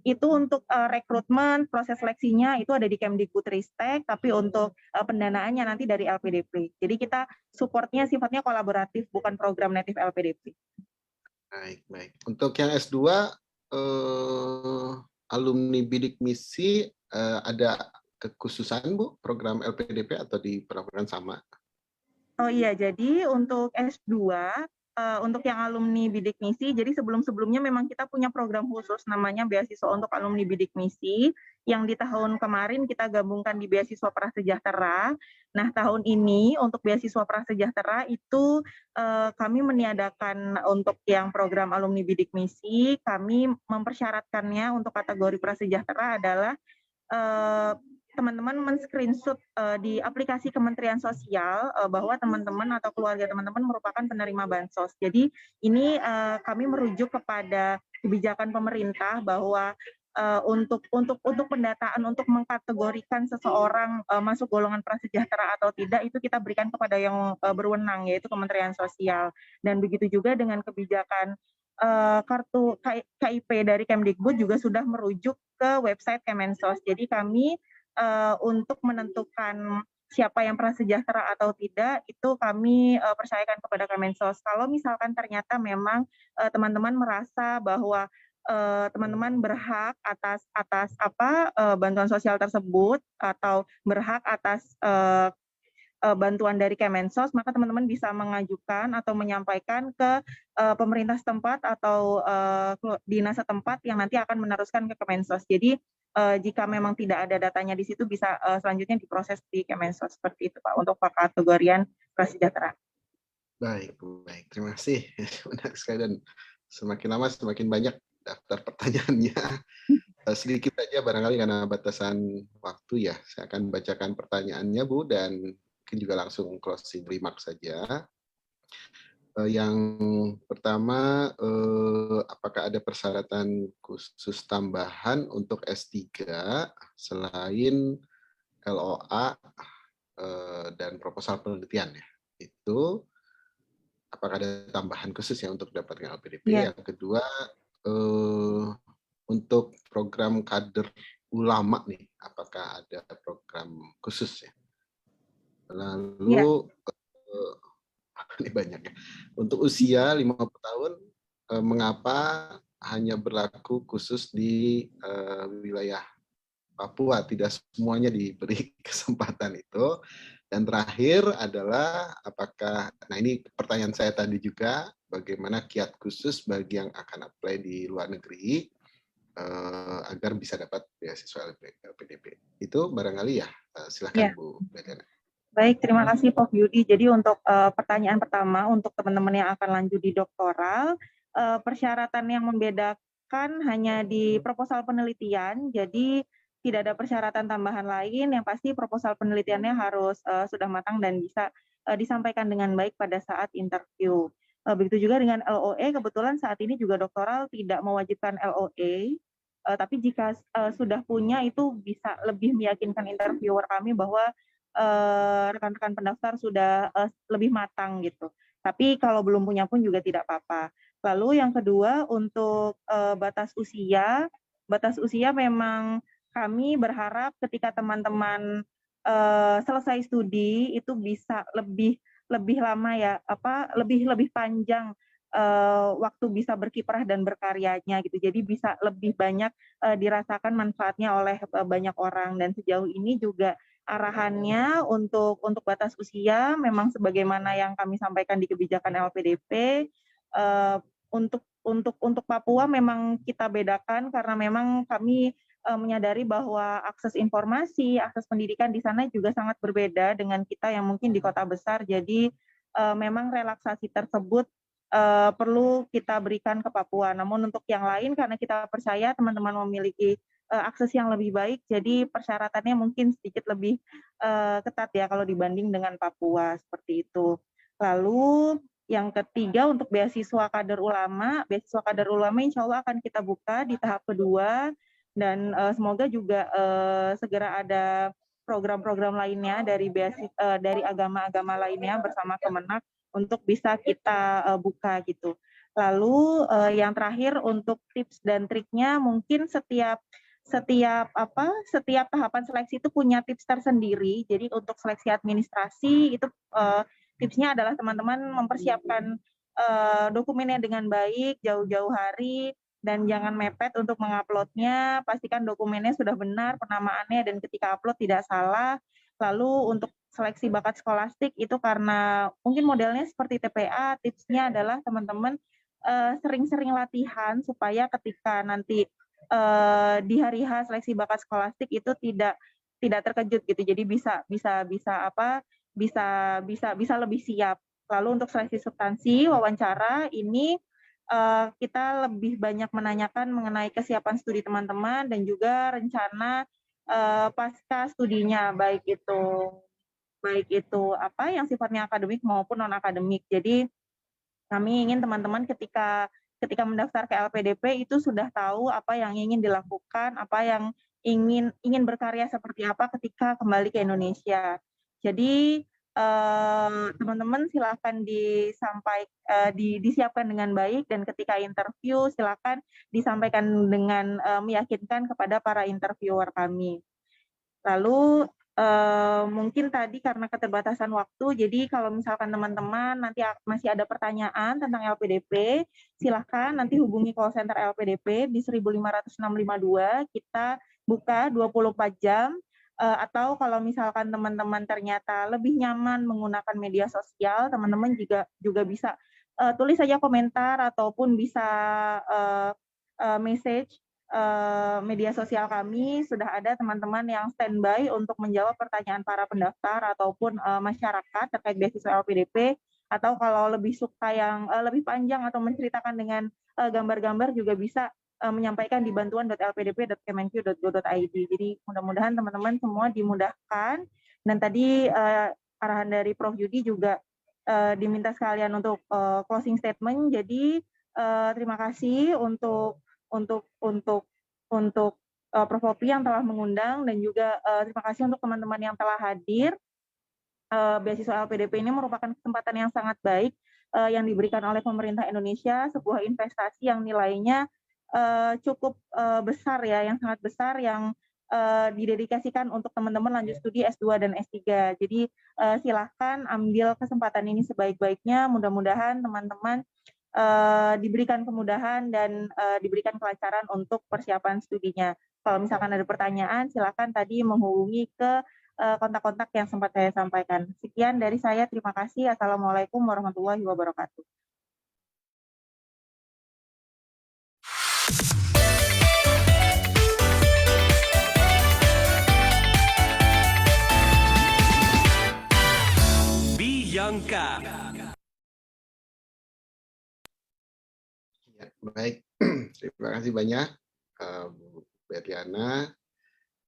Itu untuk rekrutmen, proses seleksinya itu ada di Kemdikbudristek, tapi untuk pendanaannya nanti dari LPDP. Jadi kita supportnya sifatnya kolaboratif, bukan program native LPDP. Baik. Untuk yang S2, alumni bidik misi ada kekhususan Bu program LPDP atau diperlakukan sama? Oh iya, jadi untuk S2, untuk yang alumni bidik misi, jadi sebelum-sebelumnya memang kita punya program khusus namanya beasiswa untuk alumni bidik misi, yang di tahun kemarin kita gabungkan di beasiswa prasejahtera. Nah, tahun ini untuk beasiswa prasejahtera itu kami meniadakan untuk yang program alumni bidik misi, kami mempersyaratkannya untuk kategori prasejahtera adalah teman-teman men-screenshot di aplikasi Kementerian Sosial bahwa teman-teman atau keluarga teman-teman merupakan penerima bansos. Jadi ini kami merujuk kepada kebijakan pemerintah bahwa untuk pendataan, untuk mengkategorikan seseorang masuk golongan prasejahtera atau tidak, itu kita berikan kepada yang berwenang, yaitu Kementerian Sosial. Dan begitu juga dengan kebijakan kartu KIP dari Kemdikbud juga sudah merujuk ke website Kemensos. Jadi kami untuk menentukan siapa yang prasejahtera atau tidak, itu kami percayakan kepada Kemensos. Kalau misalkan ternyata memang teman-teman merasa bahwa teman-teman berhak atas bantuan sosial tersebut atau berhak atas bantuan dari Kemensos, maka teman-teman bisa mengajukan atau menyampaikan ke pemerintah setempat atau dinas setempat yang nanti akan meneruskan ke Kemensos. Jadi jika memang tidak ada datanya di situ, bisa selanjutnya diproses di Kemensos seperti itu Pak untuk kategorian prasejahtera. Baik, terima kasih. Menarik sekali dan semakin lama semakin banyak daftar pertanyaannya. Sedikit saja barangkali karena batasan waktu ya, saya akan bacakan pertanyaannya Bu dan mungkin juga langsung closing remark saja. Yang pertama, apakah ada persyaratan khusus tambahan untuk S3 selain LOA dan proposal penelitian ya? Itu apakah ada tambahan khusus ya untuk dapatkan LPDP? Yeah. Yang kedua, untuk program kader ulama nih, apakah ada program khusus ya? Lalu ini banyak ya. Untuk usia 50 tahun, mengapa hanya berlaku khusus di wilayah Papua, tidak semuanya diberi kesempatan itu. Dan terakhir adalah apakah, nah ini pertanyaan saya tadi juga, bagaimana kiat khusus bagi yang akan apply di luar negeri agar bisa dapat beasiswa LPDP. Itu barangkali ya, silakan Bu Beliana. Baik, terima kasih Prof. Yudi. Jadi untuk pertanyaan pertama, untuk teman-teman yang akan lanjut di doktoral, persyaratan yang membedakan hanya di proposal penelitian, jadi tidak ada persyaratan tambahan lain, yang pasti proposal penelitiannya harus sudah matang dan bisa disampaikan dengan baik pada saat interview. Begitu juga dengan LOE, kebetulan saat ini juga doktoral tidak mewajibkan LOE, tapi jika sudah punya itu bisa lebih meyakinkan interviewer kami bahwa rekan-rekan pendaftar sudah lebih matang gitu. Tapi kalau belum punya pun juga tidak apa-apa. Lalu yang kedua untuk batas usia memang kami berharap ketika teman-teman selesai studi itu bisa lebih lama ya, lebih panjang waktu bisa berkiprah dan berkaryanya gitu. Jadi bisa lebih banyak dirasakan manfaatnya oleh banyak orang. Dan sejauh ini juga arahannya untuk batas usia memang sebagaimana yang kami sampaikan di kebijakan LPDP, Untuk Papua memang kita bedakan karena memang kami menyadari bahwa akses informasi, akses pendidikan di sana juga sangat berbeda dengan kita yang mungkin di kota besar. Jadi memang relaksasi tersebut perlu kita berikan ke Papua. Namun untuk yang lain karena kita percaya teman-teman memiliki akses yang lebih baik, jadi persyaratannya mungkin sedikit lebih ketat ya kalau dibanding dengan Papua seperti itu. Lalu yang ketiga untuk beasiswa kader ulama insya Allah akan kita buka di tahap kedua dan semoga juga segera ada program-program lainnya dari agama-agama lainnya bersama Kemenak untuk bisa kita buka gitu. Lalu yang terakhir untuk tips dan triknya mungkin setiap tahapan seleksi itu punya tips tersendiri. Jadi untuk seleksi administrasi itu tipsnya adalah teman-teman mempersiapkan dokumennya dengan baik jauh-jauh hari dan jangan mepet untuk menguploadnya. Pastikan dokumennya sudah benar penamaannya dan ketika upload tidak salah. Lalu untuk seleksi bakat skolastik itu karena mungkin modelnya seperti TPA, tipsnya adalah teman-teman sering-sering latihan supaya ketika nanti di hari H seleksi bakat skolastik itu tidak terkejut gitu. Jadi bisa lebih siap. Lalu untuk seleksi substansi wawancara ini kita lebih banyak menanyakan mengenai kesiapan studi teman-teman dan juga rencana pasca studinya baik itu apa yang sifatnya akademik maupun non akademik. Jadi kami ingin teman-teman ketika mendaftar ke LPDP itu sudah tahu apa yang ingin dilakukan, apa yang ingin berkarya seperti apa ketika kembali ke Indonesia. Jadi teman-teman silakan disiapkan dengan baik dan ketika interview silakan disampaikan dengan meyakinkan kepada para interviewer kami. Lalu mungkin tadi karena keterbatasan waktu, jadi kalau misalkan teman-teman nanti masih ada pertanyaan tentang LPDP, silahkan nanti hubungi call center LPDP di 15652, kita buka 24 jam, atau kalau misalkan teman-teman ternyata lebih nyaman menggunakan media sosial, teman-teman juga bisa tulis saja komentar ataupun bisa message media sosial kami. Sudah ada teman-teman yang standby untuk menjawab pertanyaan para pendaftar ataupun masyarakat terkait beasiswa LPDP, atau kalau lebih suka yang lebih panjang atau menceritakan dengan gambar-gambar juga bisa menyampaikan di bantuan.lpdp.kemenq.go.id. Jadi mudah-mudahan teman-teman semua dimudahkan. Dan tadi arahan dari Prof. Yudi juga diminta sekalian untuk closing statement. Jadi terima kasih untuk Prof. Poppy yang telah mengundang dan juga terima kasih untuk teman-teman yang telah hadir. Beasiswa LPDP ini merupakan kesempatan yang sangat baik yang diberikan oleh pemerintah Indonesia, sebuah investasi yang nilainya cukup besar ya, yang sangat besar yang didedikasikan untuk teman-teman lanjut studi S2 dan S3. Jadi silahkan ambil kesempatan ini sebaik-baiknya. Mudah-mudahan teman-teman diberikan kemudahan dan diberikan kelancaran untuk persiapan studinya. Kalau misalkan ada pertanyaan, silakan tadi menghubungi ke kontak-kontak yang sempat saya sampaikan. Sekian dari saya, terima kasih. Assalamualaikum warahmatullahi wabarakatuh. Bianca. Ya, baik, terima kasih banyak Bu Berliana.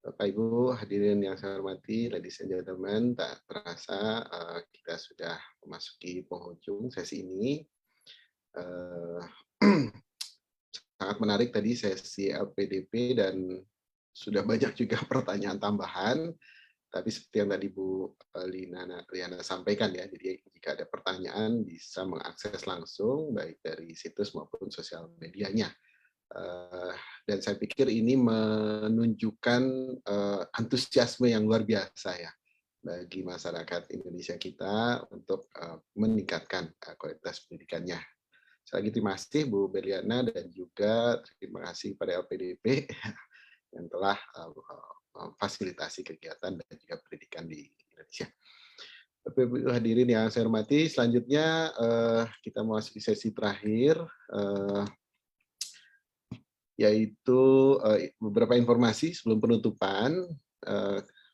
Bapak Ibu hadirin yang saya hormati, ladies and gentlemen, tak terasa kita sudah memasuki penghujung sesi ini. Sangat menarik tadi sesi LPDP dan sudah banyak juga pertanyaan tambahan. Tapi seperti yang tadi Bu Liana sampaikan ya, jadi jika ada pertanyaan bisa mengakses langsung baik dari situs maupun sosial medianya. Dan saya pikir ini menunjukkan antusiasme yang luar biasa ya bagi masyarakat Indonesia kita untuk meningkatkan kualitas pendidikannya. Sekali lagi terima kasih Bu Berliana dan juga terima kasih pada LPDP yang telah fasilitasi kegiatan dan juga pendidikan di Indonesia. Bapak Ibu hadirin yang saya hormati, selanjutnya kita memasuki sesi terakhir, yaitu beberapa informasi sebelum penutupan.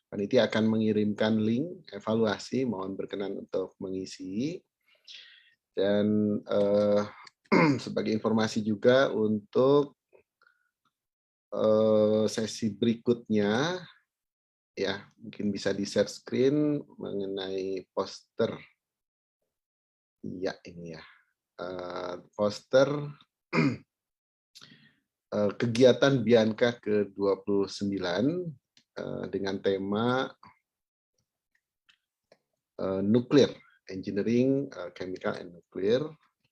Panitia akan mengirimkan link evaluasi, mohon berkenan untuk mengisi. Dan sebagai informasi juga untuk sesi berikutnya, ya mungkin bisa di share screen mengenai poster. Ya ini ya, poster kegiatan Bianca ke-29 dengan tema Nuclear Engineering, Chemical and Nuclear.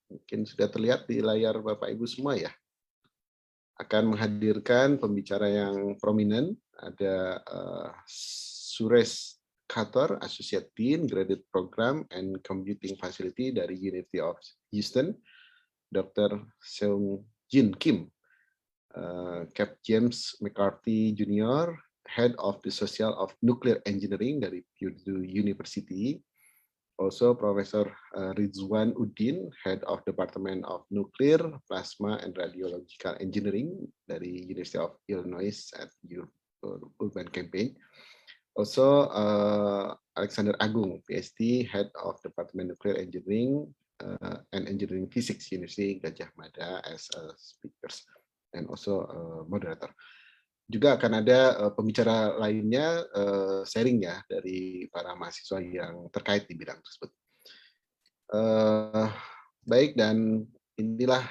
Mungkin sudah terlihat di layar Bapak Ibu semua ya. Akan menghadirkan pembicara yang prominent, ada Suresh Khator, Associate Dean, Graduate Program and Computing Facility dari University of Houston, Dr. Seung Jin Kim, Cap James McCarthy Jr., Head of the Social of Nuclear Engineering dari Purdue University, also Professor Rizwan Udin, Head of Department of Nuclear, Plasma and Radiological Engineering dari University of Illinois at Urban Campaign. Also Alexander Agung, PhD, Head of Department Nuclear Engineering and Engineering Physics, University Gajah Mada as speakers and also moderator. Juga akan ada pembicara lainnya, sharing ya dari para mahasiswa yang terkait di bidang tersebut. Baik, dan inilah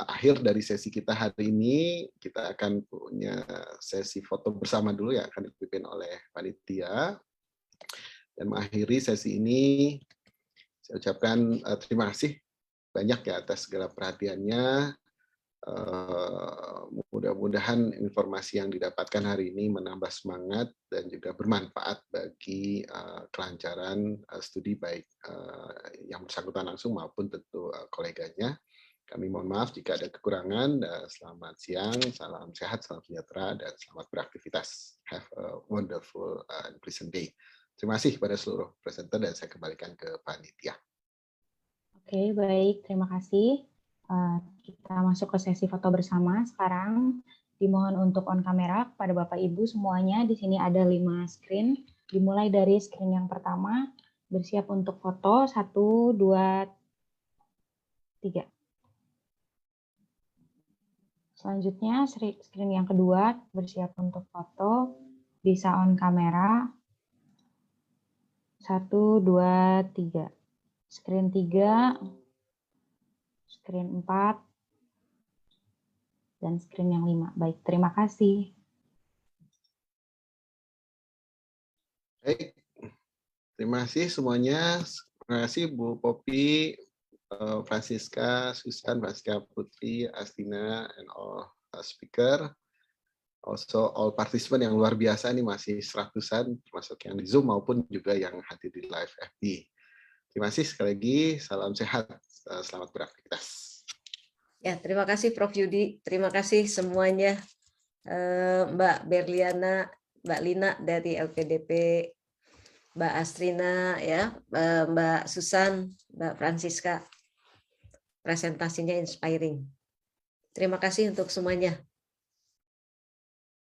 akhir dari sesi kita hari ini. Kita akan punya sesi foto bersama dulu yang akan dipimpin oleh panitia. Dan mengakhiri sesi ini, saya ucapkan terima kasih banyak ya atas segala perhatiannya. Mudah-mudahan informasi yang didapatkan hari ini menambah semangat dan juga bermanfaat bagi kelancaran studi baik yang bersangkutan langsung maupun tentu koleganya. Kami mohon maaf jika ada kekurangan. Selamat siang, salam sehat, salam sejahtera, dan selamat beraktivitas. Have a wonderful and pleasant day. Terima kasih kepada seluruh presenter dan saya kembalikan ke panitia. Oke, baik. Terima kasih. Kita masuk ke sesi foto bersama sekarang. Dimohon untuk on kamera kepada Bapak Ibu semuanya. Di sini ada 5 screen. Dimulai dari screen yang pertama. Bersiap untuk foto. 1, 2, 3. Selanjutnya screen yang kedua. Bersiap untuk foto. Bisa on kamera. 1, 2, 3. Screen 3. Screen 4, dan screen yang 5. Baik, terima kasih. Baik, terima kasih semuanya. Terima kasih Bu Poppy, Francisca, Susan, Francisca Putri, Astina, and all speaker. Also all participant yang luar biasa, ini masih 100-an, termasuk yang di Zoom maupun juga yang hadir di live FB. Terima kasih sekali lagi, salam sehat, selamat beraktivitas. Ya, terima kasih Prof. Yudi, terima kasih semuanya, Mbak Berliana, Mbak Lina dari LPDP, Mbak Astrina, ya, Mbak Susan, Mbak Francisca, presentasinya inspiring. Terima kasih untuk semuanya.